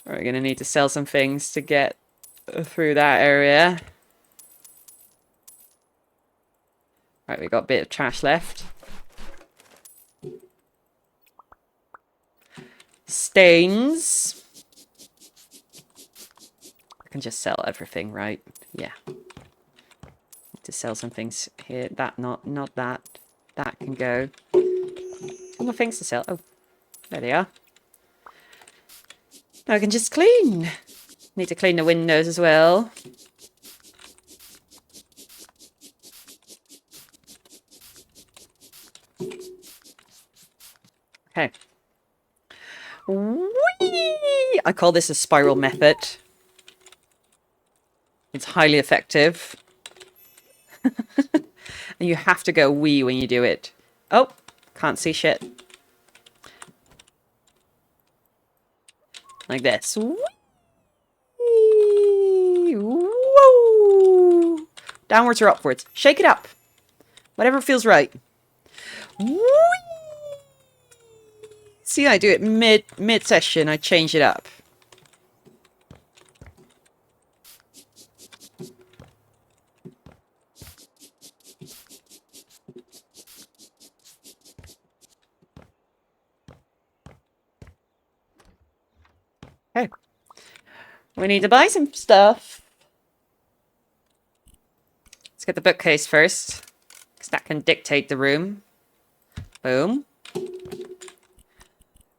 We're going to need to sell some things to get through that area. Right, we got a bit of trash left. Stains. I can just sell everything, right? Yeah. Need to sell some things here. That, not that. That can go. Two more things to sell. Oh, there they are. Now I can just clean. Need to clean the windows as well. Okay. Whee! I call this a spiral method. It's highly effective. And you have to go wee when you do it. Oh, can't see shit. Like this. Whee! Woo! Downwards or upwards. Shake it up. Whatever feels right. Whee! See, I do it mid-session. I change it up. Okay. We need to buy some stuff. Let's get the bookcase first, because that can dictate the room. Boom.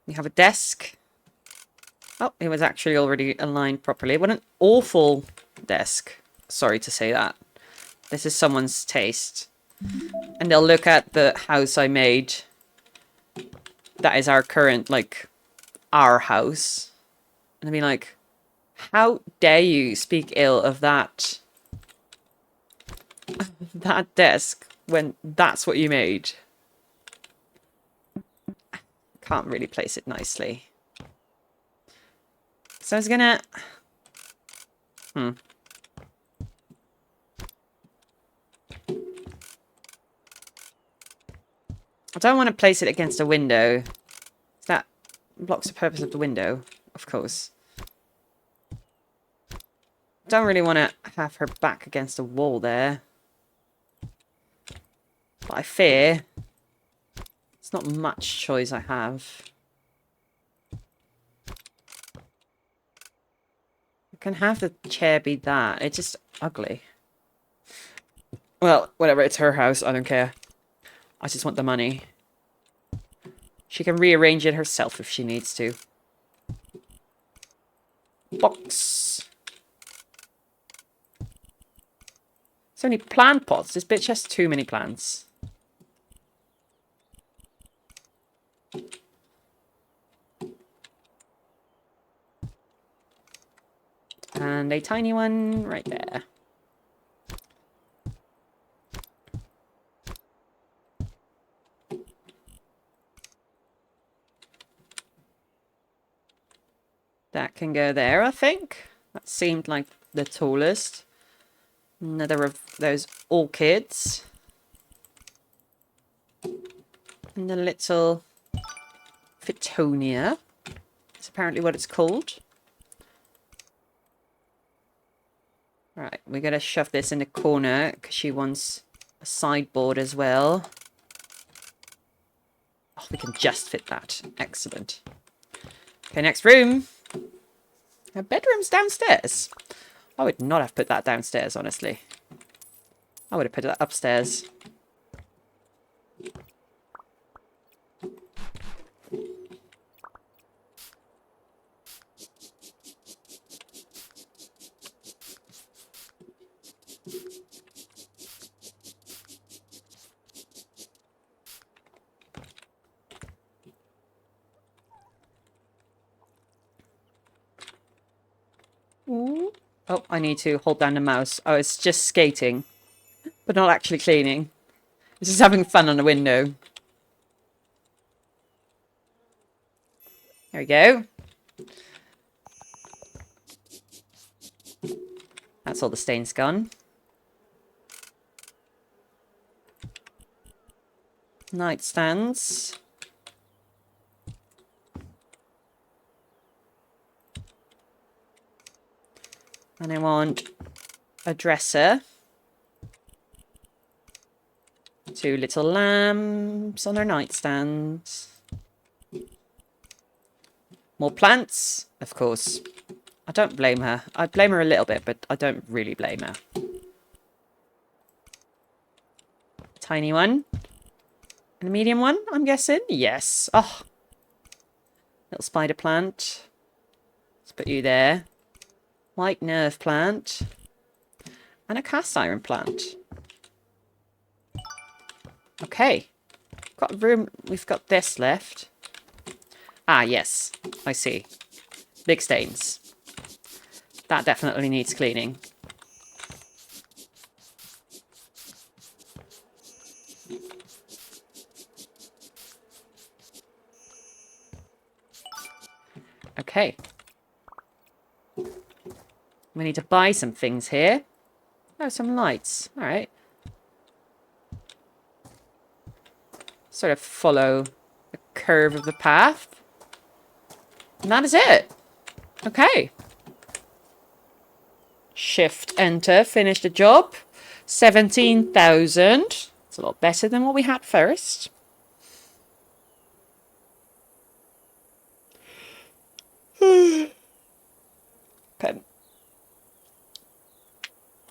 We have a desk. Oh, it was actually already aligned properly. What an awful desk. Sorry to say that. This is someone's taste. And they'll look at the house I made. That is our current, like, our house. And they'll be like, how dare you speak ill of that that desk when that's what you made. Can't really place it nicely. So I was gonna... I don't want to place it against a window. That blocks the purpose of the window, of course. Don't really want to have her back against a wall there. But I fear it's not much choice I have. I can have the chair be that. It's just ugly. Well, whatever. It's her house. I don't care. I just want the money. She can rearrange it herself if she needs to. Box. So many plant pots. This bitch has too many plants. And a tiny one right there. That can go there, I think. That seemed like the tallest. Another of those orchids. And a little Fittonia. That's apparently what it's called. Right, we gotta shove this in the corner because she wants a sideboard as well. Oh, we can just fit that. Excellent. Okay, next room. Her bedroom's downstairs. I would not have put that downstairs, honestly. I would have put it upstairs. Ooh. Oh, I need to hold down the mouse. Oh, it's just skating, but not actually cleaning. It's just having fun on the window. There we go. That's all the stains gone. Nightstands. And I want a dresser. 2 little lamps on our nightstands. More plants, of course. I don't blame her. I blame her a little bit, but I don't really blame her. Tiny one. And a medium one, I'm guessing? Yes. Oh. Little spider plant. Let's put you there. White nerve plant. And a cast iron plant. Okay. Got room. We've got this left. Ah, yes. I see. Big stains. That definitely needs cleaning. Okay. We need to buy some things here. Oh, some lights. All right. Sort of follow the curve of the path. And that is it. Okay. Shift, enter, finish the job. 17,000. It's a lot better than what we had first. Okay.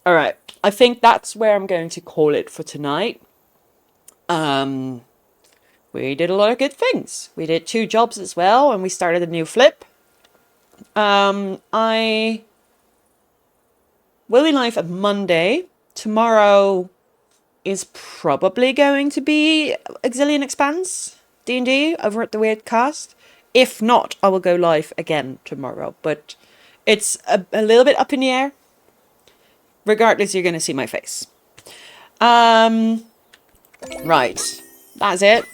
All right. I think that's where I'm going to call it for tonight. We did a lot of good things. We did 2 jobs as well, and we started a new flip. I will be live on Monday. Tomorrow is probably going to be Exilian Expanse D&D over at the Weird Cast. If not, I will go live again tomorrow. But it's a little bit up in the air. Regardless, you're going to see my face. Right. That's it.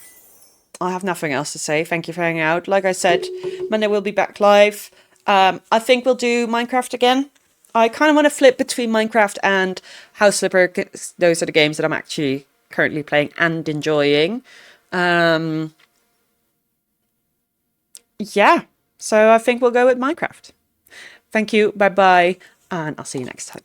I have nothing else to say. Thank you for hanging out. Like I said, Monday we'll be back live. I think we'll do Minecraft again. I kind of want to flip between Minecraft and House Flipper, 'cause those are the games that I'm actually currently playing and enjoying. Yeah, so I think we'll go with Minecraft. Thank you, bye bye, and I'll see you next time.